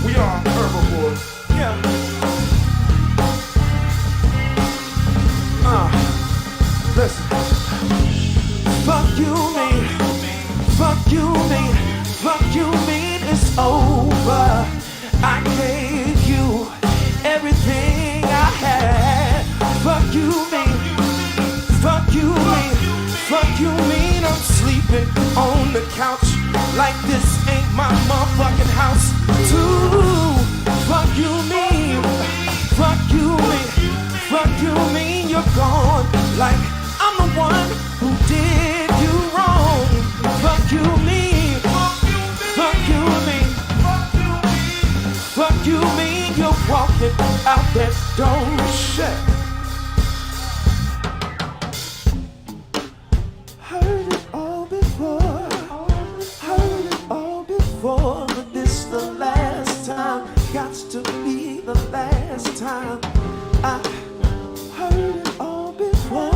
We are herbivores. Yeah. Listen. Fuck you, mean. Fuck you, mean. Fuck you, mean. It's over. I gave you everything I had. Fuck you, mean. Fuck you, mean. Fuck you, mean. I'm sleeping on the couch like this ain't my motherfucking house. Too. Fuck you, mean. Fuck you, mean. Fuck you, mean. You're gone like I'm the one who did you wrong. Fuck you, mean. Fuck you, mean. Fuck you, mean. You're walking out that door. Shit. Heard it all before. Heard it all before. But this the last time. Gots to be the last time. I heard it all before.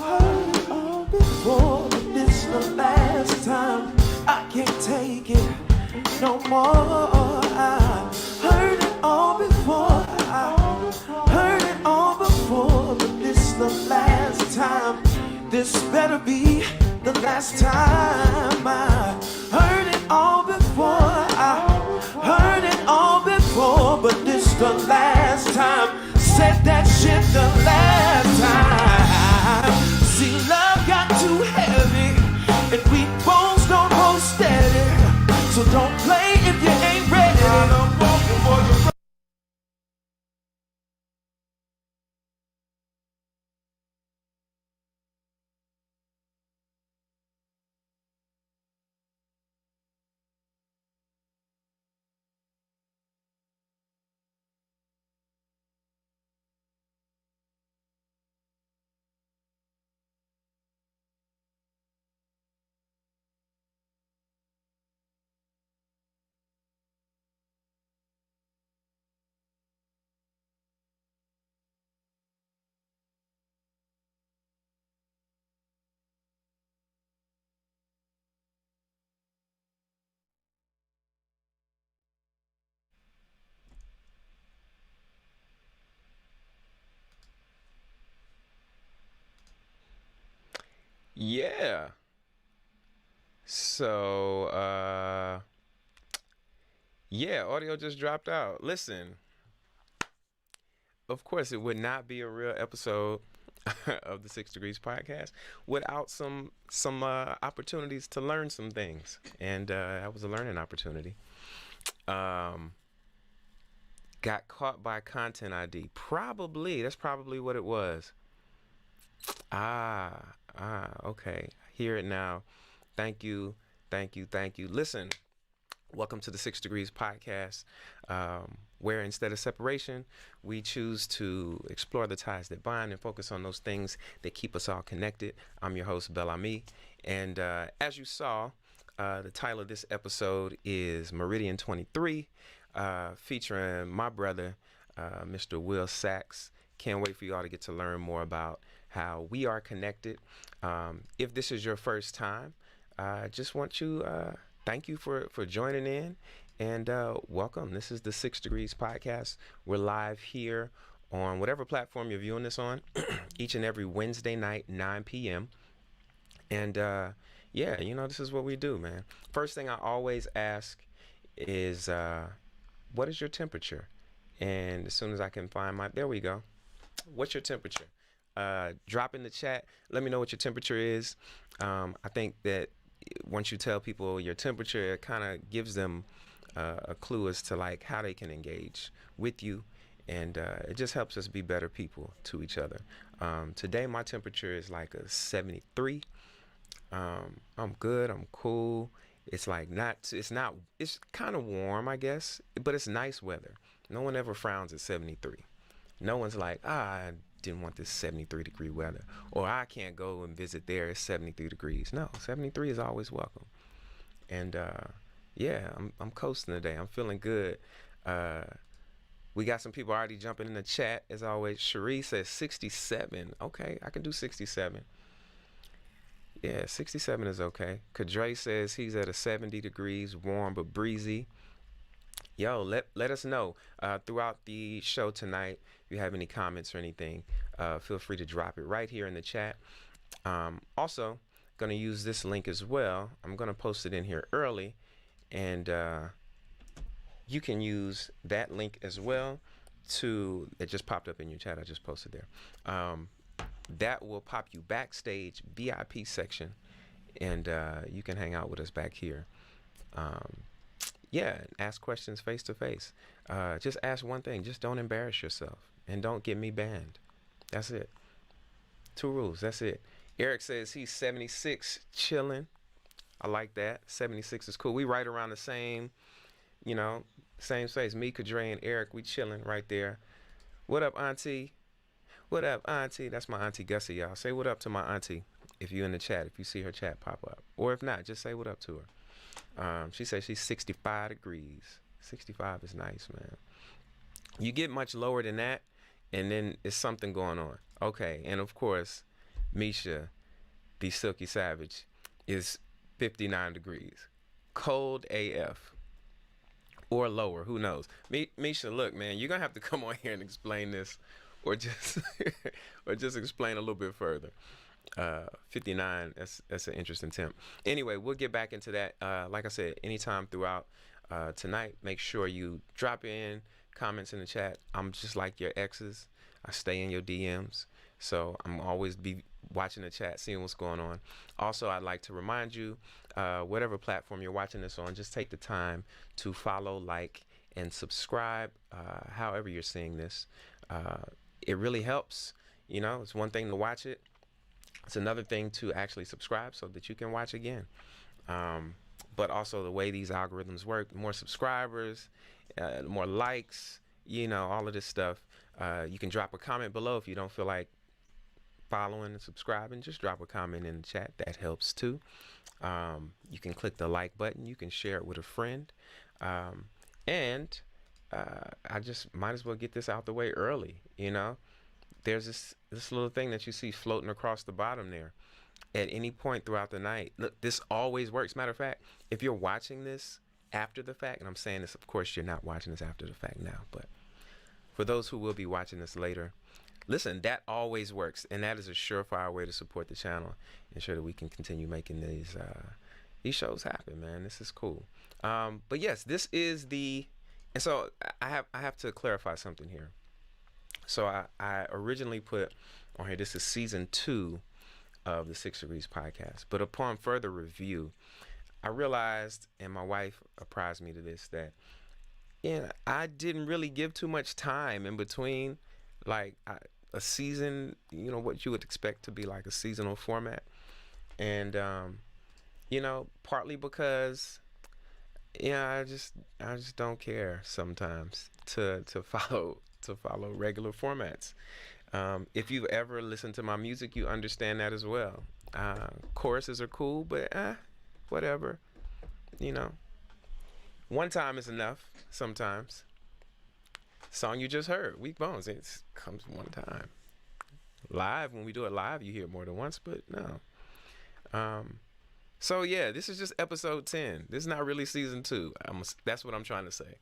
Heard it all before. But this the last time. I can't take it no more. I heard it all before. I heard it all before. But this the last time. This better be the last time. I heard it all before. I heard it all before. But this the last time. Said that shit the last time. See, love got too heavy, and we bones don't hold steady. So don't play if you ain't ready. I'm walking for you. Yeah. So, yeah, audio just dropped out. Listen, of course, it would not be a real episode of the 6 Degrees podcast without some opportunities to learn some things, and that was a learning opportunity. Got caught by Content ID. That's probably what it was. Okay. Hear it now. Thank you. Listen, welcome to the 6 Degrees podcast, where instead of separation, we choose to explore the ties that bind and focus on those things that keep us all connected. I'm your host, Bel-Ami, and as you saw, the title of this episode is Meridian 23, featuring my brother, Mr. Will Sachs. Can't wait for you all to get to learn more about how we are connected. If this is your first time, I just want you, thank you for joining in, and welcome. This is the 6 Degrees podcast. We're live here on whatever platform you're viewing this on each and every Wednesday night, 9 p.m. And yeah, this is what we do, man. First thing I always ask is, what is your temperature? And as soon as I can find there we go. What's your temperature? Drop in the chat. Let me know what your temperature is. I think that once you tell people your temperature, it kind of gives them a clue as to like how they can engage with you, and it just helps us be better people to each other. Today my temperature is like a 73. I'm good. I'm cool. It's like it's kind of warm, I guess, but it's nice weather. No one ever frowns at 73. No one's like, I didn't want this 73-degree weather, or I can't go and visit there. It's 73 degrees. No, 73 is always welcome. And yeah, I'm coasting today. I'm feeling good. We got some people already jumping in the chat as always. Cherie says 67. Okay, I can do 67. Yeah, 67 is okay. Kadre says he's at a 70 degrees, warm but breezy. Yo, let us know throughout the show tonight if you have any comments or anything. Feel free to drop it right here in the chat. Also, going to use this link as well. I'm going to post it in here early, and you can use that link as well. It just popped up in your chat. I just posted there. That will pop you backstage VIP section, and you can hang out with us back here. Yeah, ask questions face to face. Just ask one thing. Just don't embarrass yourself, and don't get me banned. That's it. 2 rules. That's it. Eric says he's 76, chilling. I like that. 76 is cool. We right around the same, same space. Me, Kadre, and Eric, we chilling right there. What up, Auntie? What up, Auntie? That's my Auntie Gussie, y'all. Say what up to my Auntie if you in the chat, if you see her chat pop up. Or if not, just say what up to her. She says she's 65 degrees. 65 is nice, man. You get much lower than that, and then it's something going on. Okay, and of course, Misha, the Silky Savage, is 59 degrees. Cold AF. Or lower, who knows? Misha, look, man, you're going to have to come on here and explain this, or just or just explain a little bit further. 59, that's an interesting temp. Anyway, we'll get back into that. Like I said, anytime throughout tonight, make sure you drop in comments in the chat. I'm just like your exes. I stay in your DMs, so I'm always be watching the chat, seeing what's going on. Also, I'd like to remind you, whatever platform you're watching this on, just take the time to follow, like, and subscribe, however you're seeing this. It really helps. It's one thing to watch it. It's another thing to actually subscribe so that you can watch again. But also the way these algorithms work, more subscribers, more likes, all of this stuff. You can drop a comment below if you don't feel like following and subscribing. Just drop a comment in the chat. That helps too. You can click the like button. You can share it with a friend. And I just might as well get this out the way early. There's this little thing that you see floating across the bottom there. At any point throughout the night, look, this always works. Matter of fact, if you're watching this after the fact, and I'm saying this, of course, you're not watching this after the fact now, but for those who will be watching this later, listen, that always works, and that is a surefire way to support the channel, ensure that we can continue making these shows happen, man. This is cool. But yes, this is and so I have to clarify something here. So I originally put on here, this is season 2 of the 6 Degrees podcast, but upon further review, I realized, and my wife apprised me to this, that I didn't really give too much time in between, like a season, what you would expect to be like a seasonal format. And, partly because, I just don't care sometimes to follow regular formats. If you've ever listened to my music, you understand that as well. Choruses are cool, but whatever, one time is enough sometimes. Song you just heard, Weak Bones, it comes one time. Live, when we do it live, you hear it more than once, but no. So yeah, this is just episode 10. This is not really season 2. That's what I'm trying to say.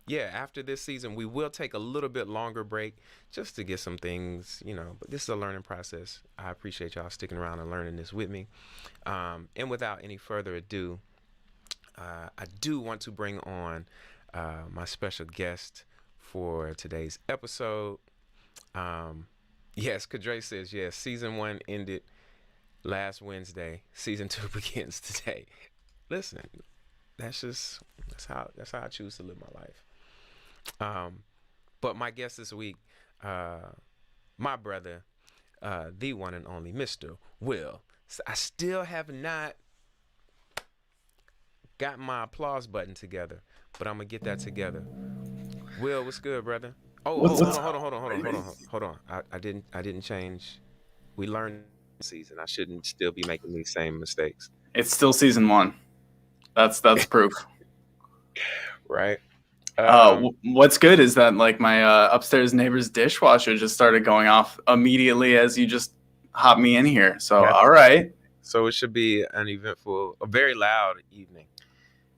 Yeah, after this season, we will take a little bit longer break just to get some things, but this is a learning process. I appreciate y'all sticking around and learning this with me. And without any further ado, I do want to bring on my special guest for today's episode. Yes, Kadre says, yes, season 1 ended last Wednesday. Season 2 begins today. Listen, that's how I choose to live my life. But my guest this week, my brother, the one and only Mr. Will. I still have not got my applause button together, but I'm gonna get that together. Will, what's good, brother? Hold on. I didn't change. We learned this season. I shouldn't still be making these same mistakes. It's still season 1. That's proof. right? Um, What's good is that like my upstairs neighbor's dishwasher just started going off immediately as you just hopped me in here. So Yeah. all right, so it should be an eventful, a very loud evening.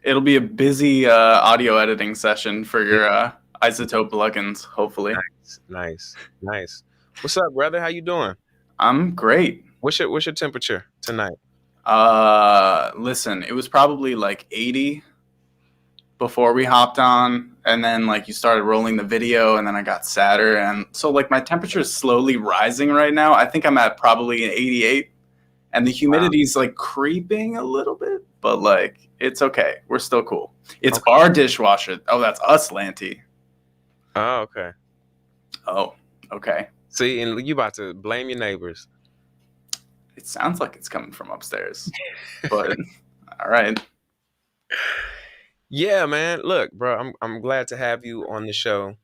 it'll be a busy audio editing session for your Isotope plugins. Hopefully, Nice. What's up, brother? How you doing? I'm great. What's your temperature tonight? Listen, it was probably like 80 before we hopped on, and then like you started rolling the video, and then I got sadder, and so like my temperature is slowly rising right now. I think I'm at probably an 88, and the humidity's like creeping a little bit, but like it's okay. We're still cool. It's Okay. our dishwasher. Oh, that's us, Lanty. Oh, okay. Oh, okay. See, and you about to blame your neighbors. It sounds like it's coming from upstairs, but all right. Yeah, man. Look, bro, I'm glad to have you on the show.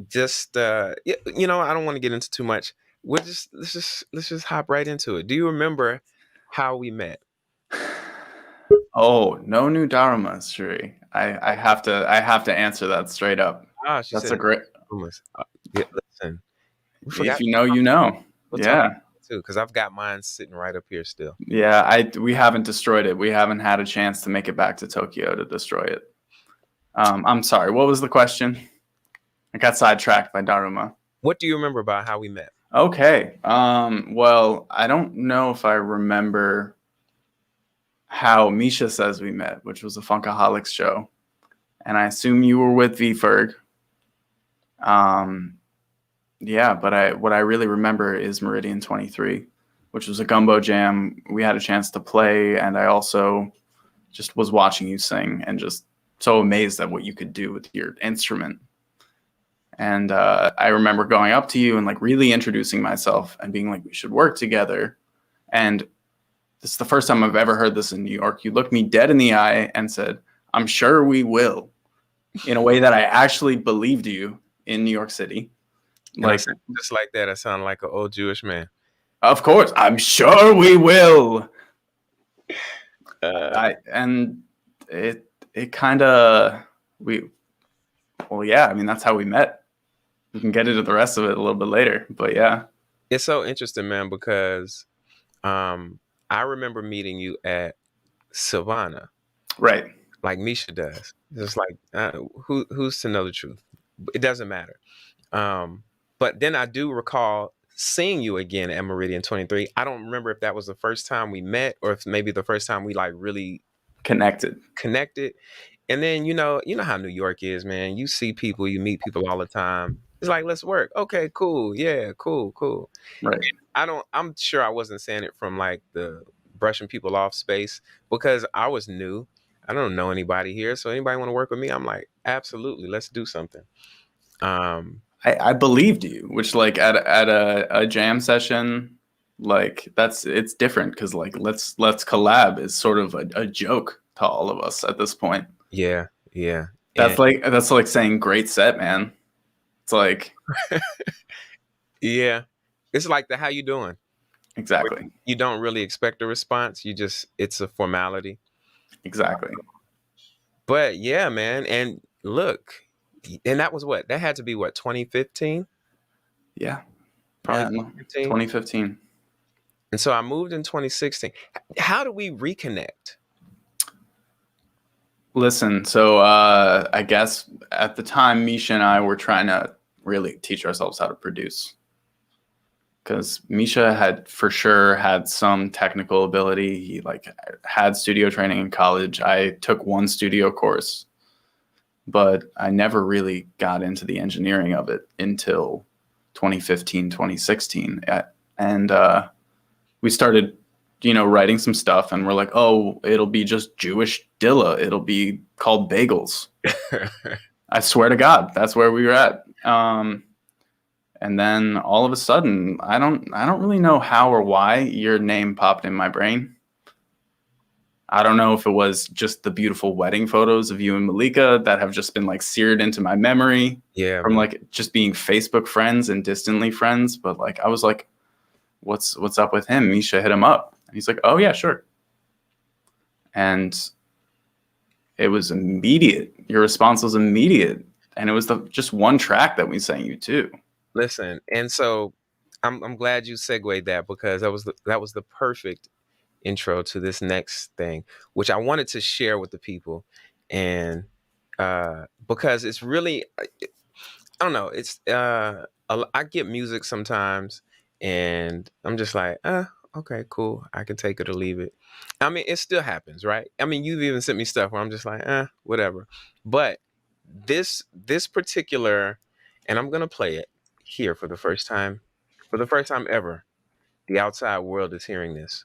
Just you know, I don't want to get into too much. Let's just hop right into it. Do you remember how we met? Oh, no new Dharma, Shri. I have to answer that straight up. Ah, she That's said a great. rumors. Yeah, listen, we forgot If you know, you know. we'll talk Yeah. about it too, because I've got mine sitting right up here still. Yeah, we haven't destroyed it. We haven't had a chance to make it back to Tokyo to destroy it. I'm sorry. What was the question? I got sidetracked by Daruma. What do you remember about how we met? Okay. Well, I don't know if I remember how Misha says we met, which was a Funkaholics show, and I assume you were with VFerg. Yeah, but what I really remember is Meridian 23, which was a gumbo jam. We had a chance to play, and I also just was watching you sing and just so amazed at what you could do with your instrument. And I remember going up to you and like really introducing myself and being like, we should work together. And this is the first time I've ever heard this in New York. You looked me dead in the eye and said, I'm sure we will, in a way that I actually believed you in New York City. Like just like that, I sound like an old Jewish man. Of course, I'm sure we will. And it kind of yeah. I mean, that's how we met. We can get into the rest of it a little bit later, but yeah. It's so interesting, man, because I remember meeting you at Savannah, right? Like Misha does. It's like who's to know the truth? It doesn't matter. But then I do recall seeing you again at Meridian 23. I don't remember if that was the first time we met or if maybe the first time we like really connected. And then you know how New York is, man. You see people, you meet people all the time. It's like, let's work. Okay, cool. Yeah, cool. Right. I'm sure I wasn't saying it from like the brushing people off space because I was new. I don't know anybody here. So anybody want to work with me? I'm like, absolutely, let's do something. I believed you, which like at a jam session, like it's different because like let's collab is sort of a joke to all of us at this point. Yeah. That's like saying great set, man. It's like yeah. It's like the how you doing? Exactly. You don't really expect a response. It's a formality. Exactly. But yeah, man. And look, and that was that had to be 2015? Yeah. Probably 2015. And so I moved in 2016. How do we reconnect? Listen, so I guess at the time, Misha and I were trying to really teach ourselves how to produce. Because Misha had for sure had some technical ability. He like had studio training in college. I took one studio course, but I never really got into the engineering of it until 2015, 2016. And we started, writing some stuff, and we're like, oh, it'll be just Jewish Dilla. It'll be called Bagels. I swear to God, that's where we were at. And then all of a sudden, I don't really know how or why your name popped in my brain. I don't know if it was just the beautiful wedding photos of you and Malika that have just been like seared into my memory. Yeah. From like just being Facebook friends and distantly friends. But like, I was like, what's up with him? Misha hit him up. And he's like, oh yeah, sure. And it was immediate. Your response was immediate, and it was just one track that we sent you too. Listen, and so I'm glad you segued that, because that was the perfect intro to this next thing, which I wanted to share with the people, and because it's really, I don't know, it's I get music sometimes, and I'm just like, okay, cool, I can take it or leave it. I mean, it still happens, right? I mean, you've even sent me stuff where I'm just like, whatever. But this particular, and I'm gonna play it here for the first time ever. The outside world is hearing this.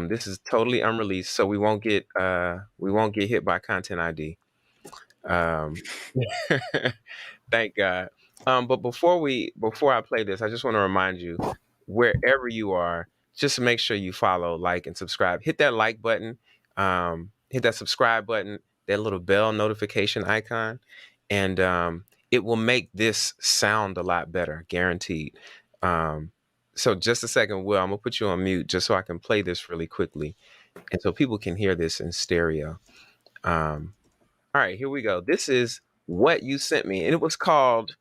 This is totally unreleased, so we won't get hit by content ID. Um, thank God. But before I play this, I just want to remind you, wherever you are, just make sure you follow, like, and subscribe. Hit that like button, hit that subscribe button, that little bell notification icon, and it will make this sound a lot better, guaranteed. So just a second, Will, I'm gonna put you on mute just so I can play this really quickly, and so people can hear this in stereo. All right, here we go. This is what you sent me, and it was called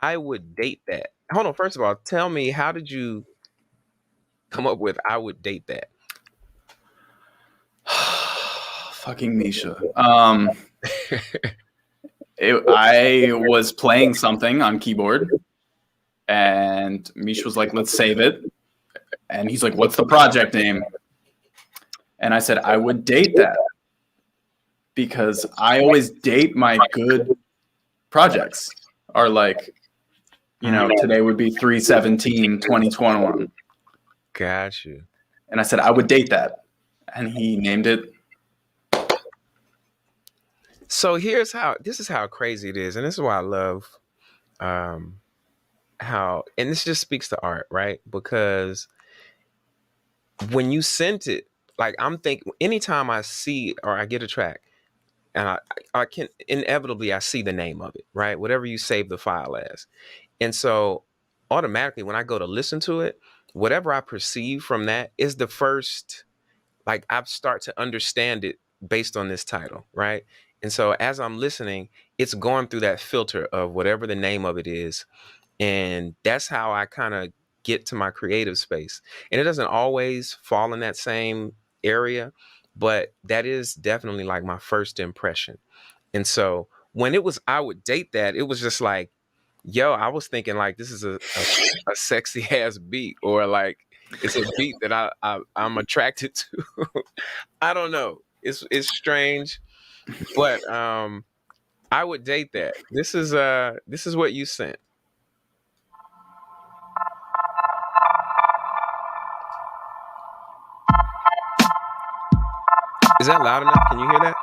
"I Would Date That." Hold on, first of all, tell me, how did you come up with "I Would Date That"? Fucking Misha. I was playing something on keyboard, and Misha was like, "Let's save it." And he's like, "What's the project name?" And I said, "I would date that," because I always date my good projects. Or like, today would be 3/17/2021. Got you. And I said, "I would date that." And he named it. So this is how crazy it is, and this is why I love how, and this just speaks to art, right? Because when you sent it, like, I'm thinking, anytime I see or I get a track, and I can inevitably, I see the name of it, right? Whatever you save the file as. And so automatically when I go to listen to it, whatever I perceive from that is the first, like, I start to understand it based on this title, right? And so as I'm listening, it's going through that filter of whatever the name of it is. And that's how I kind of get to my creative space. And it doesn't always fall in that same area, but that is definitely like my first impression. And so when it was "I Would Date That," it was just like, yo, I was thinking like, this is a sexy ass beat, or like it's a beat that I'm attracted to. I don't know. It's strange, but "I Would Date That." This is what you sent. Is that loud enough? Can you hear that?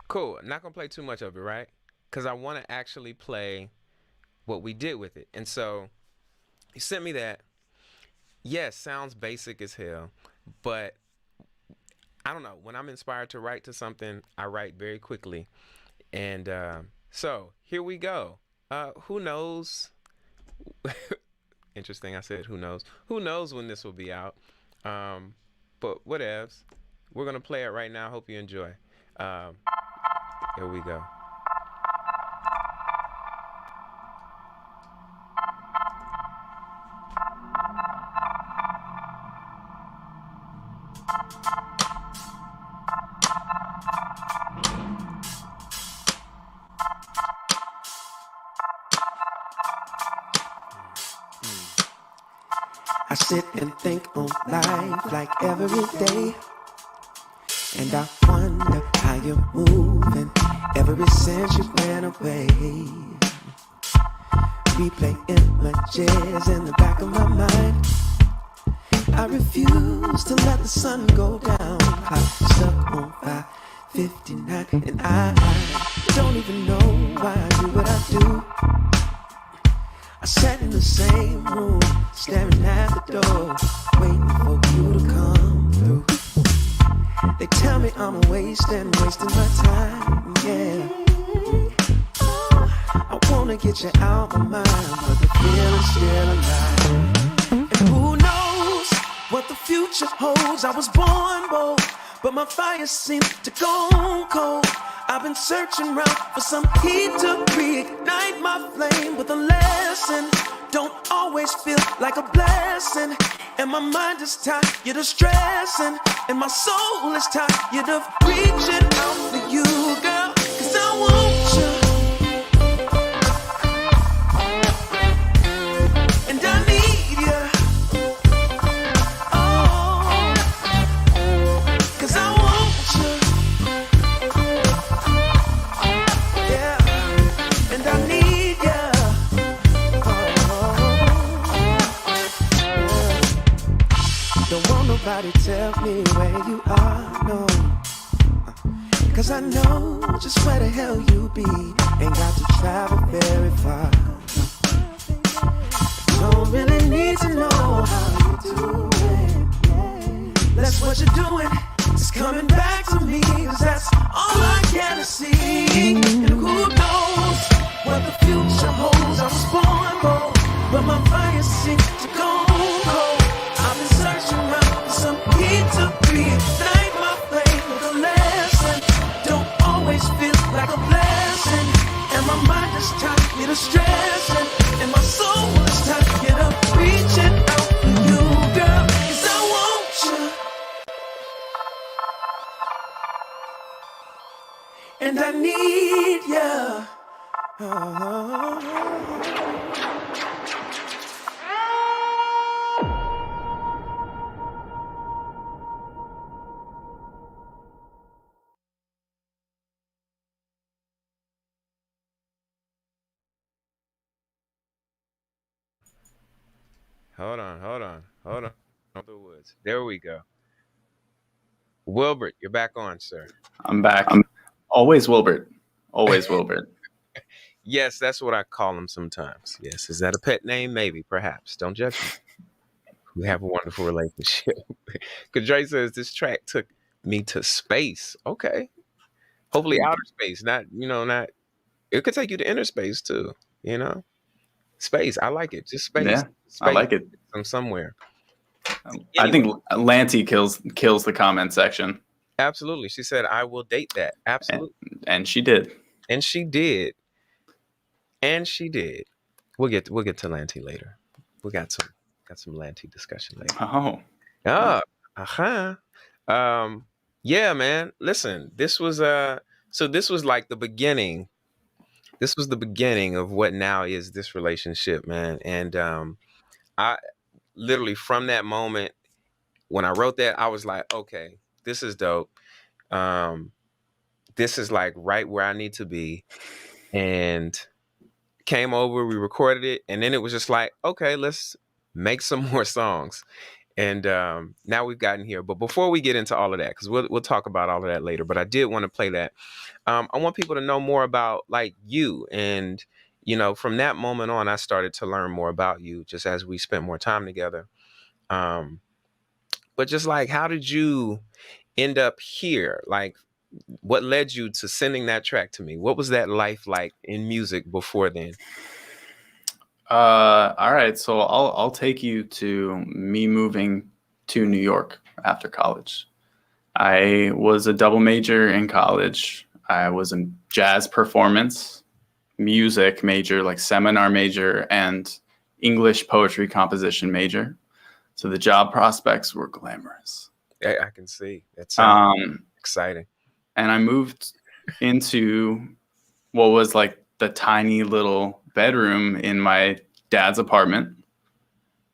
Cool. I'm not gonna play too much of it, right? Because I want to actually play what we did with it. And so he sent me that. Yes, sounds basic as hell, but I don't know. When I'm inspired to write to something, I write very quickly. And so here we go. Who knows? Interesting. I said, who knows? Who knows when this will be out? But whatevs. We're gonna play it right now. Hope you enjoy. Here we go. I sit and think on life like every day. And I wonder how you're moving ever since you went away. Replay images in the back of my mind. I refuse to let the sun go down. I'm stuck on 559 and I don't even know why I do what I do. I sat in the same room, staring at the door, waiting for you to come through. They tell me I'm wasting my time, yeah. I wanna get you out my mind, but the feeling's still alive. And who knows what the future holds? I was born bold, but my fire seems to go cold. I've been searching around for some heat to reignite my flame, but the lesson don't always feel like a blessing. And my mind is tired of stressing, and my soul is tired of reaching out for you, girl, 'cause I want you. And I need you. Oh, 'cause I want you. Yeah, and I need you. Don't want nobody tell me where you are, no. 'Cause I know just where the hell you be. Ain't got to travel very far. Don't really need to know how you do it. That's what you're doing. It's coming back to me, 'cause that's all I can see. And who knows what the future holds? I was born bold, but my fire seems to go cold. I've been searching around for some heat to reignite my flame, but the lesson don't always feel like a blessing. And my mind is tired of stressing, and my soul is tired of reaching out for you, girl, 'cause I want you. And I need you. Hold on. The woods. There we go. Wilbert, you're back on, sir. I'm back. Always Wilbert. Always Wilbert. Yes, that's what I call him sometimes. Yes. Is that a pet name? Maybe, perhaps. Don't judge me. We have a wonderful relationship. Because Dre says this track took me to space. Okay. Hopefully outer space. Not, it could take you to inner space too, Space. I like it. Just space. Yeah, Space I like it. from somewhere. I think Lanty kills the comment section. Absolutely. She said, I will date that. Absolutely. And she did. And she did. We'll get to Lanty later. We got some Lanty discussion later. Oh. Yeah, man. Listen, this was like the beginning. This was the beginning of what now is this relationship, man. And I literally, from that moment when I wrote that, I was like, okay, this is dope. This is like right where I need to be. And came over, we recorded it, and then it was just like, okay, let's make some more songs. And now we've gotten here. But before we get into all of that, because we'll talk about all of that later, but I did want to play that. I want people to know more about like you. And, from that moment on, I started to learn more about you just as we spent more time together. But just like, how did you end up here? Like, what led you to sending that track to me? What was that life like in music before then? All right, so I'll take you to me moving to New York after college. I was a double major in college. I was a jazz performance, music major, like seminar major, and English poetry composition major. So the job prospects were glamorous. I can see. That sounds exciting. And I moved into what was like the tiny little bedroom in my dad's apartment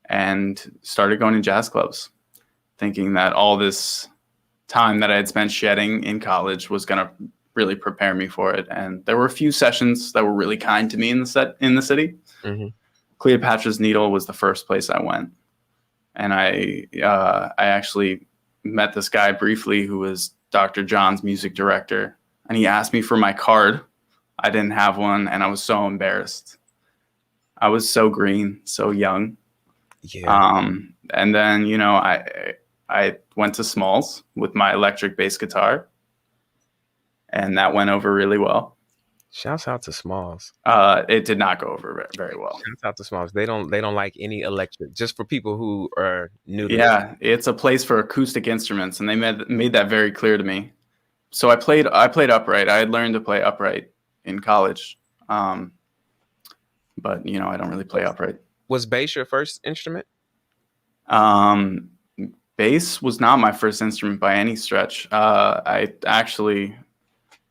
and started going to jazz clubs, thinking that all this time that I had spent shedding in college was going to really prepare me for it. And there were a few sessions that were really kind to me in the city. Mm-hmm. Cleopatra's Needle was the first place I went. And I actually met this guy briefly who was Dr. John's music director. And he asked me for my card. I didn't have one, and I was so embarrassed. I was so green, so young. Yeah. And then, you know, I went to Smalls with my electric bass guitar, and that went over really well. Shouts out to Smalls. It did not go over very well. Shouts out to Smalls. They don't like any electric. Just for people who are new to Yeah, it's a place for acoustic instruments, and they made that very clear to me. So I played upright. I had learned to play upright in college, but you know, I don't really play upright. Was bass your first instrument? Bass was not my first instrument by any stretch. I actually,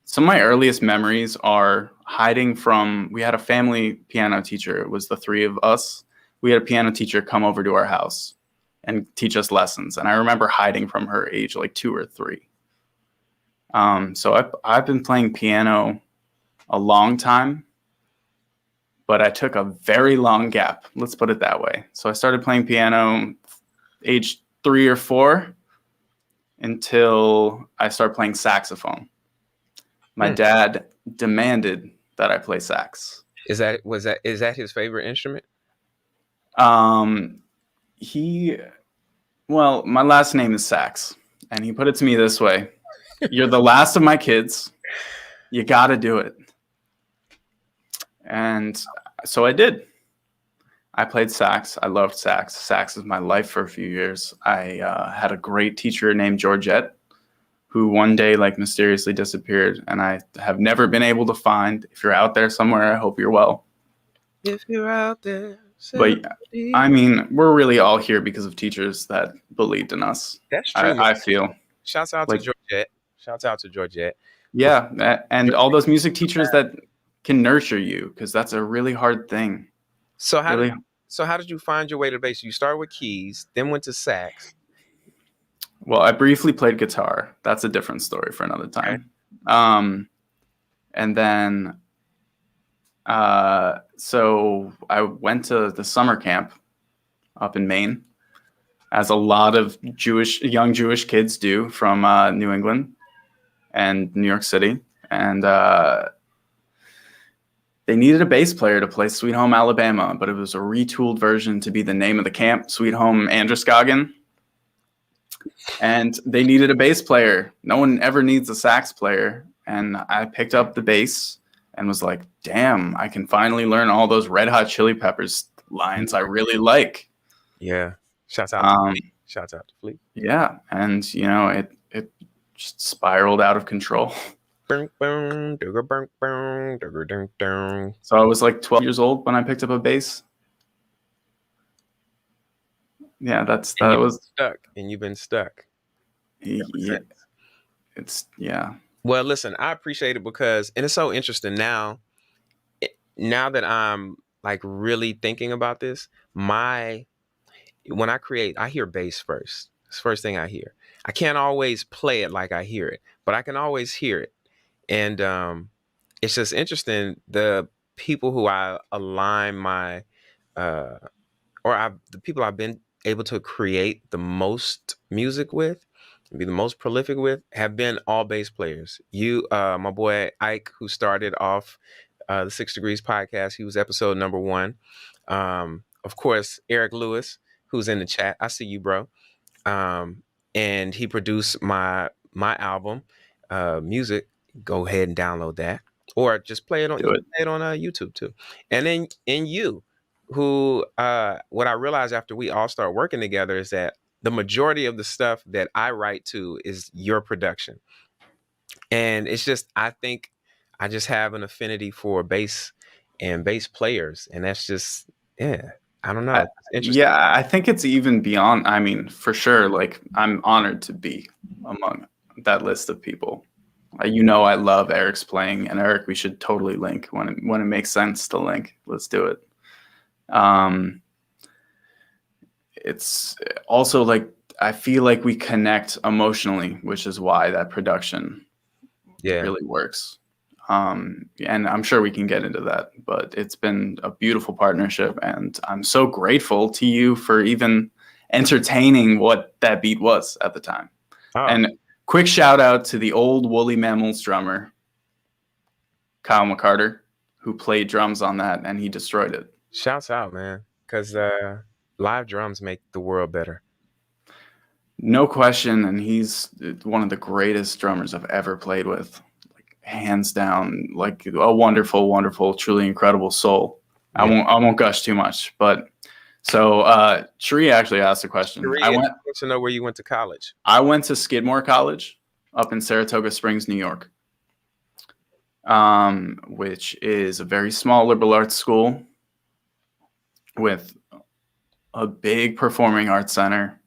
some of my earliest memories are hiding from, we had a family piano teacher. It was the three of us. We had a piano teacher come over to our house and teach us lessons. And I remember hiding from her age like 2 or 3. So I've been playing piano a long time, but I took a very long gap. Let's put it that way. So I started playing piano age 3 or 4 until I started playing saxophone. My dad demanded that I play sax. Is that his favorite instrument? Well, my last name is Sax, and he put it to me this way: "You're the last of my kids. You got to do it." And so I did. I played sax. I loved sax. Sax is my life for a few years. I had a great teacher named Georgette, who one day like mysteriously disappeared, and I have never been able to find. If you're out there somewhere, I hope you're well. If you're out there. But I mean, we're really all here because of teachers that believed in us. That's true. I feel. Shouts out to Georgette. Shouts out to Georgette. Yeah, and all those music teachers that can nurture you, because that's a really hard thing. So how did you find your way to bass? You started with keys, then went to sax. Well, I briefly played guitar. That's a different story for another time. Okay. And then, so I went to the summer camp up in Maine, as a lot of young Jewish kids do from New England and New York City. And they needed a bass player to play Sweet Home Alabama, but it was a retooled version to be the name of the camp, Sweet Home Androscoggin. And they needed a bass player. No one ever needs a sax player. And I picked up the bass and was like, damn, I can finally learn all those Red Hot Chili Peppers lines I really like. Yeah. Shouts out to Fleet. Shouts out to Fleet. Yeah. And, you know, it just spiraled out of control. So I was like 12 years old when I picked up a bass. Yeah, that was stuck, and you've been stuck. Yeah, yeah. Well, listen, I appreciate it because, and it's so interesting now that I'm like really thinking about this. When I create, I hear bass first. It's the first thing I hear. I can't always play it like I hear it, but I can always hear it. And it's just interesting, the people who I align my, the people I've been able to create the most music with, be the most prolific with, have been all bass players. You, my boy Ike, who started off the 6 Degrees podcast, he was episode number 1. Of course, Eric Lewis, who's in the chat. I see you, bro. And he produced my album, Music. Go ahead and download that, or just play it on YouTube too. And then you, who what I realized after we all start working together is that the majority of the stuff that I write to is your production. And it's just, I think I just have an affinity for bass and bass players, and that's just, yeah, I don't know. Interesting. Yeah, I think it's even beyond. I mean, for sure, like, I'm honored to be among that list of people. You know, I love Eric's playing, and Eric, we should totally link when it makes sense to link. Let's do it. It's also like, I feel like we connect emotionally, which is why that production Yeah. really works. And I'm sure we can get into that, but it's been a beautiful partnership, and I'm so grateful to you for even entertaining what that beat was at the time. Oh, And quick shout out to the old Woolly Mammals drummer, Kyle McCarter, who played drums on that, and he destroyed it. shouts out, man. Because live drums make the world better. No question, and he's one of the greatest drummers I've ever played with. Hands down, like a wonderful, wonderful, truly incredible soul. Yeah. I won't gush too much, but so Sheree actually asked a question. Sheree, I want to know where you went to college. went to Skidmore College up in Saratoga Springs, New York, which is a very small liberal arts school with a big performing arts center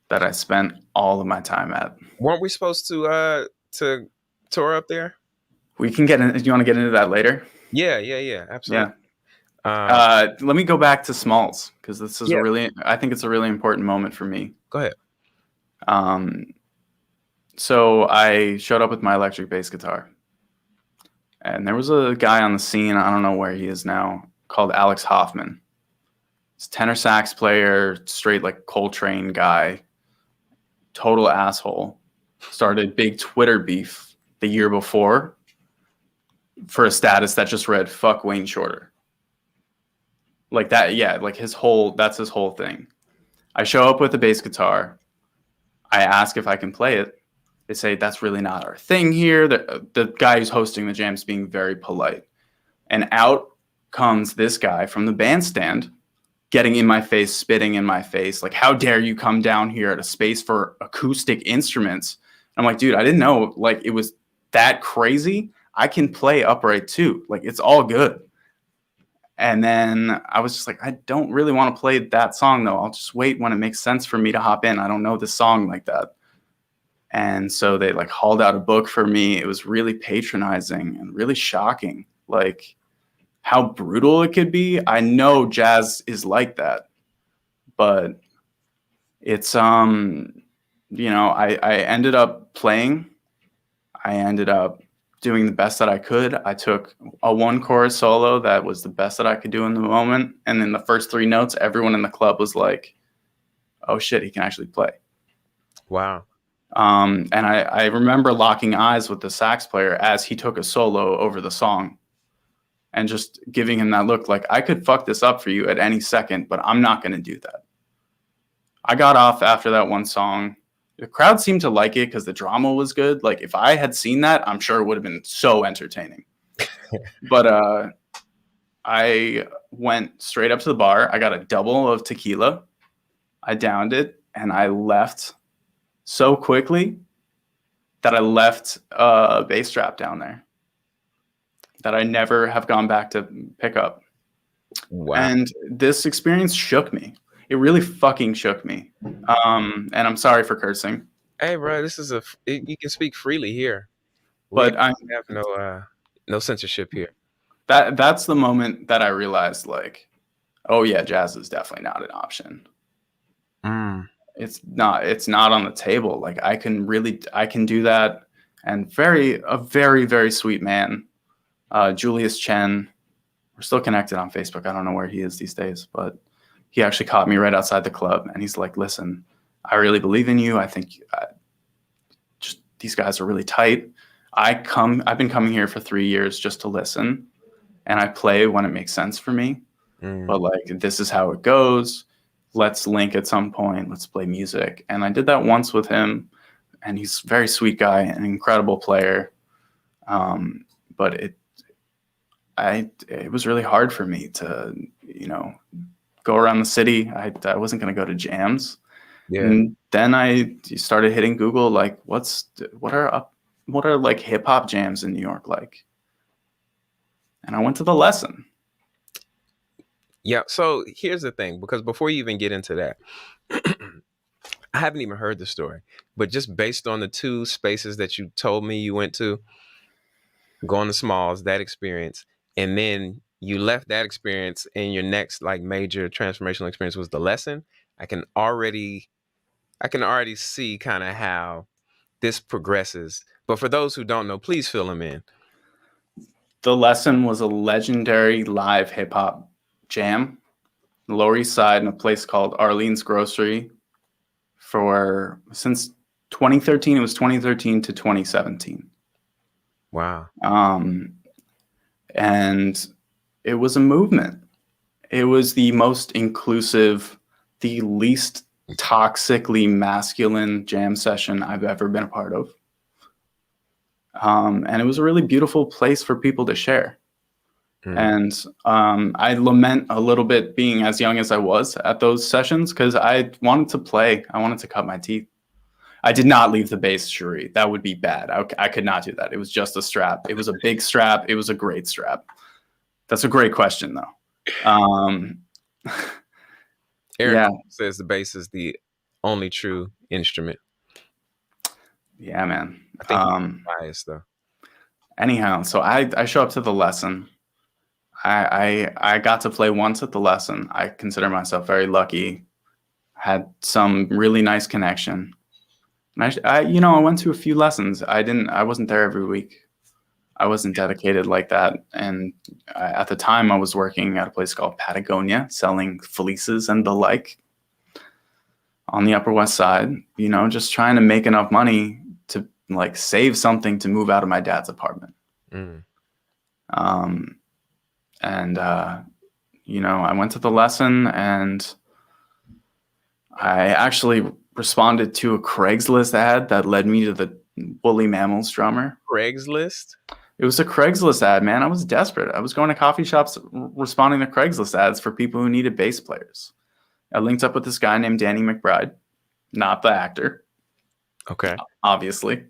that I spent all of my time at. Weren't we supposed to tour up there? We can get in. Do you want to get into that later? Yeah, absolutely. Yeah. Let me go back to Smalls, because this is Yeah. I think it's a really important moment for me. Go ahead. So I showed up with my electric bass guitar, and there was a guy on the scene, I don't know where he is now, called Alex Hoffman. He's a tenor sax player, straight like Coltrane guy, total asshole. Started big Twitter beef the year before for a status that just read "fuck Wayne Shorter." Like that, yeah, like that's his whole thing. I show up with a bass guitar. I ask if I can play it. They say that's really not our thing here. The guy who's hosting the jam's being very polite. And out comes this guy from the bandstand, getting in my face, spitting in my face. Like, how dare you come down here at a space for acoustic instruments? I'm like, dude, I didn't know like it was that crazy. I can play upright too. Like, it's all good. And then I was just like, I don't really want to play that song though. I'll just wait when it makes sense for me to hop in. I don't know this song like that. And so they like hauled out a book for me. It was really patronizing and really shocking. Like how brutal it could be. I know jazz is like that, but it's, you know, I ended up playing. I ended up doing the best that I could. I took a one chorus solo that was the best that I could do in the moment. And then the first three notes, everyone in the club was like, oh shit, he can actually play. Wow. And I remember locking eyes with the sax player as he took a solo over the song and just giving him that look like, I could fuck this up for you at any second, but I'm not going to do that. I got off after that one song. The crowd seemed to like it because the drama was good. Like if I had seen that, I'm sure it would have been so entertaining. But I went straight up to the bar. I got a double of tequila. I downed it and I left so quickly that I left a bass strap down there that I never have gone back to pick up. Wow. And this experience shook me. It really fucking shook me. And I'm sorry for cursing. Hey, bro, this is you can speak freely here. But I have no censorship here. That's the moment that I realized, like, oh yeah, jazz is definitely not an option. It's not on the table. Like I can do that. And a very, very sweet man, Julius Chen. We're still connected on Facebook. I don't know where he is these days, but he actually caught me right outside the club, and he's like, listen, I really believe in you. I think just these guys are really tight. I've been coming here for 3 years just to listen, and I play when it makes sense for me. But like, this is how it goes. Let's link at some point. Let's play music. And I did that once with him, and he's a very sweet guy, an incredible player. But it was really hard for me to, you know, go around the city. I wasn't going to go to jams. Yeah. And then I started hitting Google, like, what are like hip hop jams in New York like? And I went to the Lesson. Yeah. So here's the thing, because before you even get into that, I haven't even heard the story, but just based on the two spaces that you told me you went to, going to Smalls, that experience, and then you left that experience and your next like major transformational experience was the Lesson. I can already I can already see kind of how this progresses. But for those who don't know, please fill them in. The Lesson was a legendary live hip hop jam, Lower East Side, in a place called Arlene's Grocery since 2013. It was 2013 to 2017. Wow. And it was a movement. It was the most inclusive, the least toxically masculine jam session I've ever been a part of. And it was a really beautiful place for people to share. And I lament a little bit being as young as I was at those sessions because I wanted to play. I wanted to cut my teeth. I did not leave the bass, Cherie. That would be bad. I could not do that. It was just a strap. It was a big strap. It was a great strap. That's a great question, though. Eric says the bass is the only true instrument. Yeah, man. I think he's biased, though. Anyhow, so I show up to the lesson. I got to play once at the lesson. I consider myself very lucky. Had some really nice connection. And I went to a few lessons. I wasn't there every week. I wasn't dedicated like that. And at the time I was working at a place called Patagonia, selling fleeces and the like on the Upper West Side, just trying to make enough money to like save something to move out of my dad's apartment. I went to the lesson and I actually responded to a Craigslist ad that led me to the Woolly Mammals drummer. Craigslist? It was a Craigslist ad, man. I was desperate. I was going to coffee shops responding to Craigslist ads for people who needed bass players. I linked up with this guy named Danny McBride, not the actor. Okay. Obviously.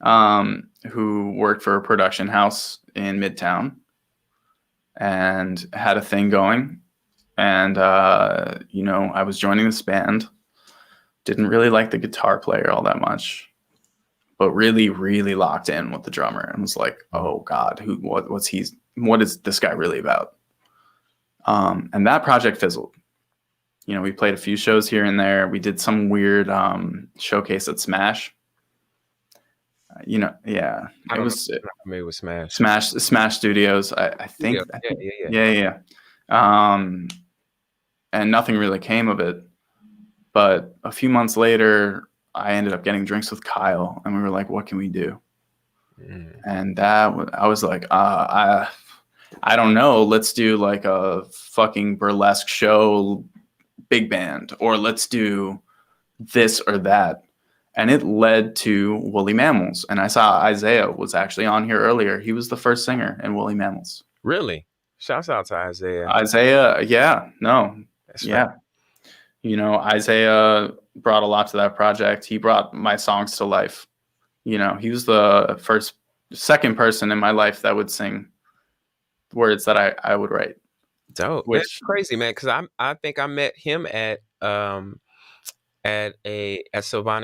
Who worked for a production house in Midtown and had a thing going. And, I was joining this band. Didn't really like the guitar player all that much, but really, really locked in with the drummer and was like, oh God, what is this guy really about? And that project fizzled. We played a few shows here and there. We did some weird showcase at Smash. It was familiar with Smash Studios. I think. Yeah. And nothing really came of it. But a few months later, I ended up getting drinks with Kyle, and we were like, "What can we do?" And I was like, I don't know. Let's do like a fucking burlesque show, big band, or let's do this or that. And it led to Woolly Mammals. And I saw Isaiah was actually on here earlier. He was the first singer in Woolly Mammals. Really? Shouts out to Isaiah. Isaiah, yeah, no, that's yeah. Right. Isaiah brought a lot to that project. He brought my songs to life. He was the second person in my life that would sing words that I would write. Dope. That's crazy, man. Because I think I met him at Sylvana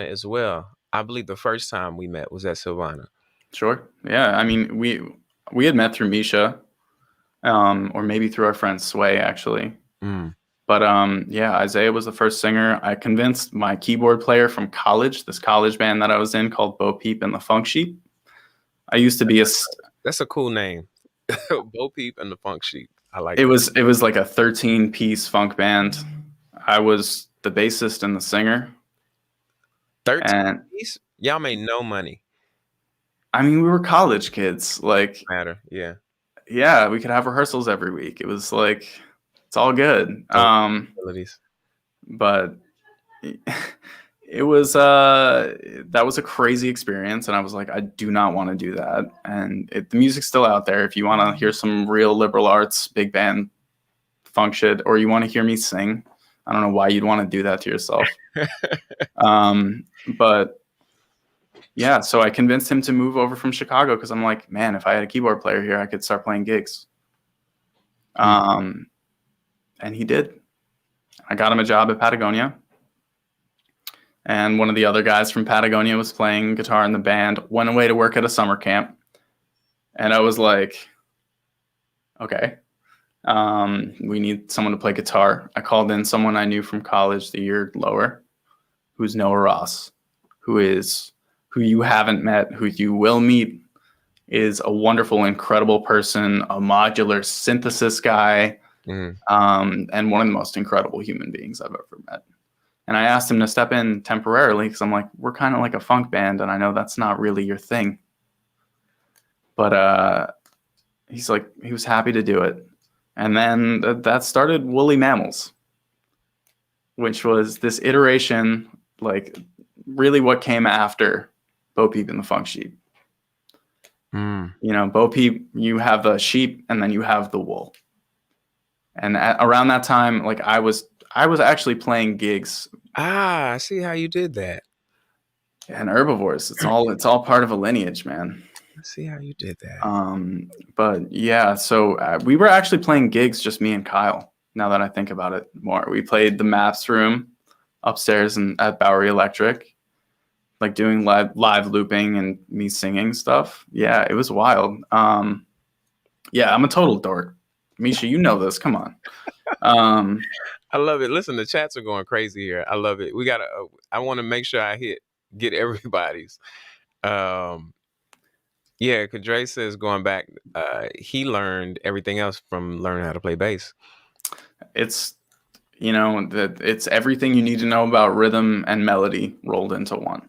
as well. I believe the first time we met was at Sylvana. Sure. Yeah. I mean, we had met through Misha, or maybe through our friend Sway, actually. But Isaiah was the first singer. I convinced my keyboard player from college, this college band that I was in called Bo Peep and the Funk Sheep. I used to be That's a cool name. Bo Peep and the Funk Sheep. I like it. It was like a 13-piece funk band. I was the bassist and the singer. 13 piece? Y'all made no money. I mean, we were college kids. Like matter, yeah. Yeah, we could have rehearsals every week. It was like it's all good. But it was that was a crazy experience, and I was like, I do not want to do that. And the music's still out there. If you want to hear some real liberal arts, big band funk shit, or you want to hear me sing, I don't know why you'd want to do that to yourself. But yeah, so I convinced him to move over from Chicago because I'm like, man, if I had a keyboard player here, I could start playing gigs. And he did. I got him a job at Patagonia. And one of the other guys from Patagonia was playing guitar in the band, went away to work at a summer camp. And I was like, okay, we need someone to play guitar. I called in someone I knew from college the year lower who's Noah Ross, who you haven't met, who you will meet, is a wonderful, incredible person, a modular synthesis guy, and one of the most incredible human beings I've ever met. And I asked him to step in temporarily because I'm like, we're kind of like a funk band, and I know that's not really your thing. But he was happy to do it. And then that started Woolly Mammals, which was this iteration, like really what came after Bo Peep and the Funk Sheep. You know, Bo Peep, you have the sheep and then you have the wool. And around that time, like I was actually playing gigs. I see how you did that. And herbivores, it's all part of a lineage, man. I see how you did that. But yeah, so we were actually playing gigs, just me and Kyle. Now that I think about it more, we played the Maps Room upstairs and at Bowery Electric, like doing live looping and me singing stuff. Yeah, it was wild. Yeah, I'm a total dork. Misha, you know this. Come on. I love it. Listen, the chats are going crazy here. I love it. I want to make sure I get everybody's. Yeah, Kadre says going back, he learned everything else from learning how to play bass. It's, you know, it's everything you need to know about rhythm and melody rolled into one.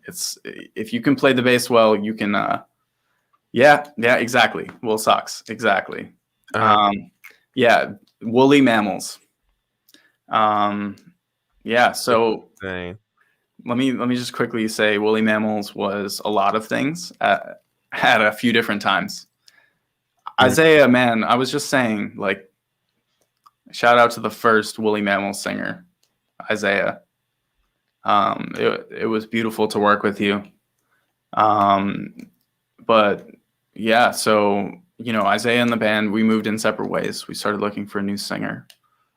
It's, if you can play the bass well, you can, yeah, exactly. Wool socks. Exactly. Yeah. Woolly Mammals. Yeah. So let me just quickly say Woolly Mammals was a lot of things at a few different times. Isaiah, man, I was just saying, like, shout out to the first Woolly Mammals singer, Isaiah. It was beautiful to work with you. But yeah, so, you know, Isaiah and the band, we moved in separate ways. We started looking for a new singer.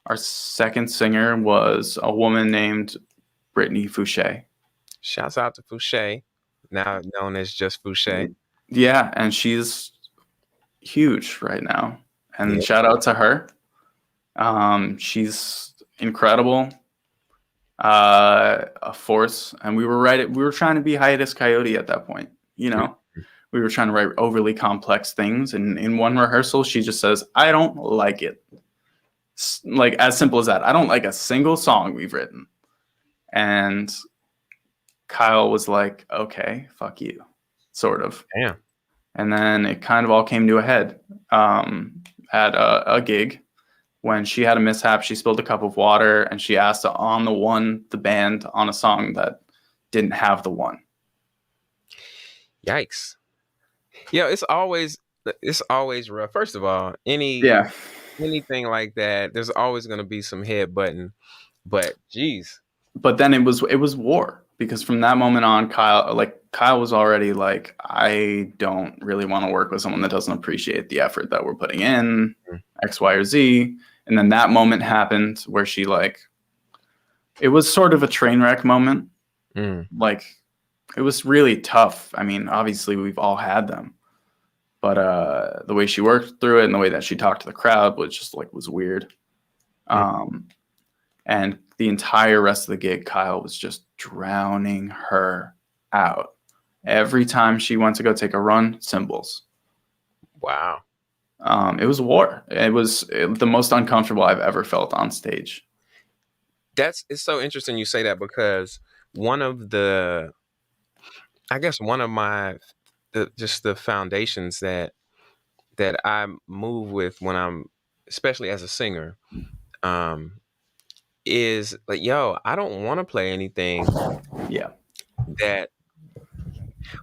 Our second singer was a woman named Brittany Fouché. Shouts out to Fouché, now known as just Fouché. Yeah, and she's huge right now. And shout out to her. She's incredible. A force. And we were trying to be Hiatus Coyote at that point, you know. We were trying to write overly complex things, and in one rehearsal she just says, I don't like it. Like, as simple as that. I don't like a single song we've written. And Kyle was like, okay, fuck you, sort of. Yeah. And then it kind of all came to a head at a gig when she had a mishap. She spilled a cup of water and she asked to on the band on a song that didn't have the one. Yikes. Yeah, it's always rough. First of all, anything like that, there's always going to be some headbutting. But geez. But then it was war, because from that moment on, Kyle was already like, I don't really want to work with someone that doesn't appreciate the effort that we're putting in, X, Y, or Z. And then that moment happened where she, like, it was sort of a train wreck moment. Like, it was really tough. I mean, obviously we've all had them, but the way she worked through it and the way that she talked to the crowd was just like, was weird. And the entire rest of the gig, Kyle was just drowning her out. Every time she went to go take a run, cymbals. Wow. It was war. It was the most uncomfortable I've ever felt on stage. It's so interesting you say that, because one of my the foundations that I move with when I'm, especially as a singer, is like, yo, I don't want to play anything that,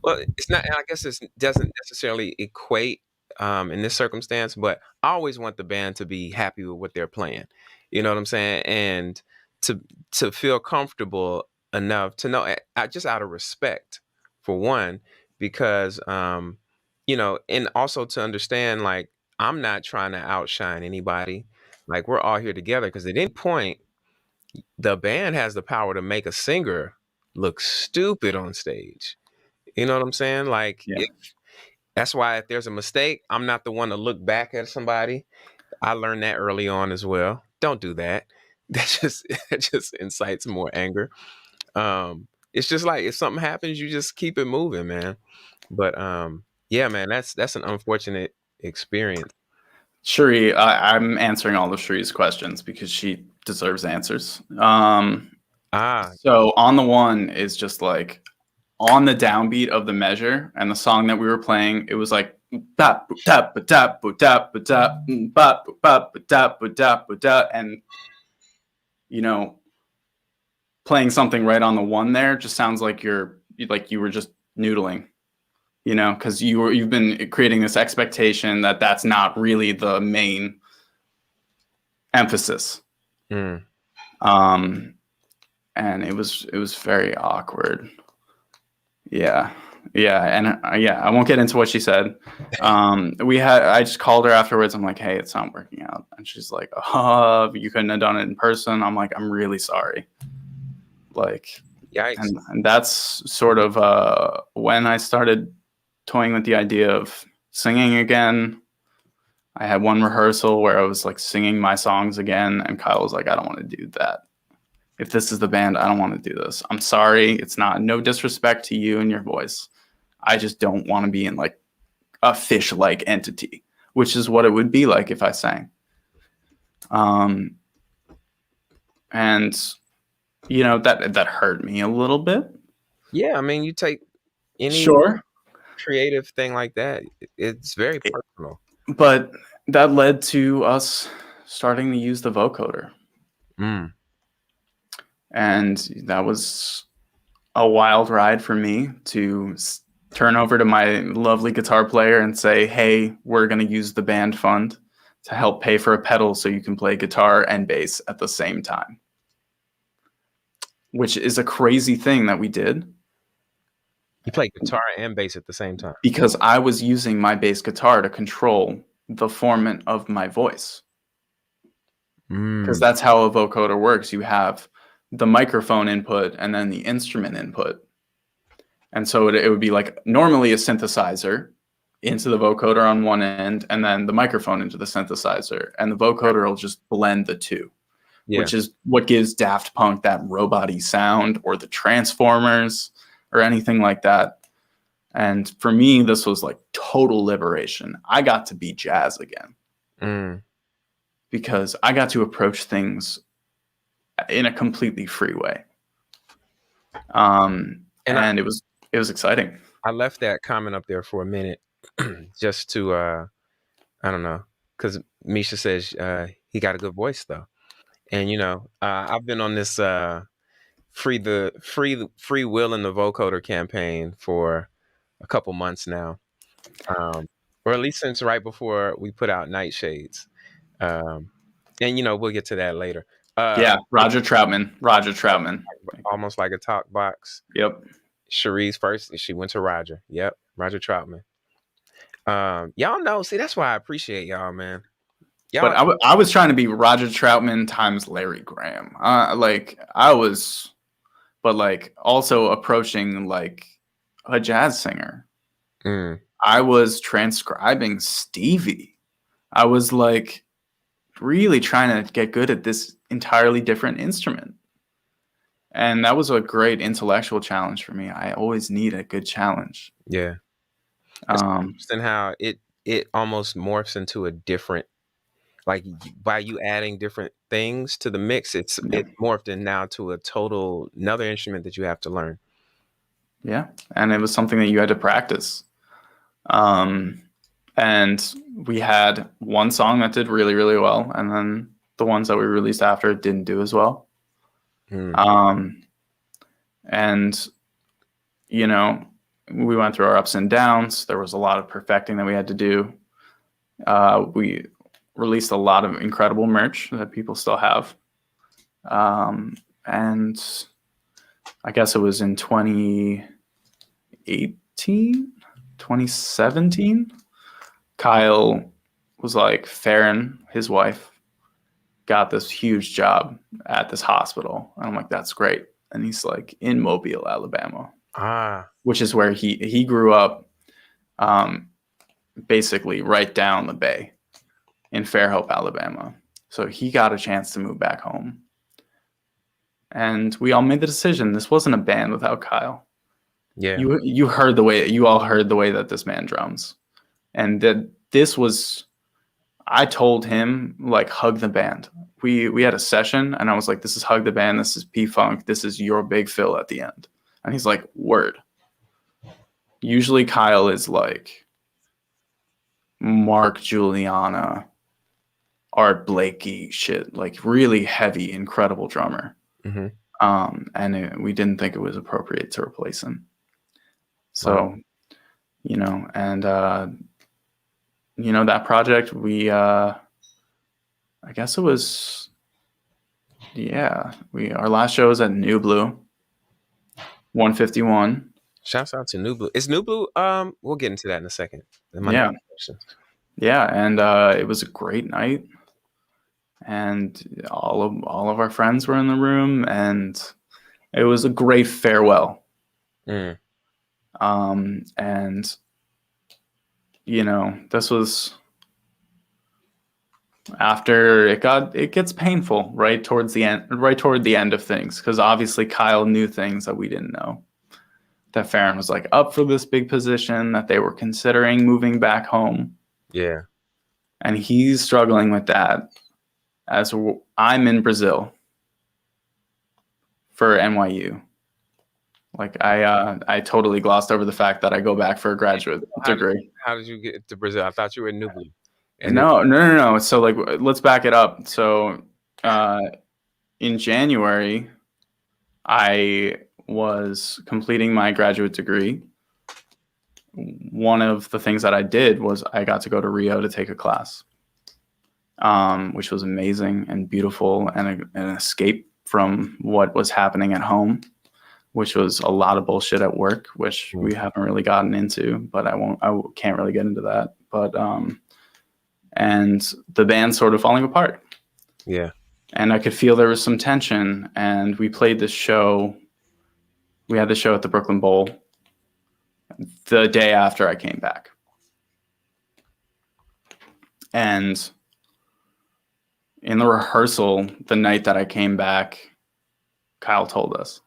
well, it's not, I guess it doesn't necessarily equate in this circumstance, but I always want the band to be happy with what they're playing. You know what I'm saying? And to feel comfortable enough to know, just out of respect, for one, because you know, and also to understand, like, I'm not trying to outshine anybody. Like, we're all here together, because at any point the band has the power to make a singer look stupid on stage. You know what I'm saying? Like, that's why if there's a mistake, I'm not the one to look back at somebody. I learned that early on as well. Don't do that. That just incites more anger. It's just like if something happens, you just keep it moving, man. But yeah, man, that's an unfortunate experience. Shuri, I'm answering all of Shuri's questions because she deserves answers. Ah, So on the one is just like on the downbeat of the measure, and the song that we were playing, it was like bap tap tap tap tap bap bap tap tap tap, and you know, playing something right on the one there just sounds like you were just noodling, you know, because you've been creating this expectation that that's not really the main emphasis. mm. And it was very awkward. Yeah. Yeah, and yeah, I won't get into what she said. I just called her afterwards. I'm like, hey, it's not working out, and she's like, oh, you couldn't have done it in person. I'm like, I'm really sorry. Like, Yikes. and that's sort of when I started toying with the idea of singing again. I had one rehearsal where I was like singing my songs again, and Kyle was like, I don't want to do that. If this is the band, I don't want to do this. I'm sorry. It's not, no disrespect to you and your voice. I just don't want to be in like a fish-like entity, which is what it would be like if I sang. And you know, that hurt me a little bit. Yeah, I mean, you take any Sure. creative thing like that, it's very personal. But that led to us starting to use the vocoder. Mm. And that was a wild ride for me to turn over to my lovely guitar player and say, hey, we're going to use the band fund to help pay for a pedal so you can play guitar and bass at the same time. Which is a crazy thing that we did. You play guitar and bass at the same time. Because I was using my bass guitar to control the formant of my voice. Because that's how a vocoder works. You have the microphone input and then the instrument input. And so it would be like normally a synthesizer into the vocoder on one end and then the microphone into the synthesizer. And the vocoder will just blend the two, which is what gives Daft Punk that robot-y sound, or the Transformers or anything like that. And for me, this was like total liberation. I got to be jazz again. Because I got to approach things in a completely free way. And it was exciting. I left that comment up there for a minute just to I don't know, because Misha says he got a good voice though. And you know, I've been on this free will in the vocoder campaign for a couple months now. Or at least since right before we put out Nightshades. And you know, we'll get to that later. Yeah, Roger Troutman. Almost like a talk box. Yep. Cherie's first, she went to Roger. Yep, Roger Troutman. Y'all know, see, that's why I appreciate y'all, man. But I was trying to be Roger Troutman times Larry Graham. But also approaching like a jazz singer. I was transcribing Stevie. I was like really trying to get good at this entirely different instrument. And that was a great intellectual challenge for me. I always need a good challenge. Yeah. It's interesting how it almost morphs into a different, like by you adding different things to the mix, it morphed in now to another instrument that you have to learn. Yeah. And it was something that you had to practice. And we had one song that did really, really well. And then the ones that we released after it didn't do as well. And, you know, we went through our ups and downs. There was a lot of perfecting that we had to do. We released a lot of incredible merch that people still have. And I guess it was in 2017, Kyle was like, Farron, his wife, got this huge job at this hospital. And I'm like, that's great. And he's like in Mobile, Alabama, which is where he grew up, basically right down the bay in Fairhope, Alabama. So he got a chance to move back home. and we all made the decision. This wasn't a band without Kyle. Yeah. You all heard the way that this man drums, and that this was. I told him, like, hug the band. We had a session, and I was like, this is Hug the Band. This is P-Funk. This is your big fill at the end. And he's like, word. Usually Kyle is like Mark Juliana, Art Blakey shit, like really heavy, incredible drummer. Mm-hmm. We didn't think it was appropriate to replace him. So, and that project, I guess it was, our last show was at New Blue, 151. Shouts out to New Blue. Is New Blue? We'll get into that in a second. Yeah. And it was a great night, and all of our friends were in the room, and it was a great farewell. Mm. And this was after it gets painful right toward the end of things, because obviously Kyle knew things that we didn't know. That Farron was like up for this big position, that they were considering moving back home. Yeah. And he's struggling with that as I'm in Brazil for NYU. Like I totally glossed over the fact that I go back for a graduate degree. How did you get to Brazil? I thought you were in New Blue. No. So like, let's back it up. So in January, I was completing my graduate degree. One of the things that I did was I got to go to Rio to take a class, which was amazing and beautiful, and an escape from what was happening at home, which was a lot of bullshit at work, which we haven't really gotten into, but I can't really get into that. But and the band sort of falling apart. Yeah. And I could feel there was some tension, and we played this show. We had the show at the Brooklyn Bowl the day after I came back. And in the rehearsal, the night that I came back, Kyle told us.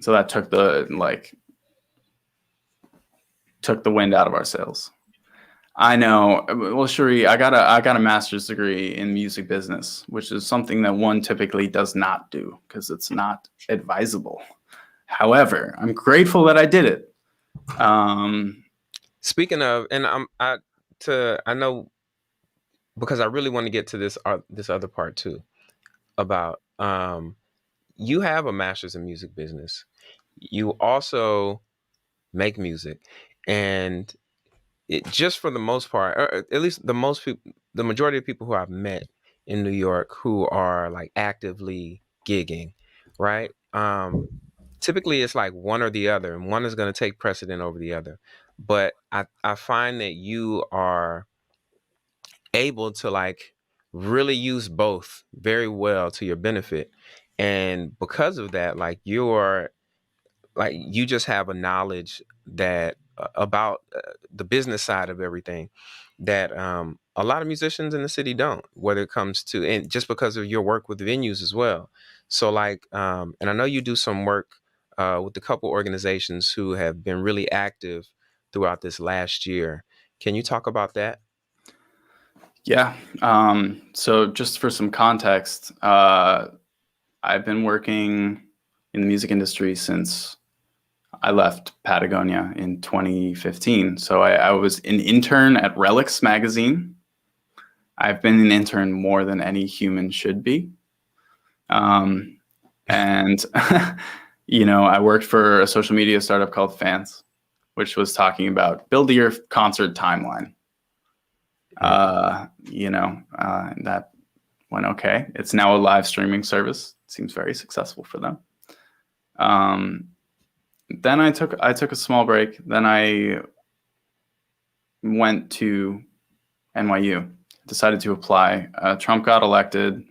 So that took the wind out of our sails. I know. Well, Cherie, I got a master's degree in music business, which is something that one typically does not do because it's not advisable. However, I'm grateful that I did it. Speaking of, and I know, because I really want to get to this other part too, about you have a master's in music business. You also make music, and it just for the most part, or at least the majority of people who I've met in New York who are like actively gigging, right? Typically it's like one or the other, and one is going to take precedent over the other. But I find that you are able to like really use both very well to your benefit. And because of that, like you just have a knowledge that about the business side of everything that a lot of musicians in the city don't, whether it comes to, and just because of your work with venues as well. So like, and I know you do some work with a couple organizations who have been really active throughout this last year. Can you talk about that? Yeah. So just for some context, I've been working in the music industry since I left Patagonia in 2015. So I was an intern at Relics magazine. I've been an intern more than any human should be. And, I worked for a social media startup called Fans, which was talking about build your concert timeline. That went okay. It's now a live streaming service. Seems very successful for them. Then I took a small break. Then I went to NYU, decided to apply. Trump got elected.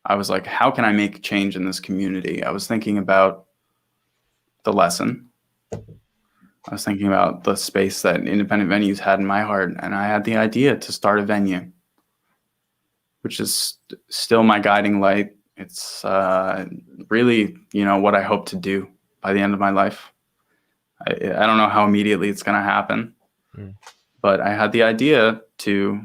I was like, how can I make change in this community? I was thinking about the lesson. I was thinking about the space that independent venues had in my heart, and I had the idea to start a venue, which is still my guiding light. It's really, what I hope to do by the end of my life. I don't know how immediately it's going to happen, but I had the idea to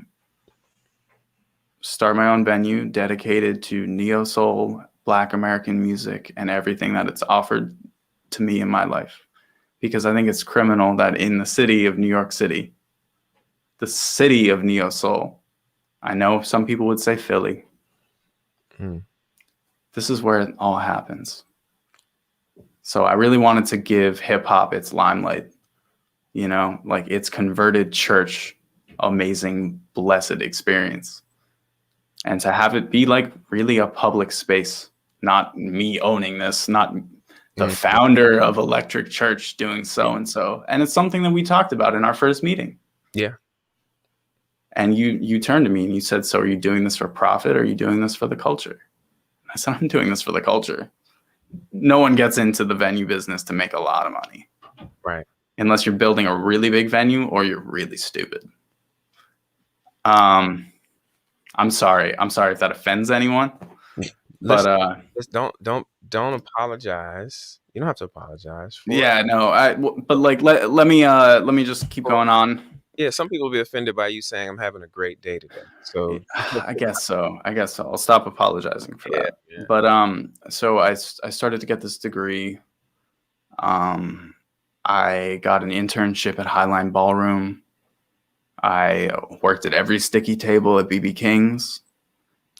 start my own venue dedicated to neo soul, Black American music, and everything that it's offered to me in my life. Because I think it's criminal that in the city of New York City, the city of neo soul, I know some people would say Philly. This is where it all happens. So I really wanted to give hip hop its limelight, like its converted church, amazing, blessed experience. And to have it be like really a public space, not me owning this, not the founder of Electric Church doing so and so. And it's something that we talked about in our first meeting. Yeah. And you turned to me and you said, so are you doing this for profit or are you doing this for the culture? I said, I'm doing this for the culture. No one gets into the venue business to make a lot of money. Right. Unless you're building a really big venue or you're really stupid. I'm sorry if that offends anyone. But don't apologize. You don't have to apologize for it. No, but like let me just keep going on. Yeah, some people will be offended by you saying I'm having a great day today. So I guess so. I'll stop apologizing for that. Yeah. But so I started to get this degree. I got an internship at Highline Ballroom. I worked at every sticky table at BB King's.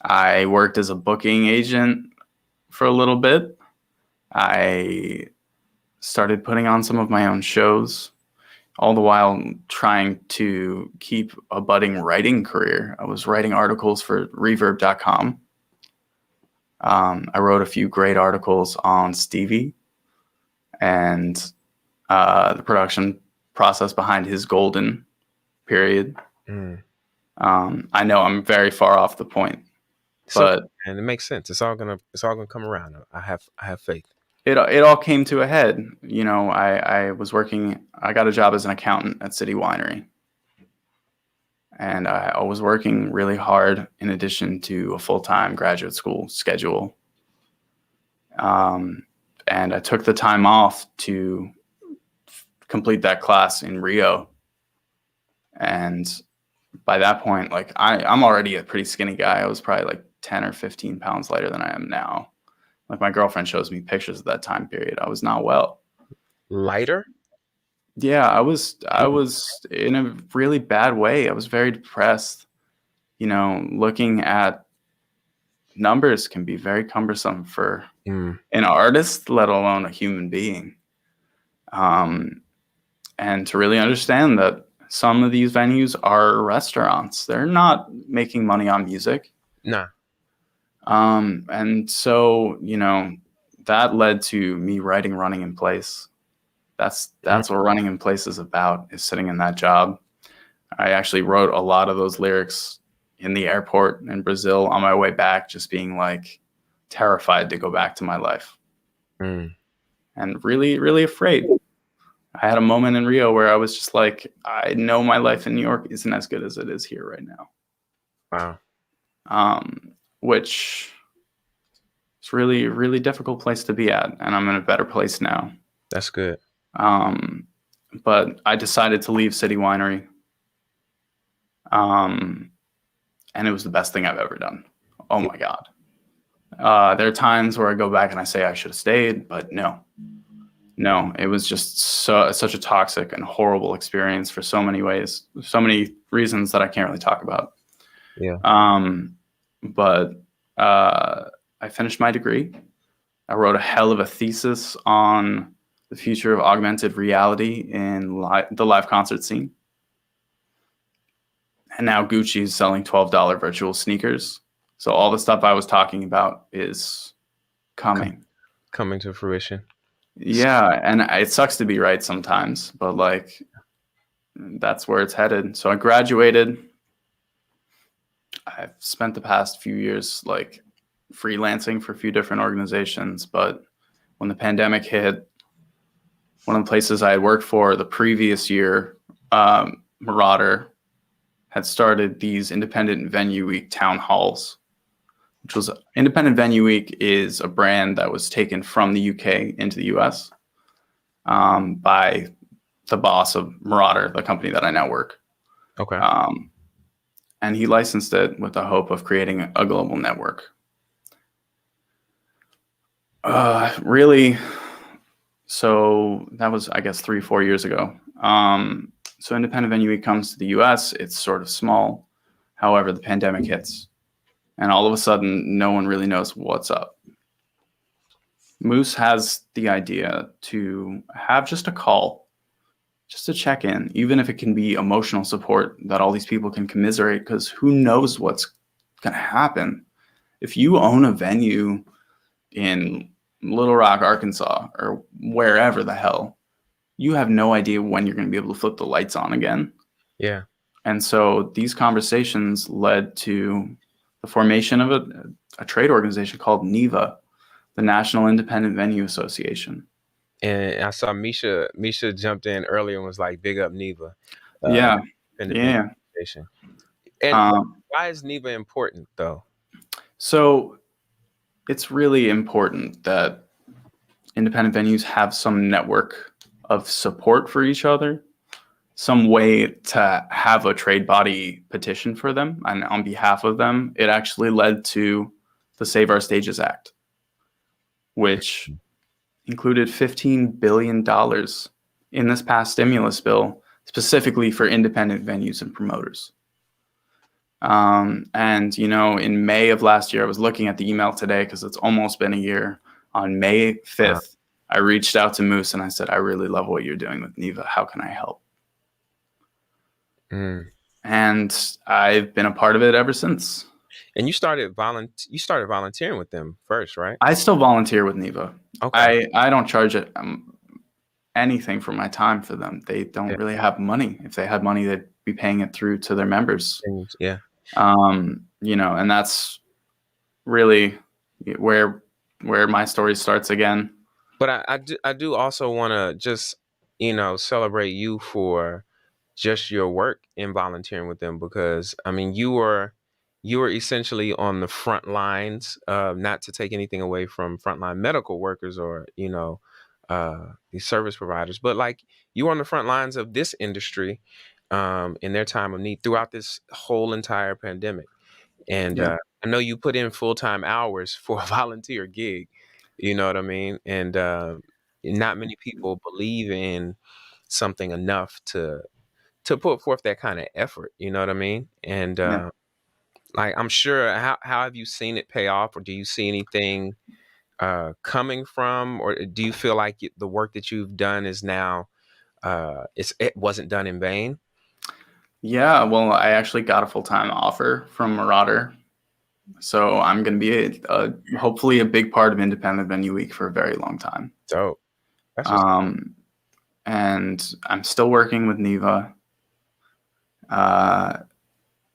I worked as a booking agent for a little bit. I started putting on some of my own shows, all the while trying to keep a budding writing career. I was writing articles for Reverb.com. I wrote a few great articles on Stevie and the production process behind his golden period. I know I'm very far off the point, but and it makes sense. It's all gonna come around. I have faith. It all came to a head. I got a job as an accountant at City Winery. And I was working really hard in addition to a full-time graduate school schedule. And I took the time off to complete that class in Rio. And by that point, like I'm already a pretty skinny guy. I was probably like 10 or 15 pounds lighter than I am now. Like my girlfriend shows me pictures of that time period. I was not well. Lighter? Yeah, I was in a really bad way. I was very depressed. Looking at numbers can be very cumbersome for an artist, let alone a human being. And to really understand that some of these venues are restaurants. They're not making money on music. Nah. And so, that led to me writing Running in Place. That's what Running in Place is about, is sitting in that job. I actually wrote a lot of those lyrics in the airport in Brazil on my way back, just being like terrified to go back to my life and really, really afraid. I had a moment in Rio where I was just like, I know my life in New York isn't as good as it is here right now. Wow. Which is really, really difficult place to be at. And I'm in a better place now. That's good. But I decided to leave City Winery. And it was the best thing I've ever done. Oh my God. There are times where I go back and I say I should have stayed, but no, it was just such a toxic and horrible experience for so many ways, so many reasons that I can't really talk about. Yeah. But I finished my degree. I wrote a hell of a thesis on the future of augmented reality in the live concert scene. And now Gucci is selling $12 virtual sneakers. So all the stuff I was talking about is coming to fruition. Yeah, and it sucks to be right sometimes, but like that's where it's headed. So I graduated. I've spent the past few years like freelancing for a few different organizations, but when the pandemic hit, one of the places I had worked for the previous year, Marauder, had started these independent venue week town halls which was Independent Venue Week is a brand that was taken from the UK into the US by the boss of Marauder, the company that I now work. Okay. And he licensed it with the hope of creating a global network. Really, so that was, I guess, 3-4 years ago. So Independent Venue Week comes to the US. It's sort of small. However, the pandemic hits. And all of a sudden, no one really knows what's up. Moose has the idea to have just a call, just to check in, even if it can be emotional support that all these people can commiserate, because who knows what's going to happen. If you own a venue in Little Rock, Arkansas, or wherever the hell, you have no idea when you're going to be able to flip the lights on again. Yeah. And so these conversations led to the formation of a trade organization called NIVA, the National Independent Venue Association. And I saw Misha jumped in earlier and was like, big up Neva. Yeah. Independent Association. And why is Neva important, though? So it's really important that independent venues have some network of support for each other, some way to have a trade body petition for them and on behalf of them. It actually led to the Save Our Stages Act, which included $15 billion in this past stimulus bill specifically for independent venues and promoters. And, you know, in May of last year, I was looking at the email today because it's almost been a year. On May 5th, I reached out to Moose and I said, I really love what you're doing with NIVA. How can I help? And I've been a part of it ever since. And you started volunteering with them first, right? I still volunteer with NIVA. Okay. I don't charge it anything for my time for them. They don't really have money. If they had money, they'd be paying it through to their members. Yeah. You know, and that's really where my story starts again. But I do also want to just, you know, celebrate you for just your work in volunteering with them, because I mean you were essentially on the front lines, not to take anything away from frontline medical workers or, you know, these service providers, but like you were on the front lines of this industry in their time of need throughout this whole entire pandemic. And I know you put in full-time hours for a volunteer gig, you know what I mean? And not many people believe in something enough to put forth that kind of effort, you know what I mean? And like, I'm sure, how have you seen it pay off, or do you see anything coming from, or do you feel like the work that you've done is now, it wasn't done in vain? Yeah, well, I actually got a full-time offer from Marauder. So I'm going to be hopefully a big part of Independent Venue Week for a very long time. Dope. That's and I'm still working with NIVA.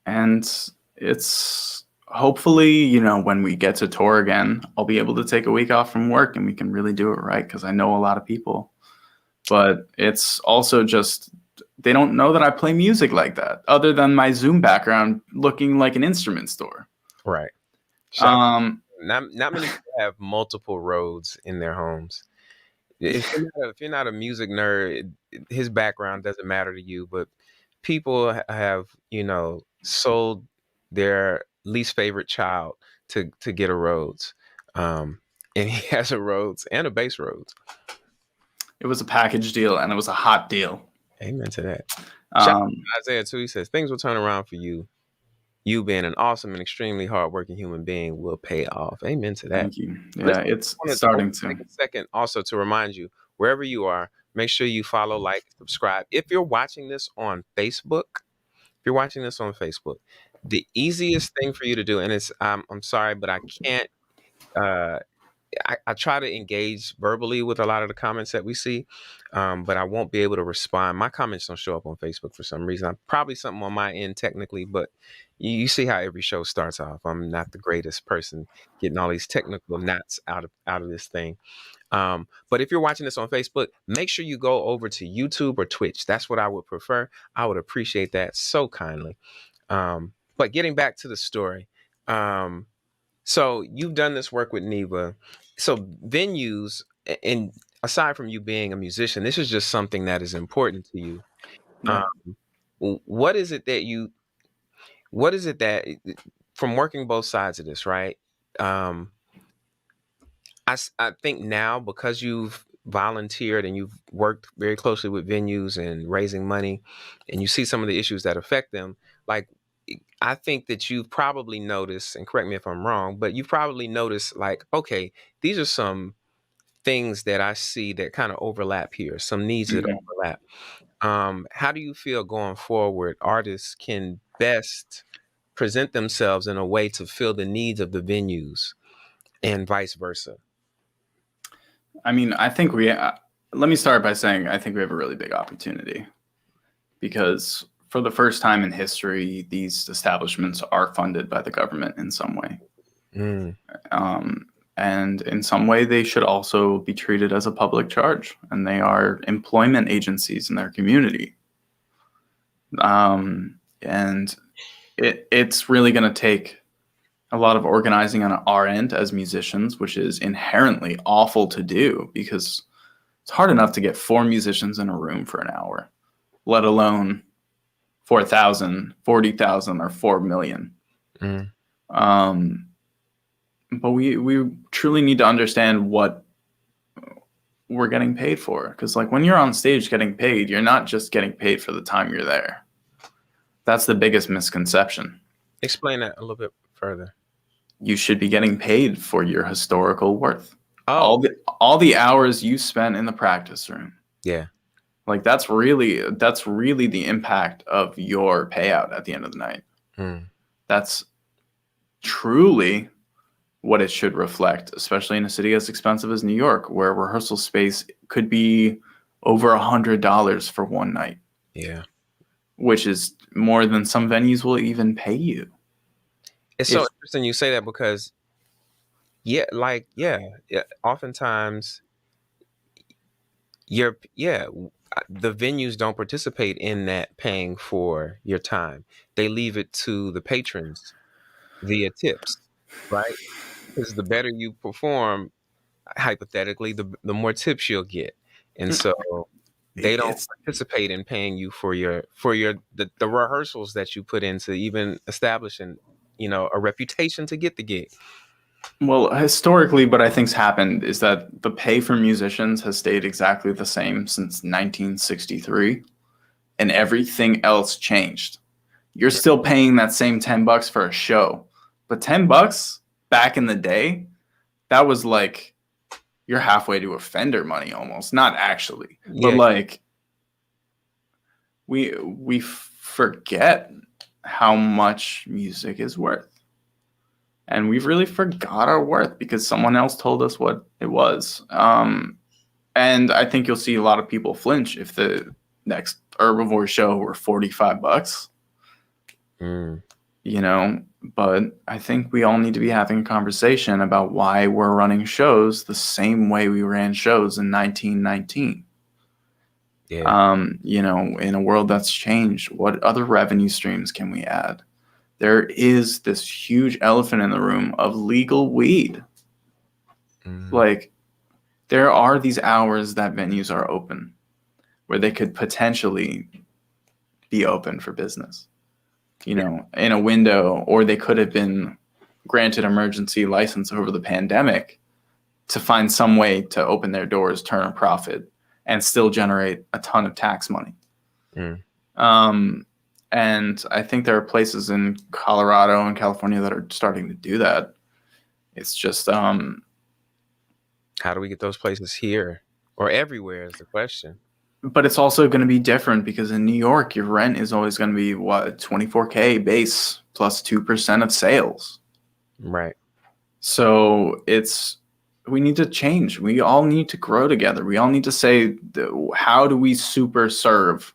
And it's hopefully, you know, when we get to tour again, I'll be able to take a week off from work and we can really do it right, because I know a lot of people. But it's also just, they don't know that I play music like that, other than my Zoom background looking like an instrument store. right. Not many people have multiple Rhodes in their homes. If you're not a music nerd, his background doesn't matter to you. But people have, you know, sold their least favorite child to get a Rhodes, and he has a Rhodes and a bass Rhodes. It was a package deal, and it was a hot deal. Amen to that. Shout out to Isaiah too. He says things will turn around for you. You being an awesome and extremely hardworking human being will pay off. Amen to that. Thank you. Yeah, it's starting to. Take a second also to remind you, wherever you are, make sure you follow, like, subscribe. If you're watching this on Facebook, the easiest thing for you to do, and it's I'm sorry, but I can't. I try to engage verbally with a lot of the comments that we see, but I won't be able to respond. My comments don't show up on Facebook for some reason. I'm probably something on my end technically, but you see how every show starts off. I'm not the greatest person getting all these technical knots out of this thing. But if you're watching this on Facebook, make sure you go over to YouTube or Twitch. That's what I would prefer. I would appreciate that so kindly. But getting back to the story, So you've done this work with Neva. So venues, and aside from you being a musician, this is just something that is important to you. Right. What is it that from working both sides of this, right? Um, I think now, because you've volunteered and you've worked very closely with venues and raising money, and you see some of the issues that affect them, like, I think that you've probably noticed, and correct me if I'm wrong, but you've probably noticed, like, okay, these are some things that I see that kind of overlap here, some needs that Mhm. overlap. How do you feel going forward artists can best present themselves in a way to fill the needs of the venues and vice versa? I mean, I think let me start by saying I think we have a really big opportunity because for the first time in history, these establishments are funded by the government in some way. Mm, And in some way, they should also be treated as a public charge, and they are employment agencies in their community. And it's really going to take a lot of organizing on our end as musicians, which is inherently awful to do because it's hard enough to get 4 musicians in a room for an hour, let alone 4,000, 40,000, or 4 million. mm, But we truly need to understand what we're getting paid for. Because like when you're on stage getting paid, you're not just getting paid for the time you're there. That's the biggest misconception. explain that a little bit further. You should be getting paid for your historical worth. Oh, All the hours you spent in the practice room. yeah. Like that's really the impact of your payout at the end of the night. Mm, That's truly what it should reflect, especially in a city as expensive as New York, where rehearsal space could be over $100 for one night, yeah. which is more than some venues will even pay you. It's If so interesting you say that because, oftentimes the venues don't participate in that paying for your time. They leave it to the patrons via tips, right? Because the better you perform, hypothetically, the more tips you'll get. And so they don't it's participate in paying you for the rehearsals that you put into even establishing, a reputation to get the gig. well, historically, what I think's happened is that the pay for musicians has stayed exactly the same since 1963, and everything else changed. You're still paying that same $10 for a show, but $10 back in the day, that was like you're halfway to offender money almost. Not actually, but Yeah. like we forget how much music is worth. And we've really forgot our worth because someone else told us what it was. And I think you'll see a lot of people flinch if the next Herbivore show were $45. Mm, But I think we all need to be having a conversation about why we're running shows the same way we ran shows in 1919. yeah. In a world that's changed, what other revenue streams can we add? There is this huge elephant in the room of legal weed. Mm, Like, there are these hours that venues are open where they could potentially be open for business, in a window, or they could have been granted emergency license over the pandemic to find some way to open their doors, turn a profit, and still generate a ton of tax money. mm. And I think there are places in Colorado and California that are starting to do that. It's just, How do we get those places here or everywhere is the question. but it's also going to be different because in New York, your rent is always going to be what, $24K base plus 2% of sales. Right. So we need to change. We all need to grow together. We all need to say, how do we super serve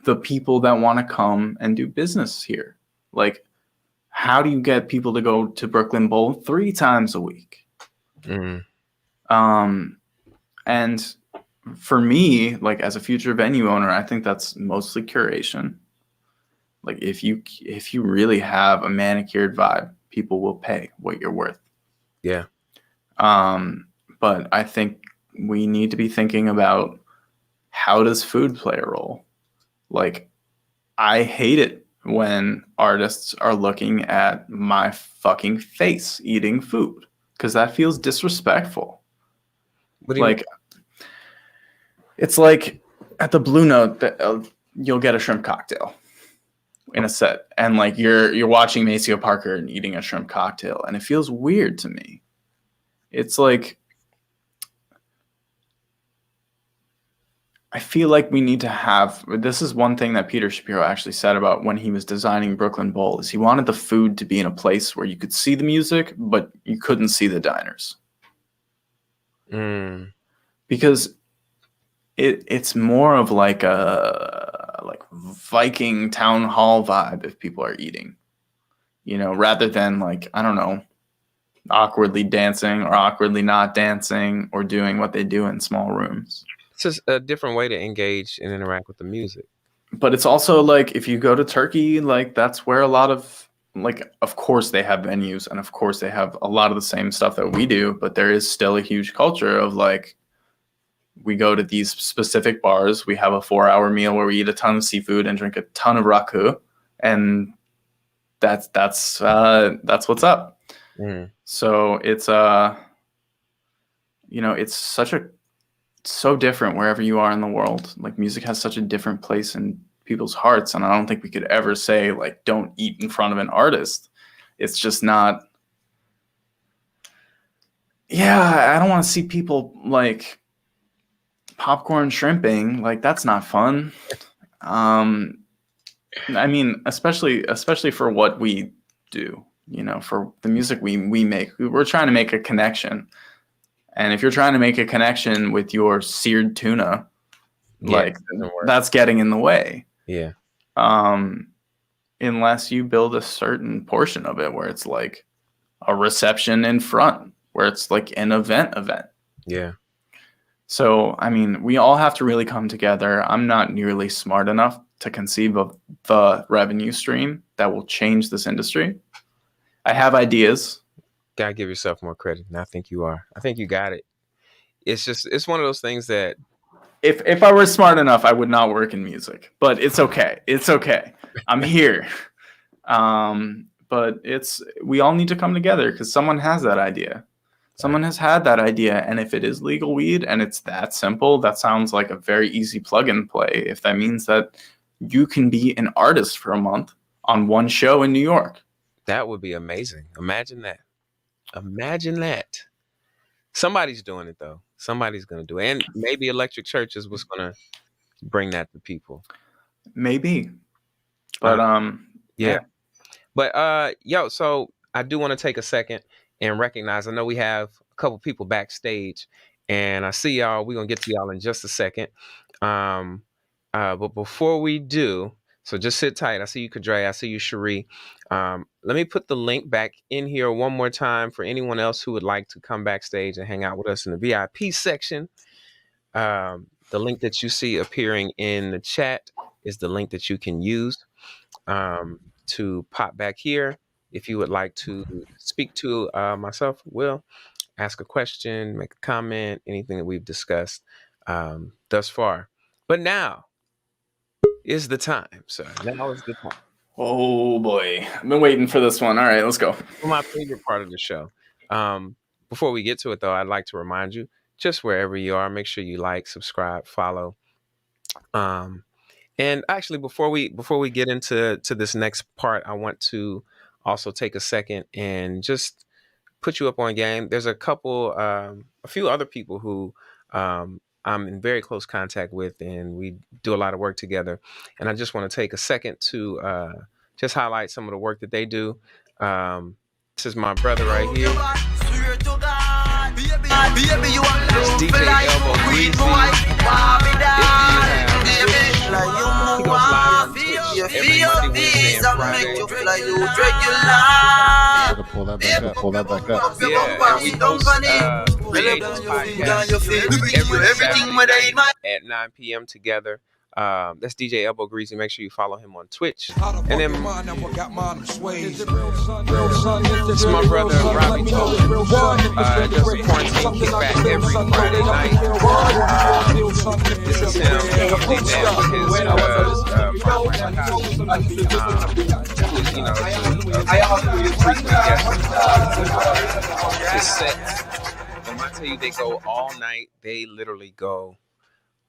the people that want to come and do business here? Like, how do you get people to go to Brooklyn Bowl 3 times a week? Mm, And for me, like as a future venue owner, I think that's mostly curation. Like if you really have a manicured vibe, people will pay what you're worth. Yeah. But I think we need to be thinking about, how does food play a role? Like, I hate it when artists are looking at my fucking face eating food, because that feels disrespectful. What do you mean? Like, it's like at the Blue Note that you'll get a shrimp cocktail in a set, and like you're watching Maceo Parker and eating a shrimp cocktail, and it feels weird to me. It's like, I feel like we need to have, this is one thing that Peter Shapiro actually said about when he was designing Brooklyn Bowl, is he wanted the food to be in a place where you could see the music, but you couldn't see the diners. Because it's more of like a Viking town hall vibe if people are eating, rather than like, I don't know, awkwardly dancing or awkwardly not dancing or doing what they do in small rooms. It's just a different way to engage and interact with the music. But it's also like, if you go to Turkey, like that's where a lot of, like, of course they have venues and of course they have a lot of the same stuff that we do, but there is still a huge culture of like, we go to these specific bars, we have a 4-hour meal where we eat a ton of seafood and drink a ton of raku, and that's what's up. So it's it's so different wherever you are in the world. Like, music has such a different place in people's hearts, and I don't think we could ever say like, don't eat in front of an artist. It's just not. I don't want to see people like popcorn shrimping. Like, that's not fun. I mean, especially for what we do, for the music we make. We're trying to make a connection. And if you're trying to make a connection with your seared tuna, like, that's getting in the way. Yeah. Unless you build a certain portion of it where it's like a reception in front, where it's like an event. Yeah. So, I mean, we all have to really come together. I'm not nearly smart enough to conceive of the revenue stream that will change this industry. I have ideas. Gotta give yourself more credit, and I think you are. I think you got it. It's one of those things that, if I were smart enough, I would not work in music. But it's okay. It's okay. I'm here. But we all need to come together, because someone has that idea. Someone has had that idea, and if it is legal weed and it's that simple, that sounds like a very easy plug and play. If that means that you can be an artist for a month on one show in New York, that would be amazing. Imagine that. Somebody's doing it though. Somebody's gonna do it, and maybe Electric Church is what's gonna bring that to people. Maybe, but yeah. But so I do want to take a second and recognize, I know we have a couple people backstage, and I see y'all. We're gonna get to y'all in just a second. But before we do, so just sit tight. I see you, Kadre. I see you, Cherie. Let me put the link back in here one more time for anyone else who would like to come backstage and hang out with us in the VIP section. The link that you see appearing in the chat is the link that you can use to pop back here. If you would like to speak to myself, Will, ask a question, make a comment, anything that we've discussed thus far. But now is the time, sir. Now is the time. Oh boy, I've been waiting for this one. All right, let's go. For my favorite part of the show. Before we get to it, though, I'd like to remind you, just wherever you are, make sure you like, subscribe, follow. And actually, before we get into this next part, I want to also take a second and just put you up on game. There's a few other people who I'm in very close contact with, and we do a lot of work together. And I just want to take a second to just highlight some of the work that they do. This is my brother right here. This DJ Elbow Breezy. If you have, he goes live on Twitch every Monday, Wednesday, and Friday. Pull that back up. Yeah, and we host Creators Podcast every Saturday at 9 p.m. together. That's DJ Elbow Greasy. Make sure you follow him on Twitch. And then it's my brother Robbie Tolan. Does a quarantine kickback every Friday night. This is him usually there with his his sets. When I tell you they go all night, they literally go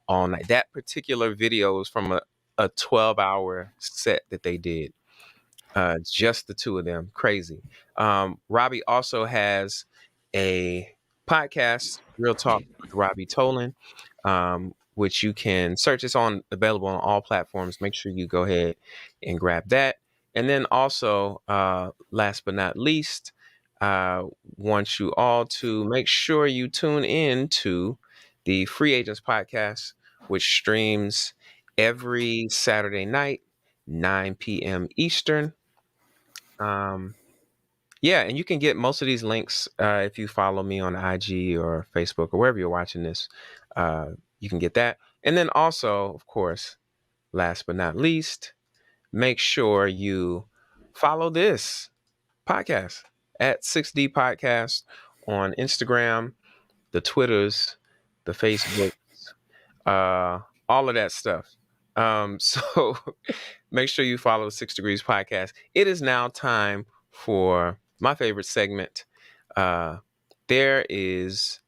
all night. That particular video was from a 12-hour set that they did. Just the two of them. Crazy. Robbie also has a podcast, Real Talk with Robbie Tolan, which you can search. It's available on all platforms. Make sure you go ahead and grab that. And then also, last but not least, want you all to make sure you tune in to the Free Agents podcast, which streams every Saturday night, 9 p.m. Eastern. Yeah, and you can get most of these links if you follow me on IG or Facebook or wherever you're watching this. You can get that. And then also, of course, last but not least, make sure you follow this podcast at 6D Podcast on Instagram, the Twitters, the Facebooks, all of that stuff. So make sure you follow 6 Degrees Podcast. It is now time for my favorite segment. But there's.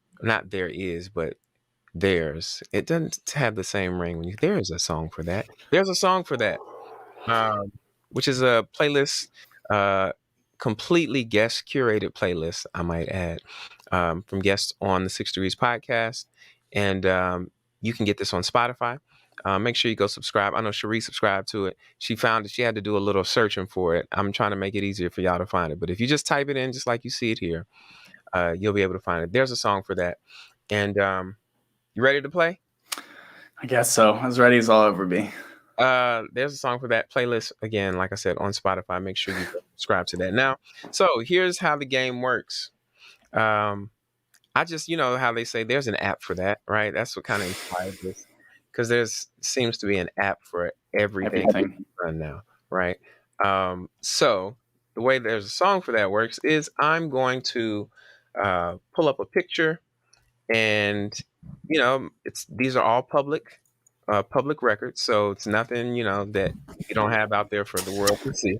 It doesn't have the same ring. There is a song for that. There's a song for that, which is a playlist, completely guest curated playlist, I might add, from guests on the 6 Degrees Podcast. And you can get this on Spotify. Make sure you go subscribe. I know Cherie subscribed to it. She found it. She had to do a little searching for it. I'm trying to make it easier for y'all to find it. But if you just type it in, just like you see it here, you'll be able to find it. There's a song for that. And you ready to play? I guess so. As ready as I'll ever be. There's a song for that playlist. Again, like I said, on Spotify. Make sure you subscribe to that. Now, so here's how the game works. I just, how they say there's an app for that, right? That's what kind of inspired this. Because seems to be an app for everything done now, right? So the way there's a song for that works is I'm going to pull up a picture, and these are all public records, so it's nothing that you don't have out there for the world to see.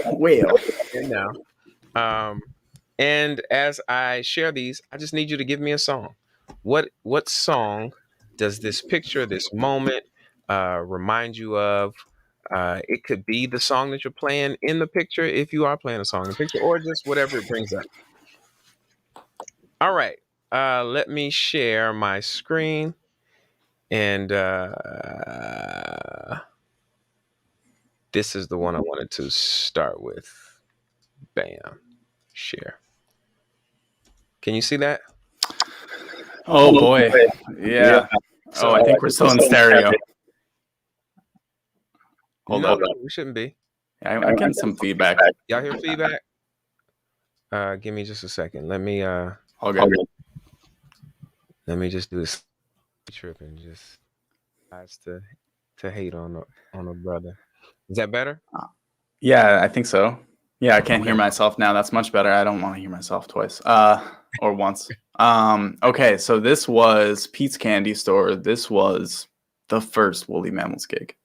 Well. And now, and as I share these, I just need you to give me a song. What song does this picture, this moment, remind you of? It could be the song that you're playing in the picture, if you are playing a song in the picture, or just whatever it brings up. All right. Let me share my screen. And this is the one I wanted to start with. Bam. Share. Can you see that? Oh, boy. Yeah. So I think we're still in stereo. Hold on. We shouldn't be. I'm getting some feedback. Y'all hear feedback? Give me just a second. Let me Okay. Let me just do this. Tripping, just tries to hate on a brother. Is that better? Yeah, I think so. Yeah, I can't hear myself now. That's much better. I don't want to hear myself twice. Or once. Okay, so this was Pete's Candy Store. This was the first Woolly Mammoths gig.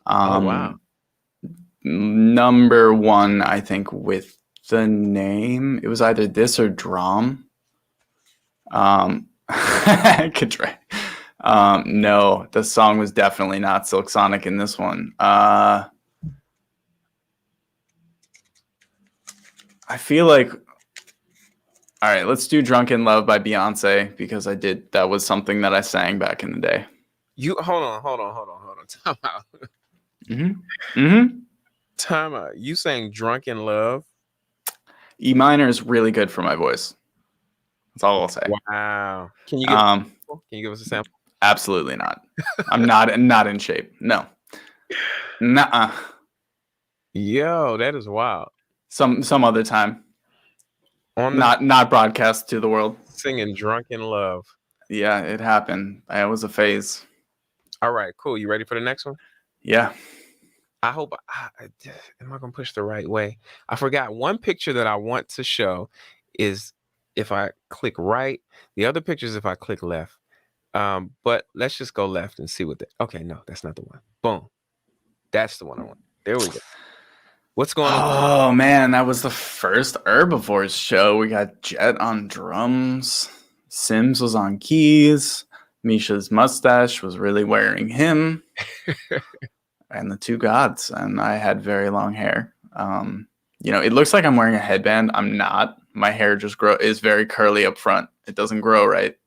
Oh wow. Number one, I think, with the name. It was either this or Drum. I could try. No, the song was definitely not Silk Sonic in this one. I feel like, all right, let's do Drunken Love by Beyonce, because that was something that I sang back in the day. You hold on. Time out. Time out. You sang Drunken Love? E minor is really good for my voice. That's all I'll say. Wow. Can you give us a sample? Absolutely not. I'm not in shape. No. Nuh-uh. Yo, that is wild. Some other time. Not broadcast to the world. Singing Drunken Love. Yeah, it happened. It was a phase. All right, cool. You ready for the next one? Yeah. I hope. Am I gonna push the right way? I forgot one picture that I want to show is if I click right. The other picture is if I click left. But let's just go left and see what the. Okay, no, that's not the one. Boom, that's the one I want. There we go. What's going on? Oh man, that was the first Herbivores show. We got Jet on drums, Sims was on keys, Misha's mustache was really wearing him, and the two gods. And I had very long hair. It looks like I'm wearing a headband. I'm not. My hair just is very curly up front. It doesn't grow right.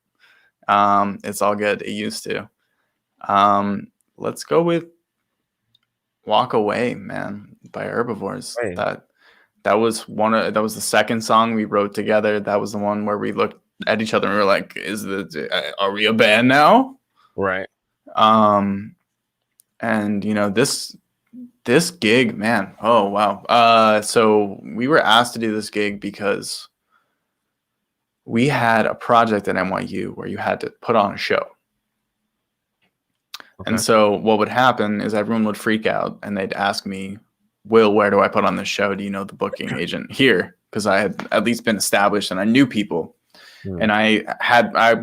It's all good. It used to. Let's go with Walk Away, man, by Herbivores. Hey. That was the second song we wrote together. That was the one where we looked at each other and we were like, are we a band now? Right. And this gig, man. Oh wow. So we were asked to do this gig because we had a project at NYU where you had to put on a show. Okay. And so what would happen is everyone would freak out and they'd ask me, Will, where do I put on this show? Do you know the booking agent here? Because I had at least been established and I knew people. And I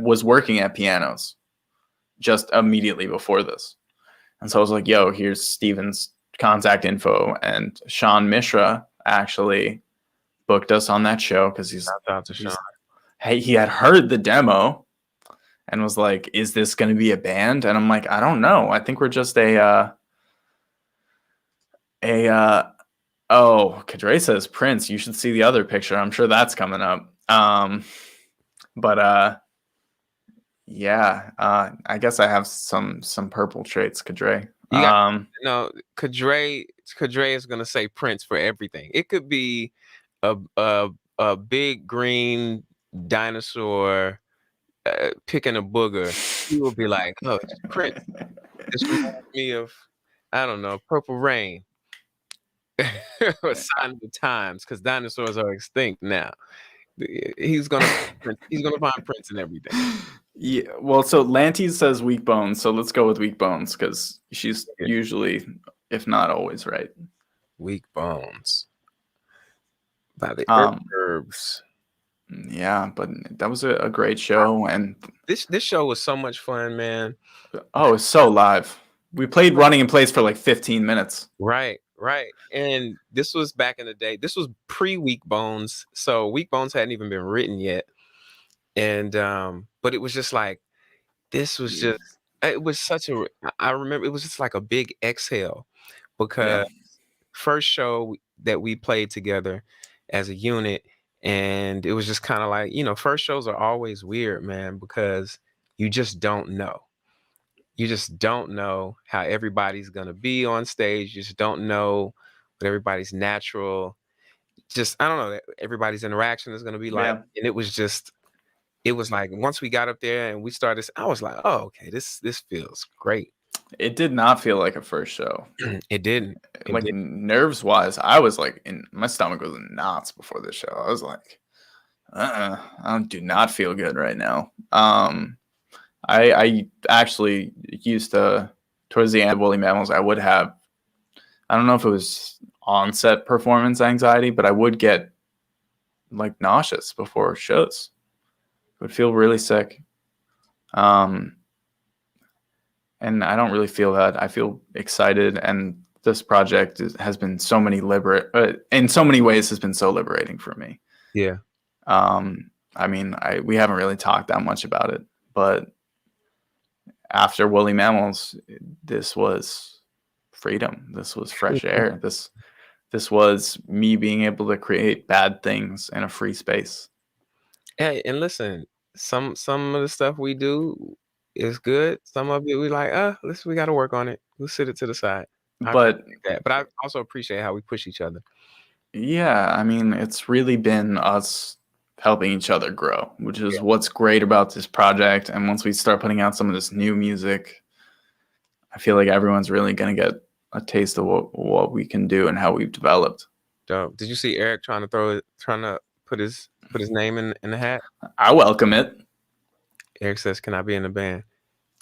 was working at pianos just immediately before this. And so I was like, yo, here's Steven's contact info. And Sean Mishra actually booked us on that show because he had heard the demo and was like, is this going to be a band? And I'm like, I don't know. I think we're just Kadre says Prince. You should see the other picture. I'm sure that's coming up. I guess I have some purple traits, Kadre. Kadre is gonna say Prince for everything. It could be a big green dinosaur picking a booger. He will be like, oh, it's Prince. This reminds me of, I don't know, Purple Rain. Or Sign of the Times, because dinosaurs are extinct now. He's gonna find Prince in everything. Yeah, well, so Lanty says Weak Bones, so let's go with Weak Bones because she's usually, if not always, right. Weak Bones by the Herbs. Yeah, but that was a great show, and this show was so much fun, man. Oh, it's so live. We played Running in Place for like 15 minutes. Right. And this was back in the day. This was pre-Weak Bones, so Weak Bones hadn't even been written yet. And but it was just like, this was just, it was such a, I remember it was just like a big exhale, because first show that we played together as a unit, and it was just kind of like, first shows are always weird, man, because you just don't know. You just don't know how everybody's going to be on stage. You just don't know what everybody's natural, I don't know, everybody's interaction is going to be like. And it was like, once we got up there and we started, I was like, oh, okay, this feels great. It did not feel like a first show. It didn't. Nerves wise, I was like, my stomach was in knots before this show. I was like, I do not feel good right now. I actually used to, towards the end of Woolly Mammals, I would have, I don't know if it was on-set performance anxiety, but I would get like nauseous before shows. It would feel really sick. And I don't really feel that. I feel excited, and this project has been in so many ways has been so liberating for me. Yeah. I mean, we haven't really talked that much about it, but after Woolly Mammals, this was freedom. This was fresh air. This was me being able to create bad things in a free space. Hey, and listen, some of the stuff we do is good. Some of it we like, we got to work on it. We'll sit it to the side. But I also appreciate how we push each other. Yeah, I mean, it's really been us helping each other grow, which is what's great about this project. And once we start putting out some of this new music, I feel like everyone's really going to get a taste of what we can do and how we've developed. Dope. Did you see Eric trying to put his name in the hat? I welcome it. Eric says, "Can I be in the band?"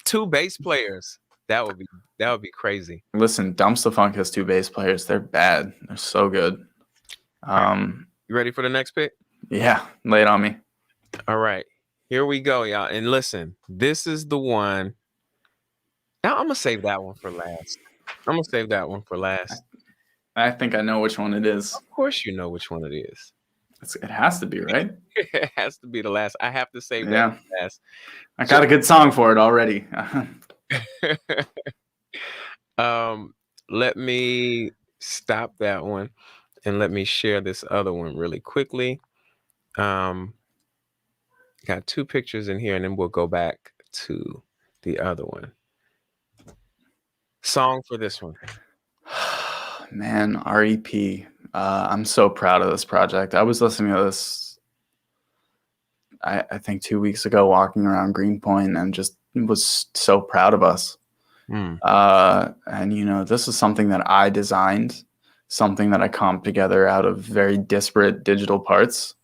2 bass players. That would be crazy. Listen, Dumps the Funk has 2 bass players. They're bad. They're so good. You ready for the next pick? Yeah, lay it on me. All right. Here we go, y'all. And listen, this is the one. Now I'm gonna save that one for last. I think I know which one it is. Of course you know which one it is. It has to be, right? It has to be the last. I have to save that Yeah. for last. I got a good song for it already. Let me stop that one and let me share this other one really quickly. Got 2 pictures in here, and then we'll go back to the other one. Song for this one. Man, REP. I'm so proud of this project. I was listening to this, I think 2 weeks ago, walking around Greenpoint, and just was so proud of us. And you know, this is something that I designed, something that I comped together out of very disparate digital parts.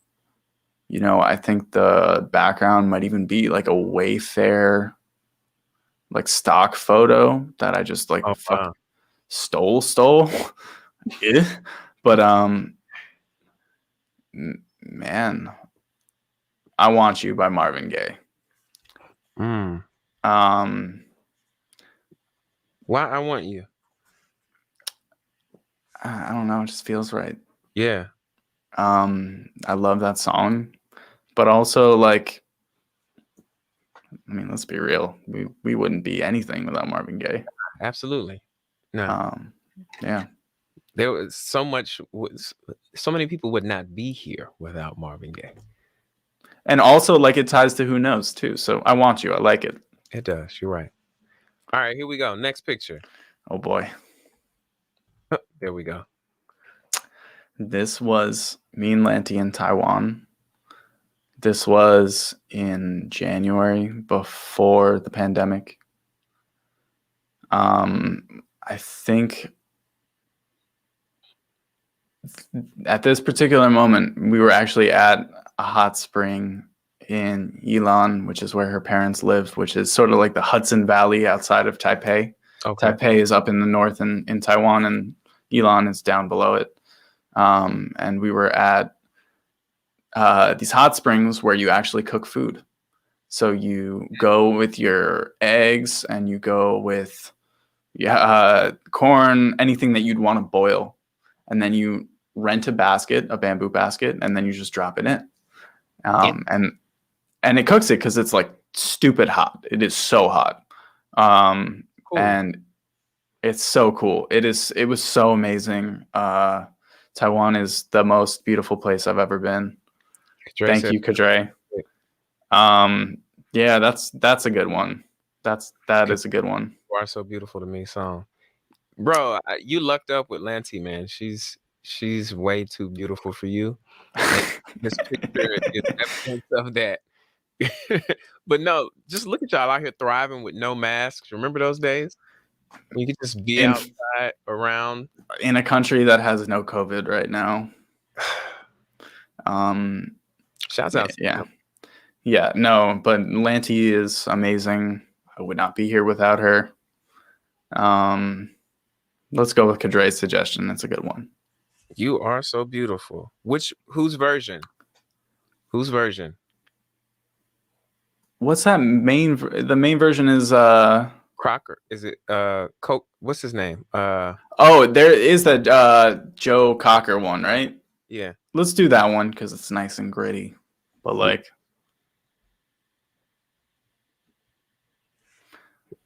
You know, I think the background might even be like a Wayfair, like stock photo that I just like stole. Yeah. But man, I Want You by Marvin Gaye. Why I Want You? I don't know, it just feels right. Yeah. I love that song, but also, like, I mean, let's be real. We wouldn't be anything without Marvin Gaye. Absolutely. No. Yeah. There was so many people would not be here without Marvin Gaye. And also, like, it ties to Who Knows too. So I Want You. I like it. It does. You're right. All right, here we go. Next picture. Oh boy. There we go. This was me and Lanty in Taiwan. This was in January before the pandemic. I think at this particular moment, we were actually at a hot spring in Yilan, which is where her parents lived, which is sort of like the Hudson Valley outside of Taipei. Okay. Taipei is up in the north in Taiwan, and Yilan is down below it. And we were at these hot springs where you actually cook food. So you go with your eggs, and you go with corn, anything that you'd want to boil. And then you rent a bamboo basket, and then you just drop it in. And it cooks it because it's like stupid hot. It is so hot. Cool. And it's so cool. It was so amazing. Taiwan is the most beautiful place I've ever been. Thank you, Kadre. Yeah, that's a good one. That is a good one. You Are So Beautiful to Me song. Bro, you lucked up with Lanty, man. She's way too beautiful for you. This picture is evidence of that. But no, just look at y'all out here thriving with no masks. Remember those days? You could just be outside around. In a country that has no COVID right now. Shouts out. Yeah, no, but Lanty is amazing. I would not be here without her. Let's go with Kadre's suggestion. That's a good one. You Are So Beautiful. Whose version? Whose version? What's that the main version is Crocker. Is it Coke? What's his name? There is that Joe Cocker one, right? Yeah. Let's do that one because it's nice and gritty. But like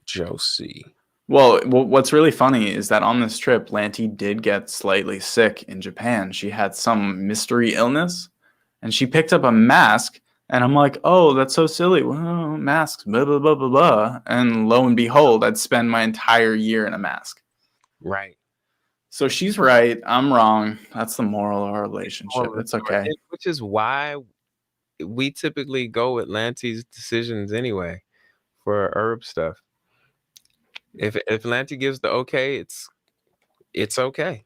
Josie. Well, what's really funny is that on this trip, Lanty did get slightly sick in Japan. She had some mystery illness, and she picked up a mask. And I'm like, oh, that's so silly. Well, masks, blah, blah, blah, blah, blah. And lo and behold, I'd spend my entire year in a mask. Right. So she's right. I'm wrong. That's the moral of our relationship. It's okay. Which is why we typically go with Lanty's decisions anyway for herb stuff. If Lanty gives the okay, it's okay.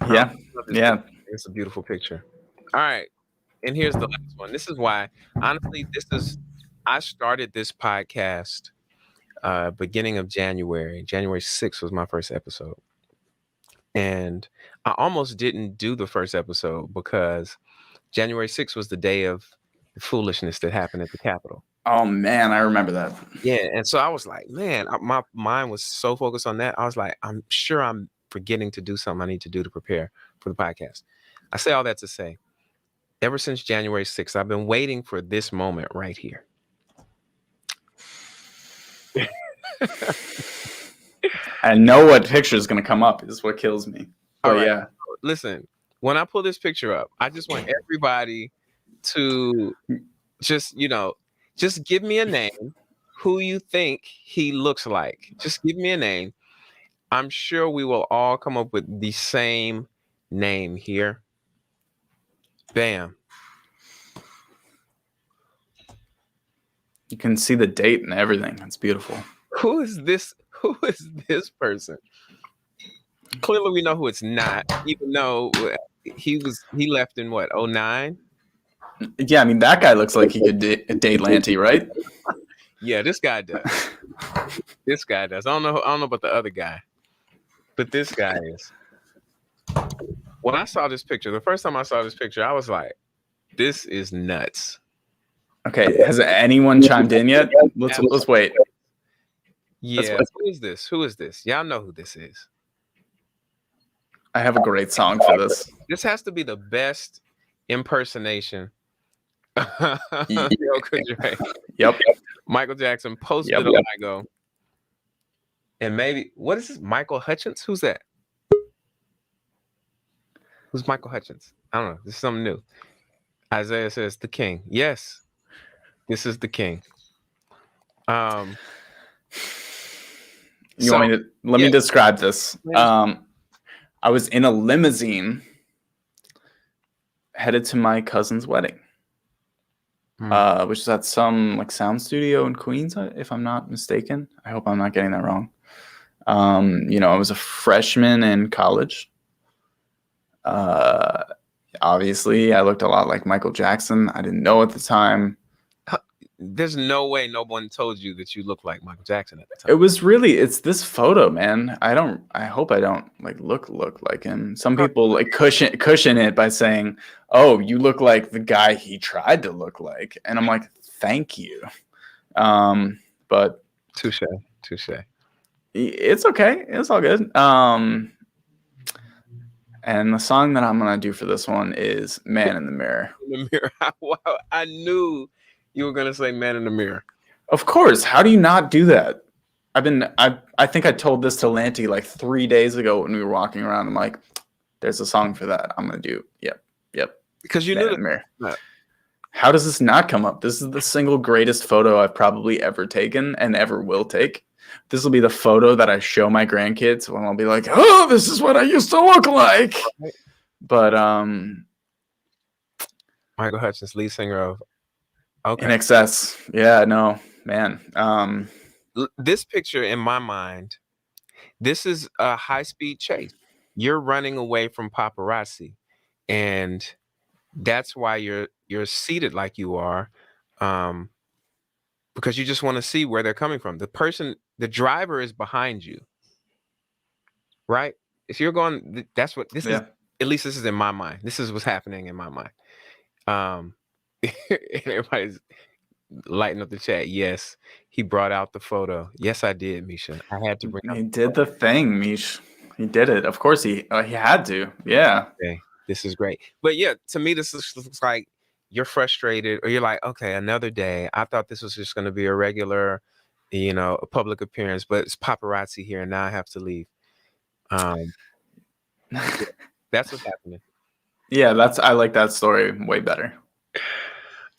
Yeah. It's a beautiful picture. All right. And here's the last one. This is why, honestly, I started this podcast beginning of January. January 6th was my first episode. And I almost didn't do the first episode because January 6th was the day of the foolishness that happened at the Capitol. Oh man, I remember that. Yeah, and so I was like, man, my mind was so focused on that. I was like, I'm sure I'm forgetting to do something I need to do to prepare for the podcast. I say all that to say, ever since January 6th, I've been waiting for this moment right here. I know what picture is going to come up is what kills me. All But right. yeah, Listen, when I pull this picture up, I just want everybody to just give me a name, who you think he looks like. Just give me a name. I'm sure we will all come up with the same name here. Bam. you can see the date and everything. It's beautiful. Who is this? Who is this person? Clearly we know who it's not, even though he left in what, 09? Yeah, I mean, that guy looks like he could date Lanty, right? Yeah, this guy does. This guy does. I don't know about the other guy, but this guy is. When I saw this picture, the first time I saw this picture, I was like, this is nuts. Okay, has anyone chimed in yet? Let's wait. Yeah, who is this? Y'all know who this is. I have a great song for this. This has to be the best impersonation. Yo, Yep. Michael Jackson posted a while ago. And maybe, what is this? Michael Hutchins? Who's that? Who's Michael Hutchins? I don't know. This is something new. Isaiah says, the king. Yes, this is the king. Want me to let me describe this. I was in a limousine headed to my cousin's wedding, which is at some like sound studio in Queens, if I'm not mistaken. I hope I'm not getting that wrong. I was a freshman in college. Obviously, I looked a lot like Michael Jackson. I didn't know at the time. There's no way no one told you that you look like Michael Jackson at the time. It's this photo, man. I hope I don't like look like him. Some people like cushion it by saying, "Oh, you look like the guy he tried to look like." And I'm like, "Thank you." But touche. It's okay. It's all good. And the song that I'm going to do for this one is Man in the Mirror. In the Mirror. Wow, I knew you were going to say Man in the Mirror. Of course. How do you not do that? I think I told this to Lanty like 3 days ago when we were walking around. I'm like, there's a song for that. I'm going to do. Yep. Because you Man knew in the Mirror. How does this not come up? This is the single greatest photo I've probably ever taken and ever will take. This will be the photo that I show my grandkids when I'll be like, "Oh, this is what I used to look like." But Michael Hutchins, lead singer of In Excess. Yeah, no, man. This picture in my mind, this is a high-speed chase. You're running away from paparazzi, and that's why you're seated like you are, because you just want to see where they're coming from. The driver is behind you, right? If you're going, that's what this is. At least this is in my mind. This is what's happening in my mind. Everybody's lighting up the chat. Yes, he brought out the photo. Yes, I did, Misha. I had to bring. He did the thing, Mish. He did it. Of course, he had to. Yeah. Okay, this is great. But yeah, to me, this looks like you're frustrated, or you're like, okay, another day. I thought this was just going to be a regular, a public appearance, but it's paparazzi here, and now I have to leave. That's what's happening. Yeah, I like that story way better.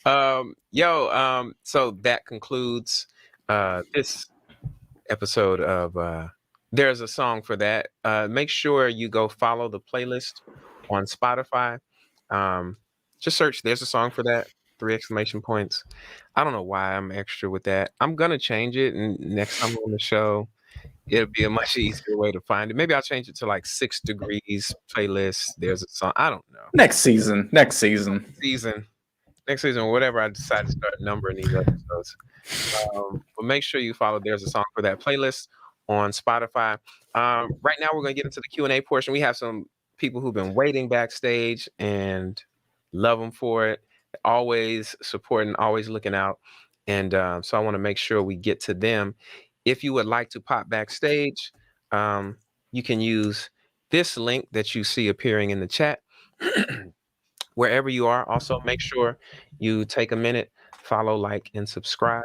So that concludes this episode of There's a Song for That. Make sure you go follow the playlist on Spotify. Just search There's a Song for That, 3 exclamation points. I don't know why I'm extra with that. I'm gonna change it, and next time on the show it'll be a much easier way to find it. Maybe I'll change it to like 6 Degrees playlist. There's a song. I don't know. Next season. Next season, whatever I decide to start numbering these episodes. But make sure you follow There's a Song for That playlist on Spotify. Right now, we're going to get into the Q&A portion. We have some people who've been waiting backstage and love them for it. Always supporting, always looking out. And so I want to make sure we get to them. If you would like to pop backstage, you can use this link that you see appearing in the chat. Wherever you are, also make sure you take a minute, follow, like, and subscribe.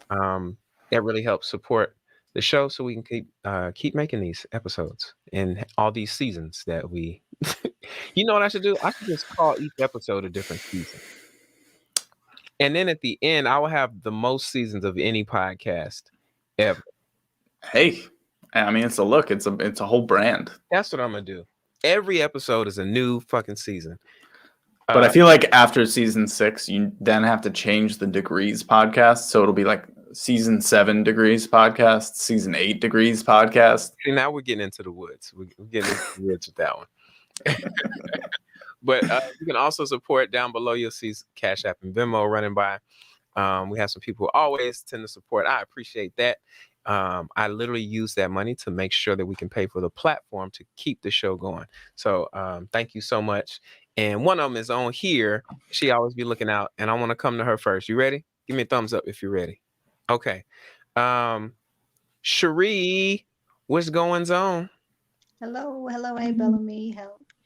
That really helps support the show so we can keep making these episodes and all these seasons that we you know what I should do? I should just call each episode a different season. And then at the end, I will have the most seasons of any podcast ever. Hey, I mean, it's a look. It's a whole brand. That's what I'm gonna do. Every episode is a new fucking season. But I feel like after season 6, you then have to change the degrees podcast. So it'll be like season 7 degrees podcast, season 8 degrees podcast. And now we're getting into the woods. We're getting into the woods with that one. But you can also support down below. You'll see CashApp and Venmo running by. We have some people who always tend to support. I appreciate that. I literally use that money to make sure that we can pay for the platform to keep the show going. So thank you so much. And one of them is on here. She always be looking out, and I want to come to her first. You ready? Give me a thumbs up if you're ready. Okay. Cherie, what's going on? Hello, hey Bel-Ami.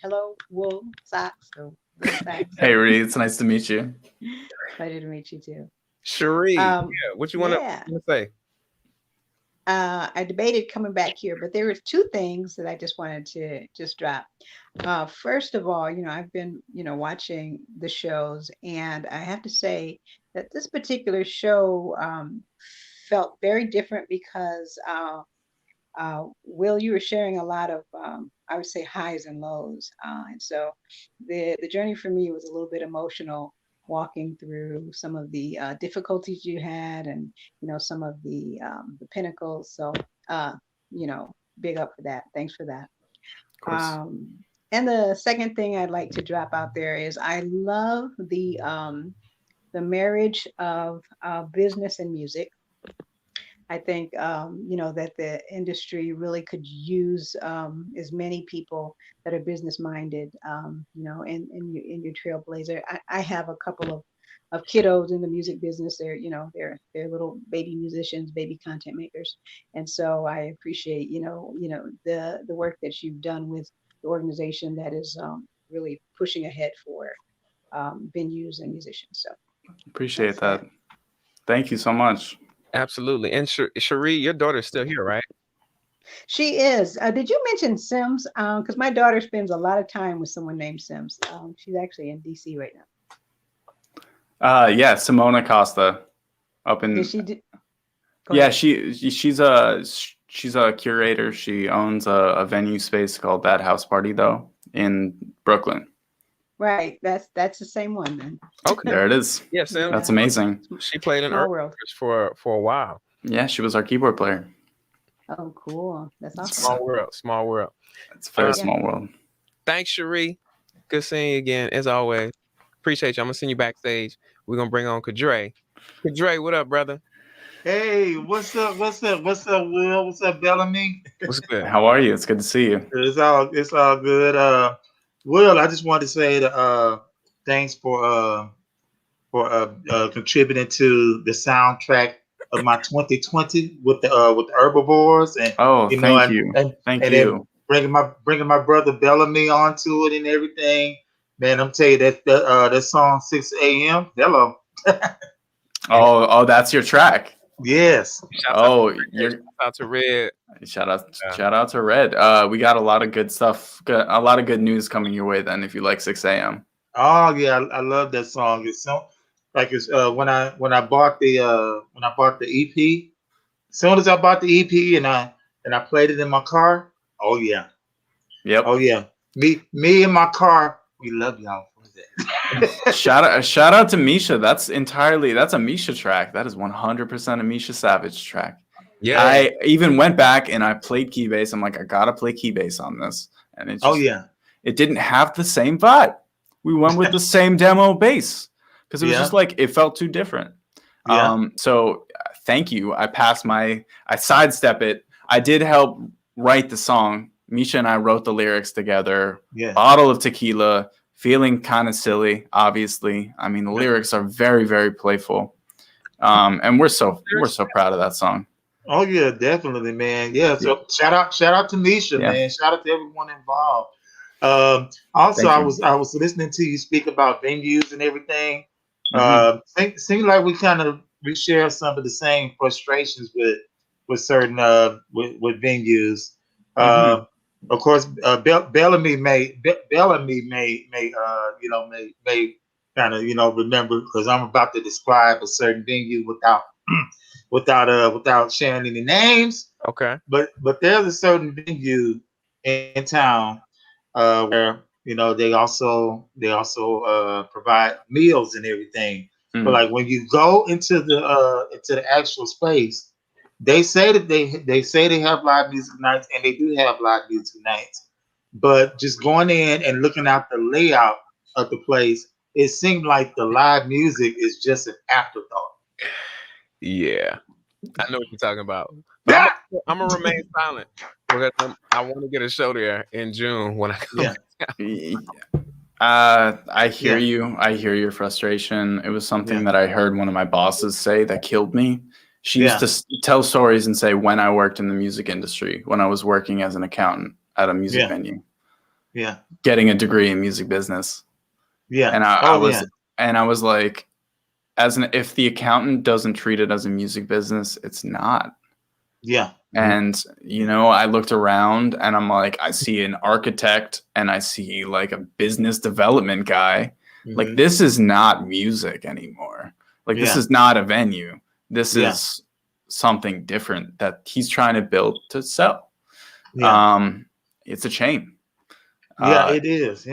Hello, Wool Socks. Hey, Reed, it's nice to meet you. Pleasure to meet you too. Cherie, what you want to say? I debated coming back here, but there were 2 things that I just wanted to just drop. First of all, I've been, watching the shows, and I have to say that this particular show felt very different because Will, you were sharing a lot of, I would say, highs and lows. And so the journey for me was a little bit emotional, walking through some of the difficulties you had and, some of the pinnacles. So, big up for that. Thanks for that. And the second thing I'd like to drop out there is I love the marriage of business and music. I think, that the industry really could use as many people that are business minded, in your trailblazer. I have a couple of kiddos in the music business. They're little baby musicians, baby content makers. And so I appreciate, the work that you've done with the organization that is really pushing ahead for venues and musicians. So Appreciate that. Thank you so much. Absolutely. And Cherie, your daughter's still here, right? She is. Did you mention Sims? Because my daughter spends a lot of time with someone named Sims. She's actually in DC right now. Yeah, Simona Costa up in. Yeah, she's a curator. She owns a venue space called That House Party though in Brooklyn. Right, that's the same one then. Okay, there it is. Yes, yeah, that's amazing. She played in Earth for a while. Yeah, she was our keyboard player. Oh, cool. That's awesome. Small world. It's a very small world. Thanks, Cherie. Good seeing you again, as always. Appreciate you. I'm gonna send you backstage. We're gonna bring on Kadre. Kadre, what up, brother? Hey, what's up, Will? What's up, Bel-Ami? What's good? How are you? It's good to see you. It's all good. Will, I just wanted to say thanks for contributing to the soundtrack of my 2020 with the Herbivores, and thank you. Thank you. Bringing my brother Bel-Ami onto it and everything. Man, I'm telling you that song 6 a.m. Hello. Oh, that's your track. Yes. Shout out to Red. Shout out to Red. We got a lot of good stuff. A lot of good news coming your way then if you like 6 a.m. Oh yeah, I love that song. It's so like it's when I bought the EP. As soon as I bought the EP and I played it in my car. Oh yeah. Yep. Oh yeah. Me and my car. We love y'all. Shout out to Misha. That's a Misha track. That is 100% a Misha Savage track. Yeah. I even went back and I played keybase. I'm like, I gotta play keybase on this. And it didn't have the same vibe. We went with the same demo bass. because it was just like it felt too different. So thank you. I sidestep it. I did help write the song. Misha and I wrote the lyrics together. Yeah. Bottle of tequila, feeling kind of silly, obviously. I mean, the lyrics are very, very playful. And we're so proud of that song. Oh yeah, definitely, man. Yeah. So shout out to Misha, man. Shout out to everyone involved. Also, I was listening to you speak about venues and everything. Seems like we share some of the same frustrations with certain with venues. Of course, Bel-Ami may kind of remember, because I'm about to describe a certain venue without sharing any names. Okay. But there's a certain venue in town where they also provide meals and everything. But like when you go into the actual space, they say that they have live music nights, and they do have live music nights. But just going in and looking at the layout of the place, it seemed like the live music is just an afterthought. Yeah, I know what you're talking about. I'm gonna remain silent because I want to get a show there in June when I come. I hear you. I hear your frustration. It was something that I heard one of my bosses say that killed me. She used to tell stories and say, when I worked in the music industry, when I was working as an accountant at a music venue, getting a degree in music business. And I was like, if the accountant doesn't treat it as a music business, it's not. And I looked around and I'm like, I see an architect and I see like a business development guy. Like, this is not music anymore. Like, this is not a venue. This is something different that he's trying to build to sell. It's a chain. It is.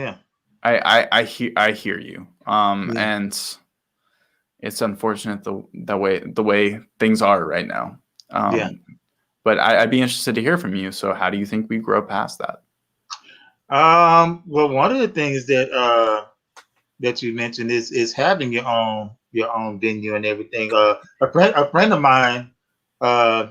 I hear you. And it's unfortunate the way things are right now. But I'd be interested to hear from you. So how do you think we grow past that? Well, one of the things that you mentioned is having your own venue and everything. A friend of mine,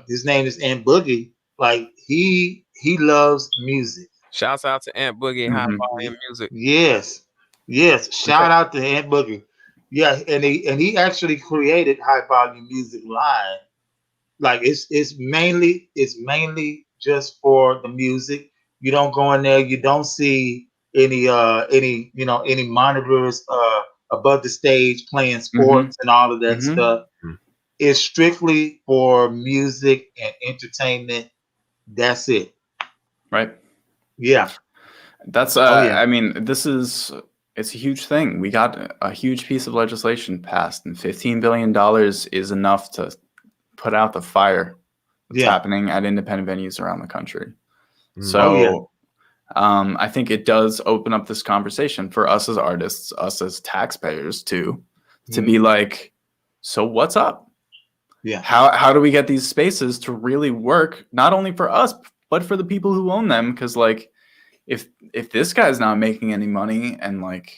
his name is Ant Boogie. Like he loves music. Shouts out to Ant Boogie, High Volume Music. Yes. Shout out to Ant Boogie. Yeah, and he actually created High Volume Music Live. Like it's mainly just for the music. You don't go in there. You don't see any monitors above the stage playing sports and all of that stuff. It's strictly for music and entertainment. That's it. Right. Yeah. That's I mean, it's a huge thing. We got a huge piece of legislation passed, and $15 billion is enough to put out the fire that's happening at independent venues around the country. So I think it does open up this conversation for us as artists, us as taxpayers too, to be like, so what's up? How do we get these spaces to really work, not only for us, but for the people who own them? Because like, if this guy's not making any money and like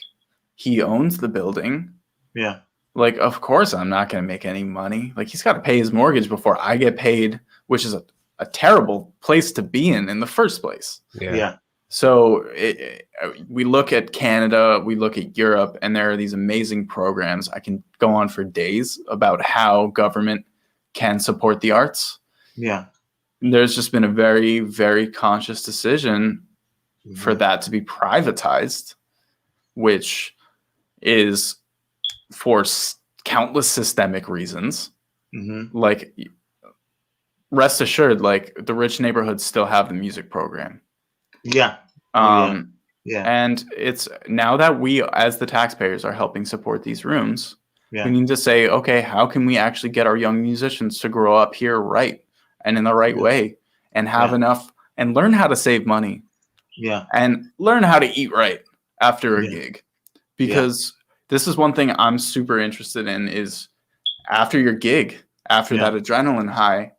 he owns the building, like, of course I'm not going to make any money. Like, he's got to pay his mortgage before I get paid, which is a terrible place to be in the first place. So we look at Canada, we look at Europe, and there are these amazing programs. I can go on for days about how government can support the arts. There's just been a very, very conscious decision for that to be privatized, which is for countless systemic reasons. Like, rest assured, like, the rich neighborhoods still have the music program. And it's now that we as the taxpayers are helping support these rooms, we need to say, okay, how can we actually get our young musicians to grow up here right and in the right way and have enough and learn how to save money and learn how to eat right after a gig? Because this is one thing I'm super interested in, is after your gig, after that adrenaline high,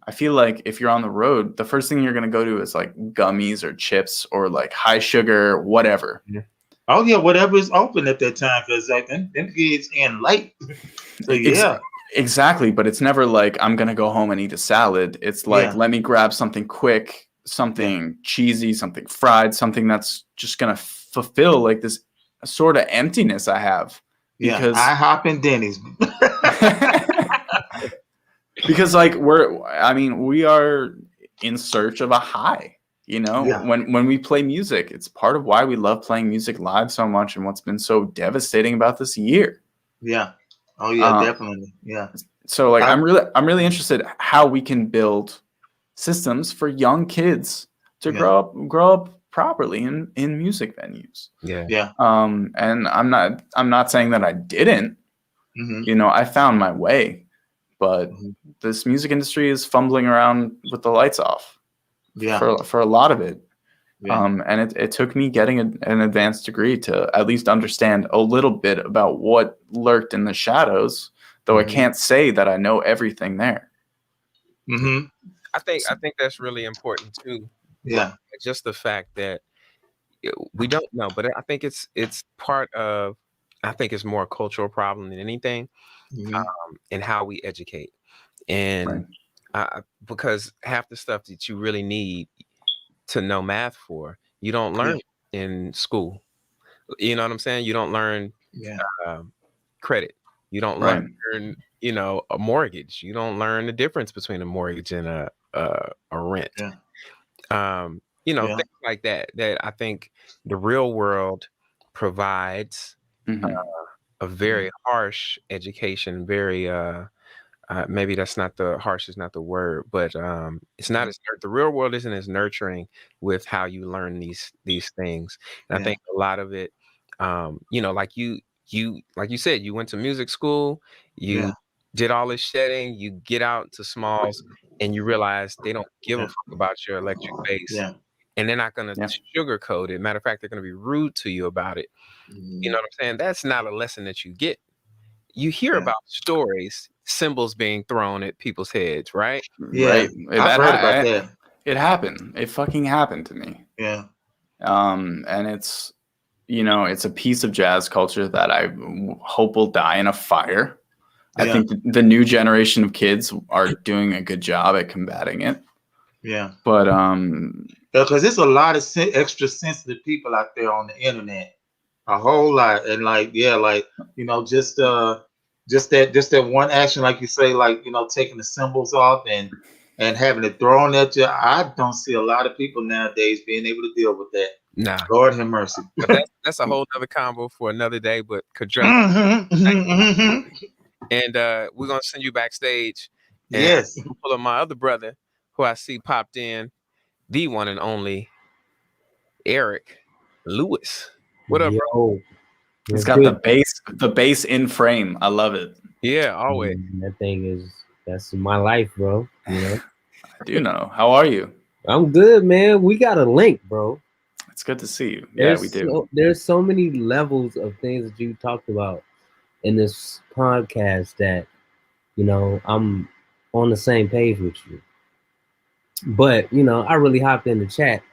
I feel like if you're on the road, the first thing you're going to go to is like gummies or chips or like high sugar, whatever. Oh yeah, whatever is open at that time, because like them kids in late. So Ex- yeah, exactly, but it's never like I'm gonna go home and eat a salad. It's like yeah, let me grab something quick, yeah, something cheesy, something fried, something that's just gonna fulfill like this sort of emptiness I have yeah. because IHOP and Denny's. because like we are in search of a high. You know, Yeah, when we play music, it's part of why we love playing music live so much and what's been so devastating about this year. yeah. Oh yeah, Uh, definitely. Yeah. so like I, I'm really interested how we can build systems for young kids to yeah, grow up properly in music venues. Yeah. yeah. And I'm not saying that I didn't. Hmm. You know, I found my way, but Hmm. this music industry is fumbling around with the lights off Yeah, for a lot of it. yeah, And it took me getting an advanced degree to at least understand a little bit about what lurked in the shadows, though I hmm, can't say that I know everything there. hmm, I think that's really important too. But yeah, just the fact that we don't know, but I think it's part of. I think it's more a cultural problem than anything, hmm, in how we educate, Right. and because half the stuff that you really need to know math for, you don't yeah, learn in school. You know what I'm saying? You don't learn yeah, um, credit. You don't Right. learn, a mortgage. You don't learn the difference between a mortgage and a rent. yeah, yeah, Things like that. That I think the real world provides Hmm. a very harsh education. Very maybe that's not the harsh is not the word, but it's not as the real world isn't as nurturing with how you learn these things. And I yeah, think a lot of it, like you said, you went to music school, you yeah, did all this shedding, you get out to Smalls, and you realize they don't give a yeah, fuck about your electric bass, yeah, and they're not gonna Yeah. sugarcoat it. Matter of fact, they're gonna be rude to you about it. You mhm, know what I'm saying? That's not a lesson that you get. You hear yeah, about stories, symbols being thrown at people's heads, right? yeah. Right. I've heard about that. It happened. It fucking happened to me. Yeah, And it's a piece of jazz culture that I hope will die in a fire. I yeah, think the new generation of kids are doing a good job at combating it. yeah. But Because there's a lot of extra sensitive people out there on the internet, a whole lot, and like yeah, like just that one action, like you say, like taking the symbols off and having it thrown at you. I don't see a lot of people nowadays being able to deal with that. Nah, Lord have mercy. but that's a whole other combo for another day. But Kadrella, Hmm, hmm, hmm. and we're gonna send you backstage, and Yes. pull up my other brother, who I see popped in, the one and only Eric Lewis. What up, bro? Yo, it's what's got good? the bass in frame. I love it. Yeah, always. That thing that's my life, bro. I do know. How are you? I'm good, man. We got a link, bro. It's good to see you. Yeah, we do. There's so many levels of things that you talked about in this podcast that I'm on the same page with you. But I really hopped in the chat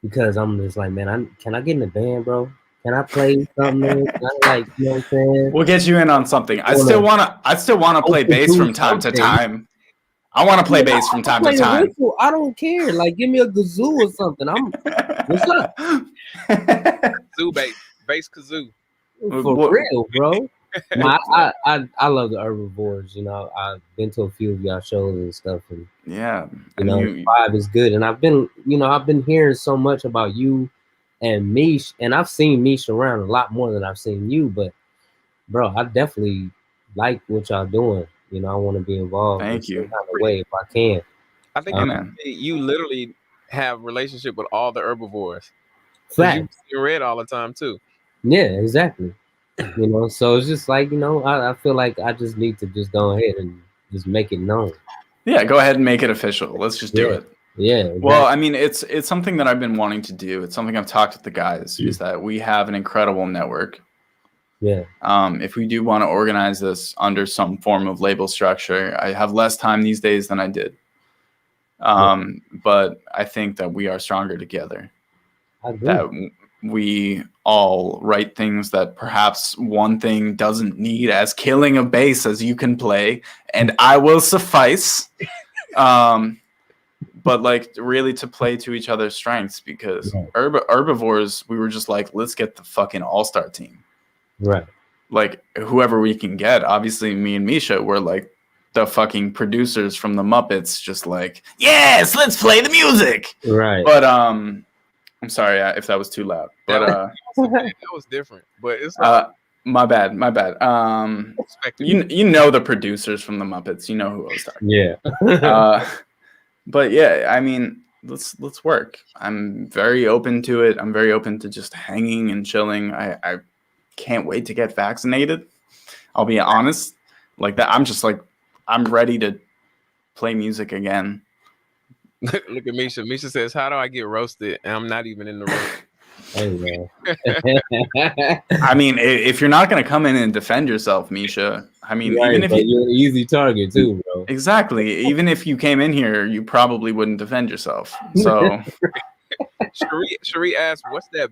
because I'm just like, man, can I get in the band, bro? Can I play something? Man? Can I, like, you know what I'm saying? We'll get you in on something. I Wanna still wanna play bass do from time to something. time. I want to play bass from I'll time to play the time. whistle. I don't care. Like, give me a kazoo or something. What's up? Kazoo bass kazoo. For real, bro. No, I love the Herbivores. I've been to a few of y'all shows and stuff, and Yeah, the vibe is good. And I've been hearing so much about you and Mish, and I've seen Mish around a lot more than I've seen you. But bro, I definitely like what y'all doing. I want to be involved in Thank some you. kind of way if I can. I think Yeah, man. you literally have relationship with all the herbivores. Because you Fact. see Red all the time too. Yeah, exactly. So it's just like, I feel like I just need to just go ahead and just make it known. Yeah, go ahead and make it official. Let's just do it. Yeah. Exactly. Well, I mean, it's something that I've been wanting to do. It's something I've talked with the guys, is that we have an incredible network. Yeah. If we do want to organize this under some form of label structure, I have less time these days than I did. But I think that we are stronger together. I agree. That we all write things that perhaps one thing doesn't need as killing a bass as you can play, and I will suffice. But like really to play to each other's strengths, because Herbivores, we were just like, let's get the fucking all-star team. Right. Like whoever we can get. Obviously, me and Misha were like the fucking producers from the Muppets, just like, yes, let's play the music. Right. But I'm sorry if that was too loud. But that was different. But it's my bad. You know the producers from the Muppets. You know who I was talking. Yeah. But yeah, I mean, let's work. I'm very open to it. I'm very open to just hanging and chilling. I can't wait to get vaccinated. I'll be honest, like that. I'm just like, I'm ready to play music again. Look at Misha. Misha says, "How do I get roasted?" And I'm not even in the room. Hey, man. I mean, if you're not gonna come in and defend yourself, Misha. I mean, right, even if you're an easy target too, bro. Exactly. Even if you came in here, you probably wouldn't defend yourself. So, Cherie asked, "What's that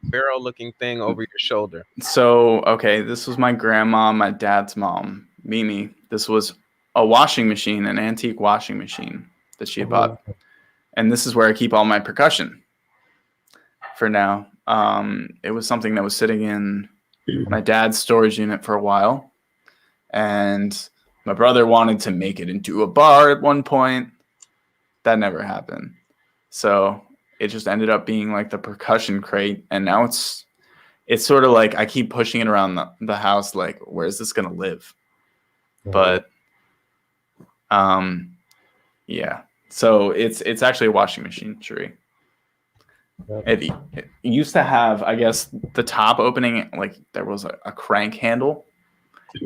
barrel-looking thing over your shoulder?" So okay, this was my grandma, my dad's mom, Mimi. This was a washing machine, an antique washing machine that she had bought, and this is where I keep all my percussion. For now, it was something that was sitting in my dad's storage unit for a while, and my brother wanted to make it into a bar at one point. That never happened. So it just ended up being like the percussion crate. And now it's sort of like I keep pushing it around the house, like, where's this going to live? But yeah. So it's actually a washing machine, Cherie. It used to have, I guess, the top opening, like there was a crank handle.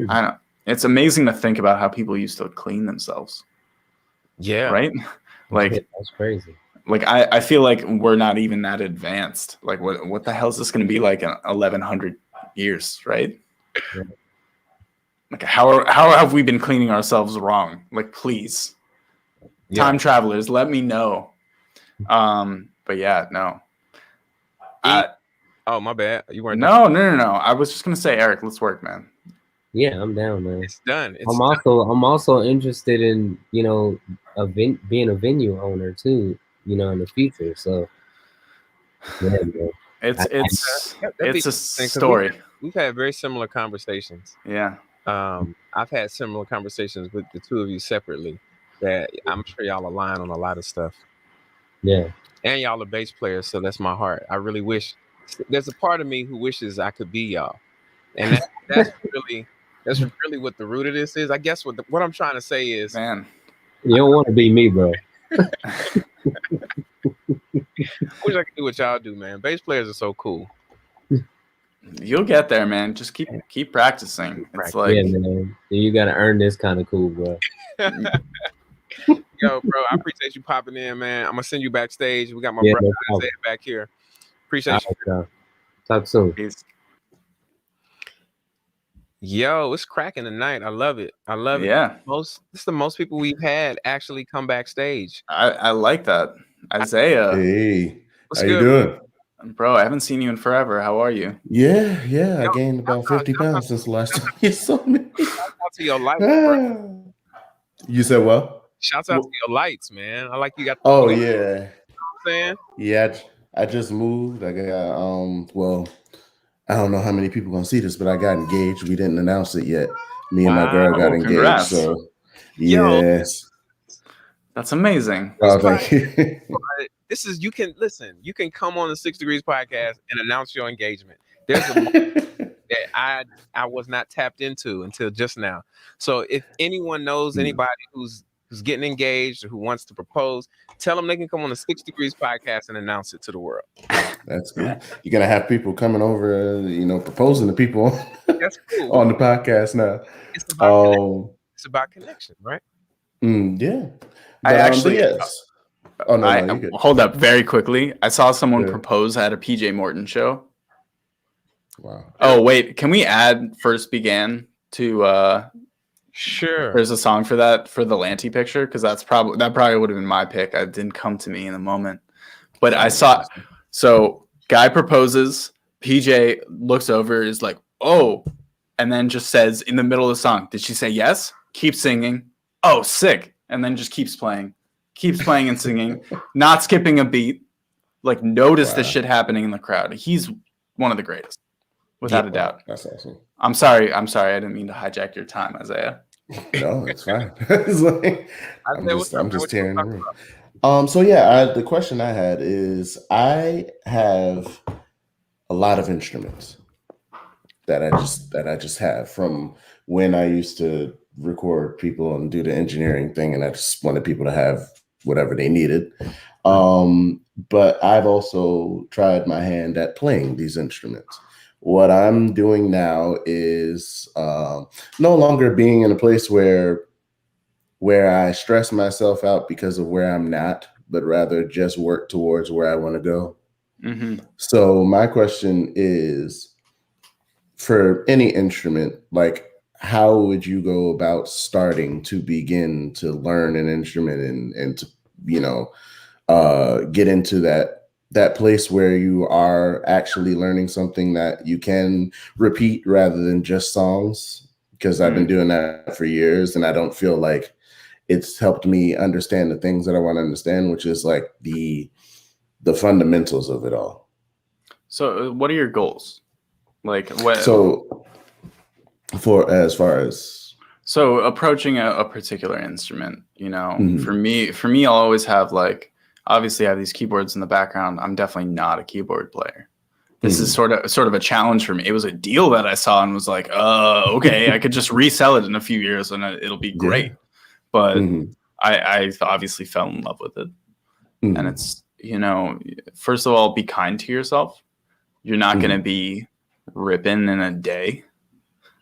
I don't know. It's amazing to think about how people used to clean themselves. Yeah. Right? Like that's crazy. Like I feel like we're not even that advanced. Like what the hell is this going to be like in 1100 years, right? Yeah. Like how have we been cleaning ourselves wrong? Like please. Yeah. Time travelers, let me know. But yeah, no. Oh, my bad. You weren't. No. I was just gonna say, Eric, let's work, man. Yeah, I'm down, man. It's done. I'm also interested in, you know, being a venue owner too, you know, in the future. So yeah, man. It's a story. We've had very similar conversations. Yeah. I've had similar conversations with the two of you separately that I'm sure y'all align on a lot of stuff. Yeah. And y'all are bass players, so that's my heart. I really wish there's a part of me who wishes I could be y'all. And that's really what the root of this is. I guess what I'm trying to say is, man, you don't want to be me, bro. I wish I could do what y'all do, man. Bass players are so cool. You'll get there, man. Just keep practicing. It's like, yeah, man. You gotta earn this kind of cool, bro. Yo, bro, I appreciate you popping in, man. I'm gonna send you backstage. We got my brother Isaiah back here. Appreciate you. Talk soon. Peace. Yo, it's cracking tonight. I love it. Yeah. This is the most people we've had actually come backstage. I like that. Isaiah. Hey, what's how good, you doing? Bro, I haven't seen you in forever. How are you? Yeah. I gained about 50 pounds since the last time you saw me. Shout out to your lights, bro. You said what? Shouts out to your lights, man. I like you got. Oh yeah. You know what I'm saying? Yeah, I just moved. I got well, I don't know how many people gonna see this, but I got engaged. We didn't announce it yet. Me and my girl got engaged. Congrats. So yes. That's amazing. Oh, thank you. This is you can come on the 6 Degrees podcast and announce your engagement. There's a moment that I was not tapped into until just now. So if anyone knows anybody who's getting engaged or who wants to propose, tell them they can come on the 6 Degrees podcast and announce it to the world. That's good. You're gonna have people coming over, proposing to people That's cool. on the podcast now. It's about connection, right? Yeah. I actually yes. Oh no, you're good. Hold up very quickly. I saw someone propose at a PJ Morton show. Wow. Oh wait, can we add First Began to Sure. There's a song for that, for the Lanty picture, because that probably would have been my pick. It didn't come to me in the moment. But I saw, so guy proposes, PJ looks over, is like, oh, and then just says in the middle of the song, did she say yes? Keep singing. Oh, sick. And then just keeps playing and singing, not skipping a beat. Like, notice the shit happening in the crowd. He's one of the greatest, without a doubt. That's awesome. I'm sorry. I didn't mean to hijack your time, Isaiah. No, it's fine. It's like, I'm just tearing the room. So yeah, the question I had is, I have a lot of instruments that I just have from when I used to record people and do the engineering thing, and I just wanted people to have whatever they needed. But I've also tried my hand at playing these instruments. What I'm doing now is no longer being in a place where I stress myself out because of where I'm not, but rather just work towards where I want to go. Mm-hmm. So my question is, for any instrument, like, how would you go about starting to begin to learn an instrument and to, get into that place where you are actually learning something that you can repeat rather than just songs? Because I've been doing that for years, and I don't feel like it's helped me understand the things that I want to understand, which is like the fundamentals of it all. So what are your goals? Like, what? So as far as approaching a particular instrument, for me, I'll always have, like, obviously I have these keyboards in the background. I'm definitely not a keyboard player. This is sort of a challenge for me. It was a deal that I saw and was like, okay, I could just resell it in a few years and it'll be great. Yeah. But I obviously fell in love with it. And it's, first of all, be kind to yourself. You're not going to be ripping in a day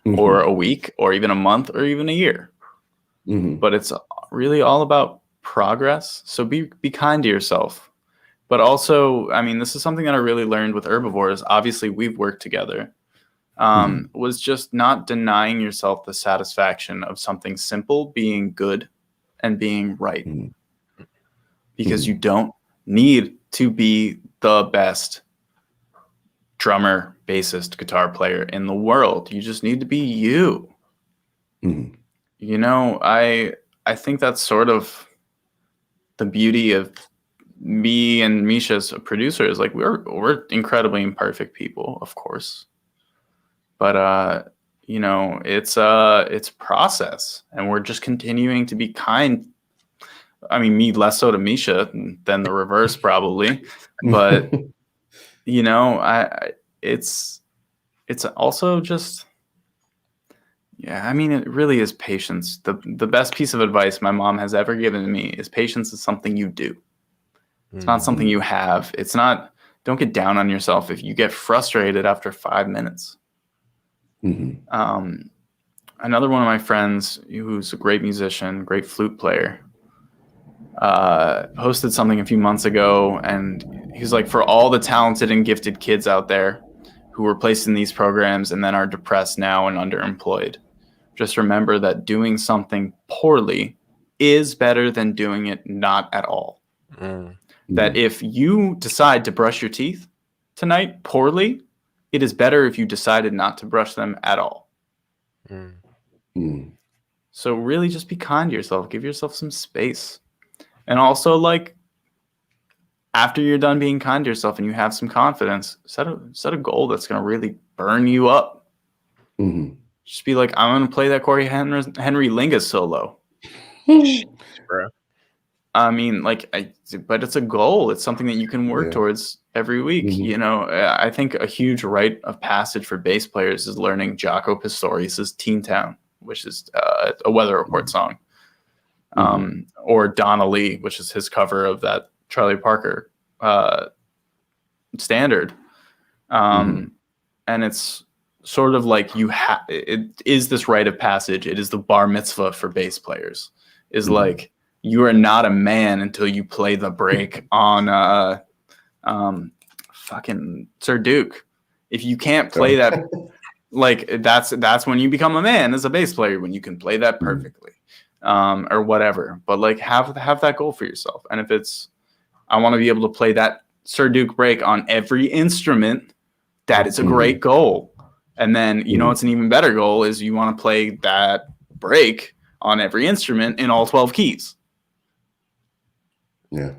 or a week or even a month or even a year. But it's really all about progress. So be kind to yourself. But also, I mean, this is something that I really learned with Herbivores. Obviously, we've worked together. Was just not denying yourself the satisfaction of something simple being good and being right. Because you don't need to be the best drummer, bassist, guitar player in the world. You just need to be you. I think that's sort of the beauty of me and Misha as producers. Like, we're incredibly imperfect people, of course, but it's process, and we're just continuing to be kind. I mean, me less so to Misha than the reverse, probably, but it's also just, yeah, I mean, it really is patience. The best piece of advice my mom has ever given to me is patience is something you do. It's not something you have. It's not, don't get down on yourself if you get frustrated after 5 minutes. Another one of my friends, who's a great musician, great flute player, posted something a few months ago, and he's like, for all the talented and gifted kids out there who were placed in these programs and then are depressed now and underemployed, just remember that doing something poorly is better than doing it not at all. That if you decide to brush your teeth tonight poorly, it is better if you decided not to brush them at all. So really just be kind to yourself. Give yourself some space. And also, like, after you're done being kind to yourself and you have some confidence, set a goal that's going to really burn you up. Just be like, I'm going to play that Corey Henry Lingus solo. Bro. I mean, but it's a goal. It's something that you can work towards every week. I think a huge rite of passage for bass players is learning Jaco Pastorius' Teen Town, which is a Weather Report song. Or Donna Lee, which is his cover of that Charlie Parker standard. And it's sort of like it is this rite of passage. It is the bar mitzvah for bass players. Is like, you are not a man until you play the break on fucking Sir Duke. If you can't play that, like, that's when you become a man as a bass player, when you can play that perfectly, or whatever. But like, have that goal for yourself. And if it's, I want to be able to play that Sir Duke break on every instrument, that is a great goal. And then, you know, what's an even better goal is you want to play that break on every instrument in all 12 keys. Yeah.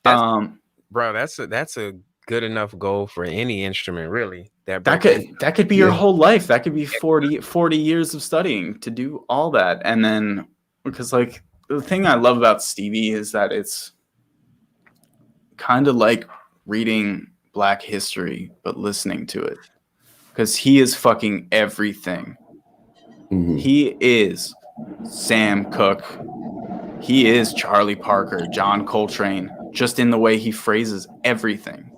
Bro, that's a good enough goal for any instrument, really. That could be your whole life. That could be 40 years of studying to do all that. And then, because like the thing I love about Stevie is that it's kind of like reading Black history, but listening to it. Because he is fucking everything. He is Sam Cooke. He is Charlie Parker, John Coltrane, just in the way he phrases everything.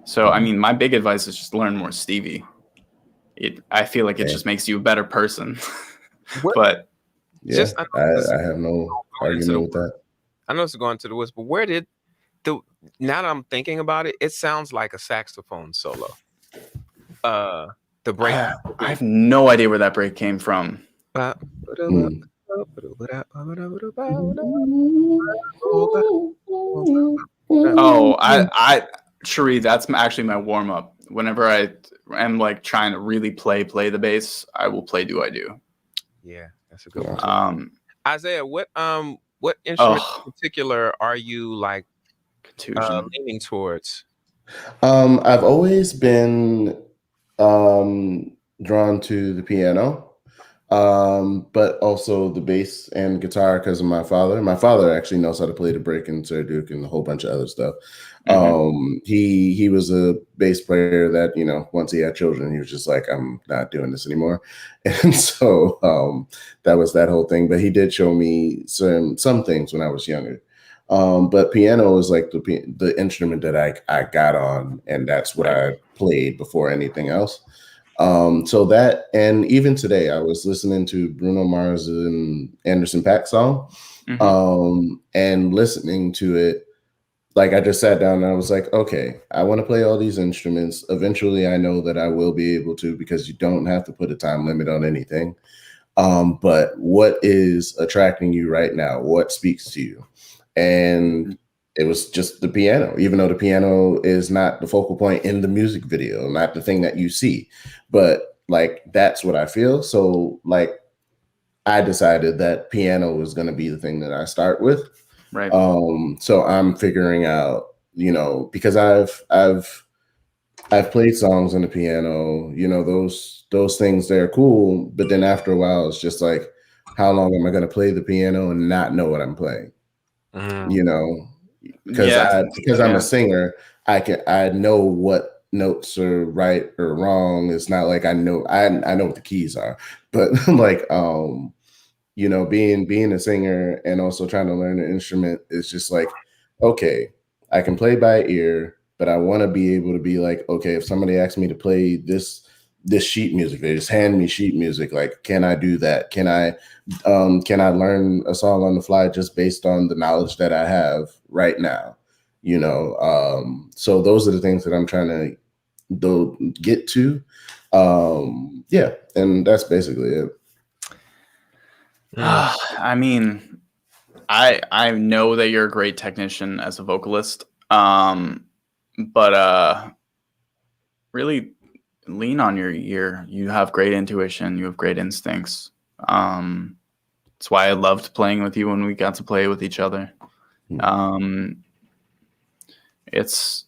So, I mean, my big advice is just learn more Stevie. I feel like it just makes you a better person. But yeah, I have no argument with that. I know it's going to the West, but where did now that I'm thinking about it, it sounds like a saxophone solo. The break. I have no idea where that break came from. Cherie, that's actually my warm up. Whenever I am like trying to really play the bass, I will play "Do I Do." Yeah, that's a good one. Isaiah, what instrument in particular are you like leaning towards? I've always been drawn to the piano, but also the bass and guitar because of my father. My father actually knows how to play the break and Sir Duke and a whole bunch of other stuff. He was a bass player that, you know, once he had children, he was just like, I'm not doing this anymore. And so that was that whole thing. But he did show me some things when I was younger. But piano is like the instrument that I got on, and that's what I played before anything else. So that, and even today I was listening to Bruno Mars and Anderson .Paak song, and listening to it. Like I just sat down and I was like, okay, I want to play all these instruments. Eventually I know that I will be able to, because you don't have to put a time limit on anything. But what is attracting you right now? What speaks to you? And it was just the piano, even though the piano is not the focal point in the music video, not the thing that you see, but like, that's what I feel. So like, I decided that piano was going to be the thing that I start with. Right. So I'm figuring out, you know, because I've played songs on the piano, you know, those things, they're cool. But then after a while, it's just like, how long am I going to play the piano and not know what I'm playing? You know, because I'm a singer, I know what notes are right or wrong. It's not like I know what the keys are, but like, you know, being a singer and also trying to learn an instrument is just like, okay, I can play by ear, but I want to be able to be like, okay, if somebody asks me to play this sheet music, they just hand me sheet music. Like, can I do that? Can I learn a song on the fly just based on the knowledge that I have right now? You know, so those are the things that I'm trying to get to. Yeah, and that's basically it. I mean, I know that you're a great technician as a vocalist, but really lean on your ear. You have great intuition. You have great instincts. That's why I loved playing with you when we got to play with each other. It's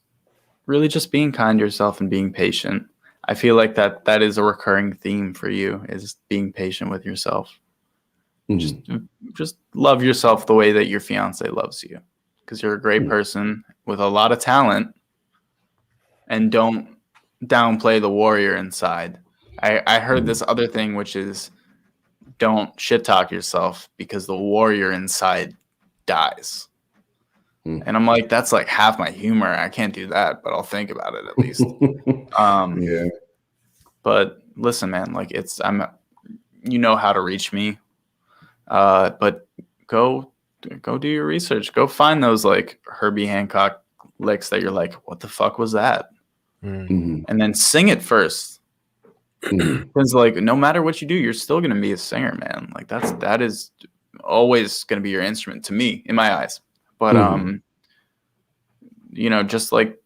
really just being kind to yourself and being patient. I feel like that is a recurring theme for you, is being patient with yourself. Just love yourself the way that your fiance loves you, because you're a great person with a lot of talent, and don't downplay the warrior inside. I heard this other thing, which is don't shit talk yourself because the warrior inside dies. And I'm like, that's like half my humor. I can't do that, but I'll think about it at least. Yeah. But listen, man, like you know how to reach me. But go do your research. Go find those like Herbie Hancock licks that you're like, what the fuck was that? And then sing it first. Because like, no matter what you do, you're still gonna be a singer, man. Like that is always gonna be your instrument to me, in my eyes. But you know, just like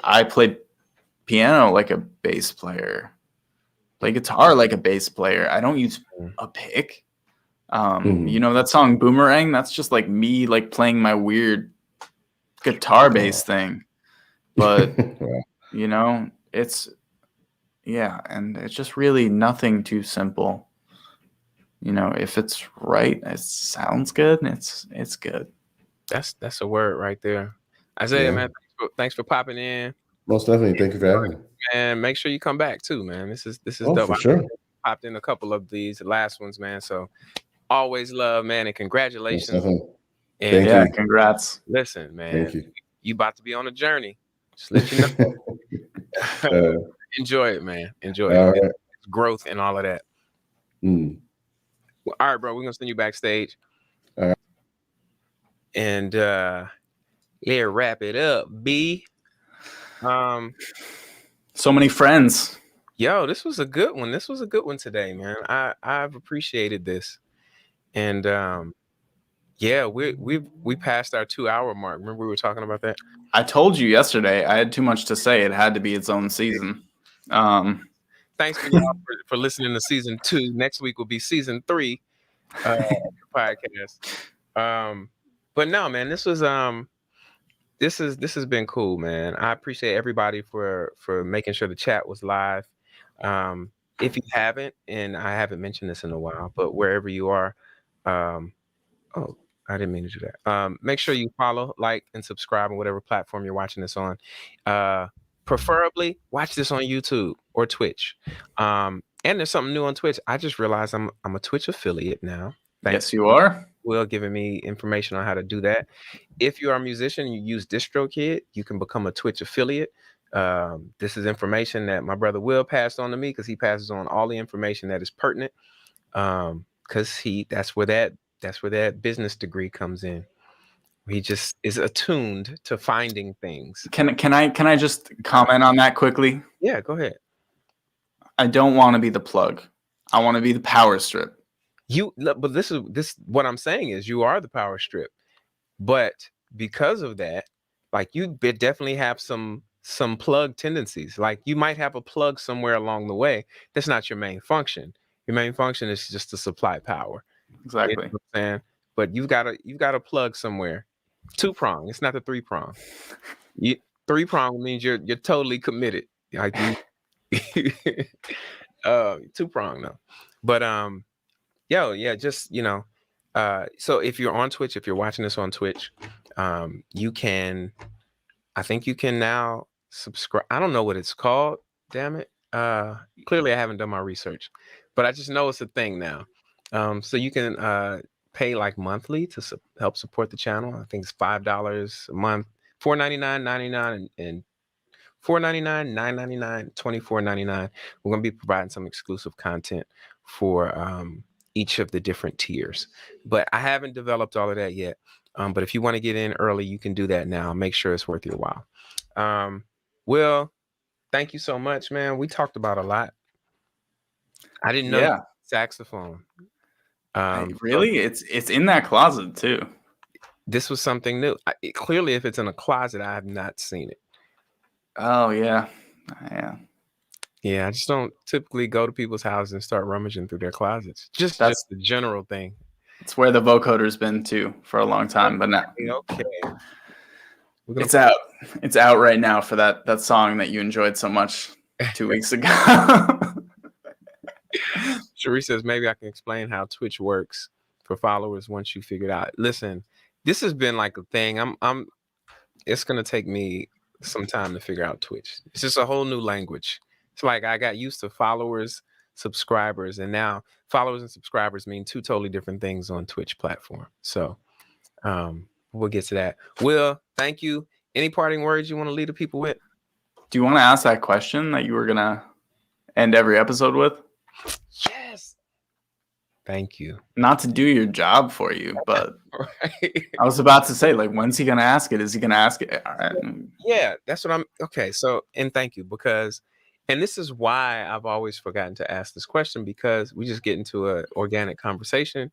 I played piano like a bass player, play guitar like a bass player. I don't use a pick. You know that song Boomerang? That's just like me like playing my weird guitar bass thing. But you know, it's and it's just really nothing too simple. You know, if it's right, it sounds good, and it's good. That's a word right there. Isaiah, man, thanks for popping in. Most definitely. Thank you for having me. And make sure you come back too, man. This is Oh, dope. for sure. Popped in a couple of these last ones, man. So always love, man, and congratulations. And Thank you. Congrats. Listen, man. Thank you. You about to be on a journey. Just let you know. Enjoy it, man. Enjoy it. Right. It's growth and all of that. Well, all right, bro. We're gonna send you backstage. All right. And let's wrap it up, B. So many friends. Yo, this was a good one. This was a good one today, man. I've appreciated this. And we passed our 2-hour mark. Remember we were talking about that? I told you yesterday I had too much to say. It had to be its own season. Thanks for y'all for listening to season 2. Next week will be season 3 podcast. But no, man, this has been cool, man. I appreciate everybody for making sure the chat was live. If you haven't, and I haven't mentioned this in a while, but wherever you are, I didn't mean to do that. Make sure you follow, like, and subscribe on whatever platform you're watching this on. Preferably watch this on YouTube or Twitch. And there's something new on Twitch. I just realized I'm a Twitch affiliate now. Yes, you are. Will giving me information on how to do that. If you are a musician, you use DistroKid, you can become a Twitch affiliate. This is information that my brother Will passed on to me because he passes on all the information that is pertinent. Because that's where that business degree comes in. He just is attuned to finding things. Can I just comment on that quickly? Yeah, go ahead. I don't want to be the plug. I want to be the power strip. But this what I'm saying is you are the power strip. But because of that, like you definitely have some plug tendencies. Like you might have a plug somewhere along the way. That's not your main function. Your main function is just to supply power. Exactly. You know what I'm saying? But you've got a plug somewhere. 2-prong. It's not the 3-prong. 3-prong means you're totally committed. Like you 2-prong though. But just so if you're on Twitch, if you're watching this on Twitch, I think you can now subscribe. I don't know what it's called, damn it. Clearly I haven't done my research, but I just know it's a thing now. So you can pay like monthly to help support the channel. I think it's $5 a month, $4.99, $99, and $4.99, $9.99, $24.99. We're gonna be providing some exclusive content for each of the different tiers, but I haven't developed all of that yet. But if you want to get in early, you can do that now. Make sure it's worth your while. Will, thank you so much, man. We talked about a lot. I didn't know saxophone. Really? It's in that closet too. This was something new. Clearly, if it's in a closet, I have not seen it. Oh yeah. Yeah, I just don't typically go to people's houses and start rummaging through their closets. That's just the general thing. It's where the vocoder's been too for a long time, but now okay. It's out. It's out right now for that song that you enjoyed so much 2 weeks ago. Cherie says maybe I can explain how Twitch works for followers once you figure it out. Listen, this has been like a thing. It's gonna take me some time to figure out Twitch. It's just a whole new language. It's like I got used to followers, subscribers, and now followers and subscribers mean 2 totally different things on Twitch platform. So we'll get to that. Will, thank you. Any parting words you want to leave the people with? Do you want to ask that question that you were gonna end every episode with? Yes. Thank you. Not to do your job for you, but right. I was about to say, like, when's he gonna ask it? Is he gonna ask it? All right. Yeah, that's what I'm. Okay, so and thank you because, and this is why I've always forgotten to ask this question because we just get into an organic conversation,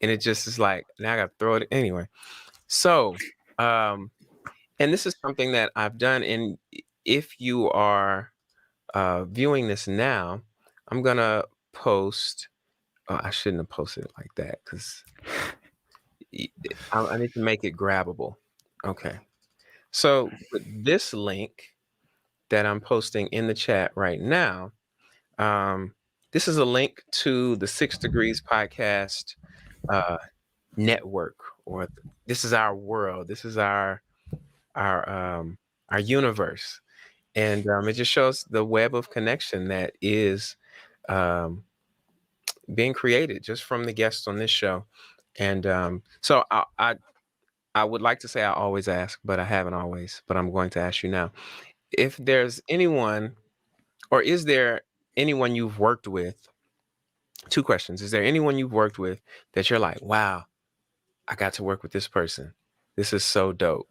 and it just is like now I got to throw it anyway. So, and this is something that I've done, and if you are viewing this now, I'm gonna post. Oh, I shouldn't have posted it like that because I need to make it grabbable. Okay. So with this link that I'm posting in the chat right now, this is a link to the 6 Degrees podcast network, or this is our world. This is our universe, and it just shows the web of connection that is being created just from the guests on this show. And so I would like to say I always ask, but I haven't always. But I'm going to ask you now. If there's anyone, or is there anyone you've worked with? 2 questions. Is there anyone you've worked with that you're like, wow, I got to work with this person. This is so dope.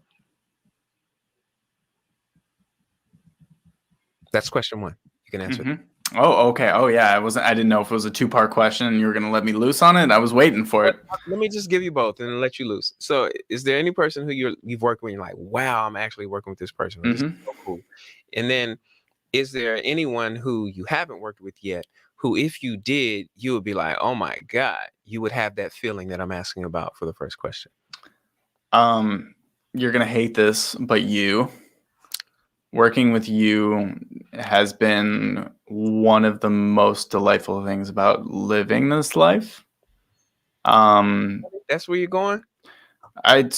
That's question 1. You can answer. Mm-hmm. Oh, okay. Oh, yeah. I didn't know if it was a 2-part question and you were going to let me loose on it. I was waiting for it. Let me just give you both and let you loose. So is there any person who you've worked with and you're like, wow, I'm actually working with this person. This is so cool. And then is there anyone who you haven't worked with yet who, if you did, you would be like, oh my God, you would have that feeling that I'm asking about for the first question? You're going to hate this, but working with you has been one of the most delightful things about living this life. That's where you're going? I'm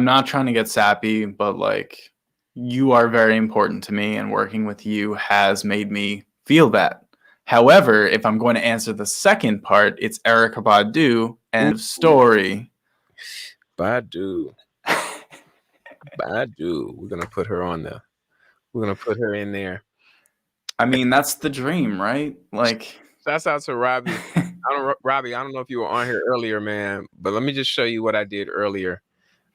not trying to get sappy, but like, you are very important to me, and working with you has made me feel that. However, if I'm going to answer the second part, it's Erykah Badu, end of story. Badu. We're gonna put her on there. We're gonna put her in there. I mean, that's the dream, right? Like, shouts out to Robbie. Robbie, I don't know if you were on here earlier, man, but let me just show you what I did earlier.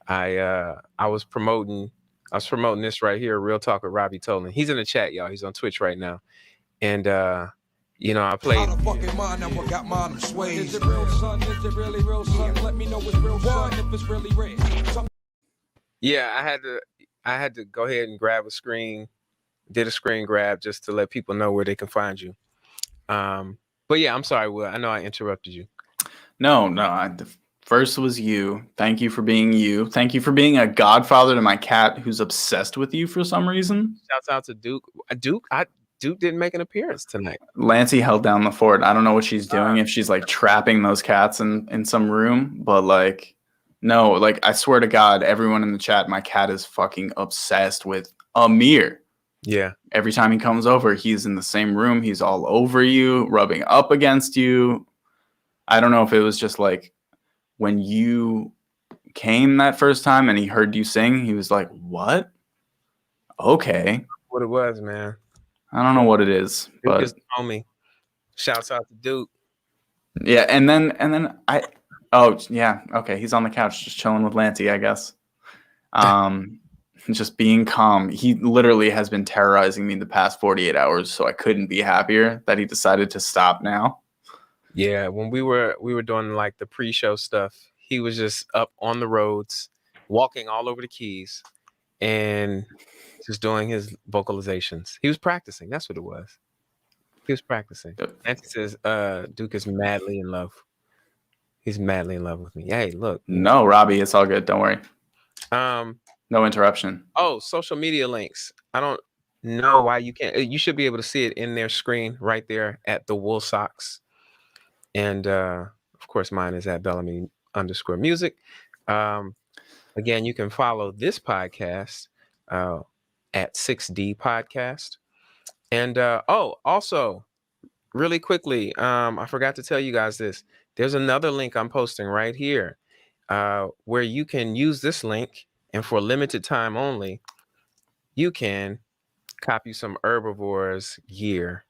I was promoting this right here, Real Talk with Robbie Tolan. He's in the chat, y'all. He's on Twitch right now. And I played. Yeah, I had to go ahead and grab a screen, did a screen grab just to let people know where they can find you. But yeah, I'm sorry, Will. I know I interrupted you. No, the first was you. Thank you for being you. Thank you for being a godfather to my cat who's obsessed with you for some reason. Shouts out to Duke. Duke didn't make an appearance tonight. Lancey held down the fort. I don't know what she's doing, if she's like trapping those cats in some room, but like, no, like, I swear to God, everyone in the chat, my cat is fucking obsessed with Amir. Yeah. Every time he comes over, he's in the same room. He's all over you, rubbing up against you. I don't know if it was just like when you came that first time and he heard you sing, he was like, what? Okay. What it was, man. I don't know what it is. Duke but is the homie. Shouts out to Duke. Yeah, and then oh yeah, okay, he's on the couch just chilling with Lancey, I guess. Just being calm. He literally has been terrorizing me the past 48 hours, so I couldn't be happier that he decided to stop now. Yeah, when we were doing like the pre-show stuff, he was just up on the roads, walking all over the keys, and just doing his vocalizations. He was practicing. That's what it was. He was practicing. Nancy says, Duke is madly in love. He's madly in love with me. Hey, look. No, Robbie, it's all good. Don't worry. No interruption. Oh, social media links. I don't know why you can't. You should be able to see it in their screen right there at the Wool Socks. And of course, mine is at BelAmiMusic. Again, you can follow this podcast at 6D Podcast. And also, really quickly, I forgot to tell you guys this. There's another link I'm posting right here where you can use this link, and for a limited time only, you can copy some Herbivores gear.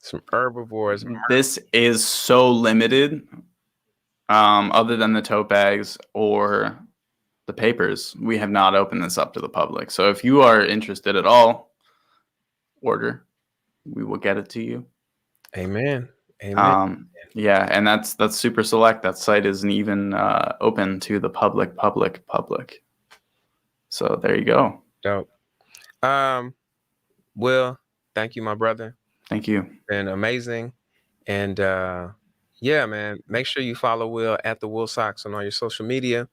Some Herbivores. This is so limited. Other than the tote bags or the papers, we have not opened this up to the public. So if you are interested at all, order. We will get it to you. Amen. Amen. Yeah, and that's super select. That site isn't even open to the public. So there you go. Dope. Will, thank you, my brother. Thank you. Been amazing. And yeah, man, make sure you follow Will at the Will Sox on all your social media.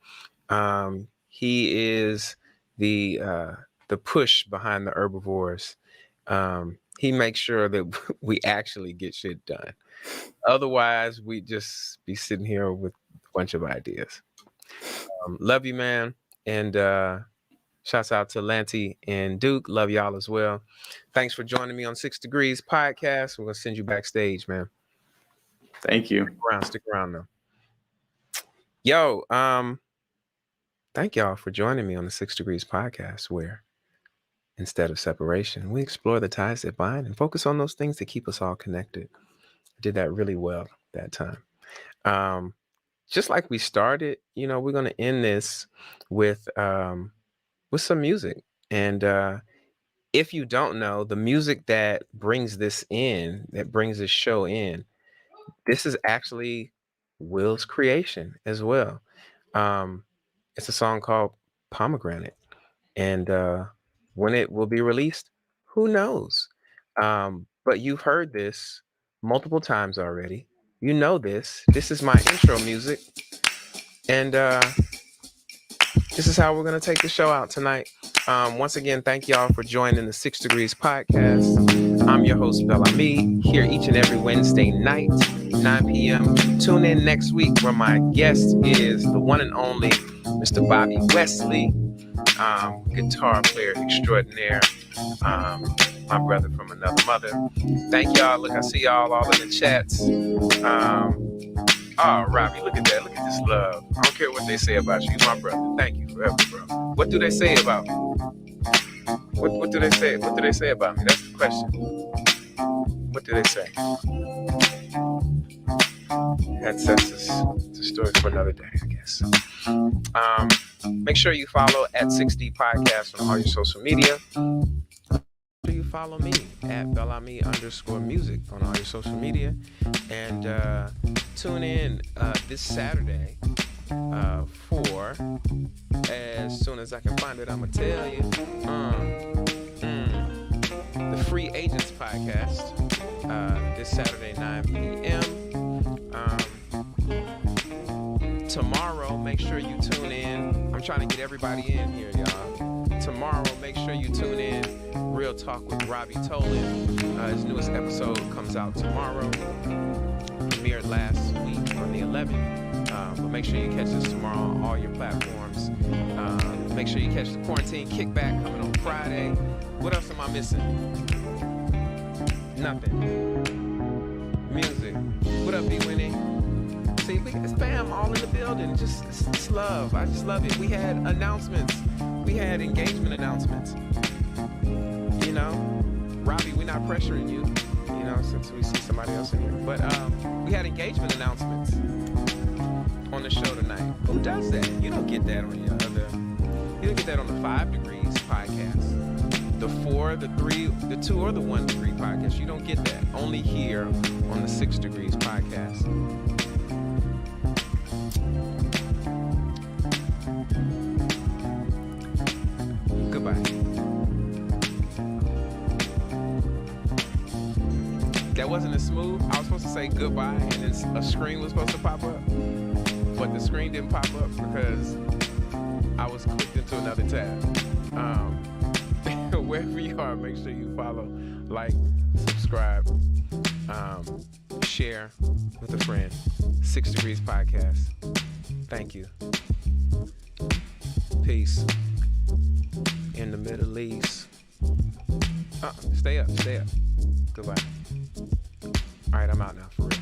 He is the push behind the herbivores. He makes sure that we actually get shit done. Otherwise, we just be sitting here with a bunch of ideas. Love you, man. And shouts out to Lanty and Duke. Love y'all as well. Thanks for joining me on 6 Degrees Podcast. We're going to send you backstage, man. Thank you. Stick around though. Yo, thank y'all for joining me on the 6 Degrees Podcast, where instead of separation, we explore the ties that bind and focus on those things that keep us all connected. I did that really well that time. Just like we started, you know, we're going to end this with some music. And if you don't know, the music that brings this show in, this is actually Will's creation as well. It's a song called Pomegranate. And when it will be released, who knows? But you've heard this multiple times already. You know this. This is my intro music. And this is how we're going to take the show out tonight. Once again, thank y'all for joining the 6 Degrees Podcast. I'm your host, Bel-Ami, here each and every Wednesday night, 9 p.m. Tune in next week where my guest is the one and only Mr. Bobby Wesley, guitar player extraordinaire, my brother from another mother. Thank y'all. Look, I see y'all all in the chats. Oh, Robbie, look at that. Look at this love. I don't care what they say about you. You're my brother. Thank you forever, bro. What do they say about me? What do they say? What do they say about me? That's the question. What do they say? That's a story for another day, I guess. Make sure you follow at 6D Podcast on all your social media. Make sure you follow me at BelAmi_music on all your social media. And tune in this Saturday for, as soon as I can find it, I'm going to tell you, the Free Agents Podcast this Saturday, 9 p.m. Tomorrow, make sure you tune in. I'm trying to get everybody in here, y'all. Tomorrow, make sure you tune in. Real Talk with Robbie Tolan. His newest episode comes out tomorrow. Premiered last week on the 11th. But make sure you catch us tomorrow on all your platforms. Make sure you catch the Quarantine Kickback coming on Friday. What else am I missing? Nothing. Music. What up, B-Winnie? See, it's fam all in the building. It's love. I just love it. We had announcements. We had engagement announcements. You know, Robbie, we're not pressuring you, you know, since we see somebody else in here. But we had engagement announcements on the show tonight. Who does that? You don't get that on your other. You don't get that on the 5 Degrees Podcast, the 4, the 3, the 2, or the 1 Degree Podcast. You don't get that. Only here on the 6 Degrees Podcast. Goodbye. That wasn't as smooth. I was supposed to say goodbye and then a screen was supposed to pop up. But the screen didn't pop up because I was clicked into another tab. Wherever you are, make sure you follow, like, subscribe, share with a friend. 6 Degrees Podcast. Thank you. Peace. In the Middle East. Stay up. Goodbye. All right, I'm out now for real.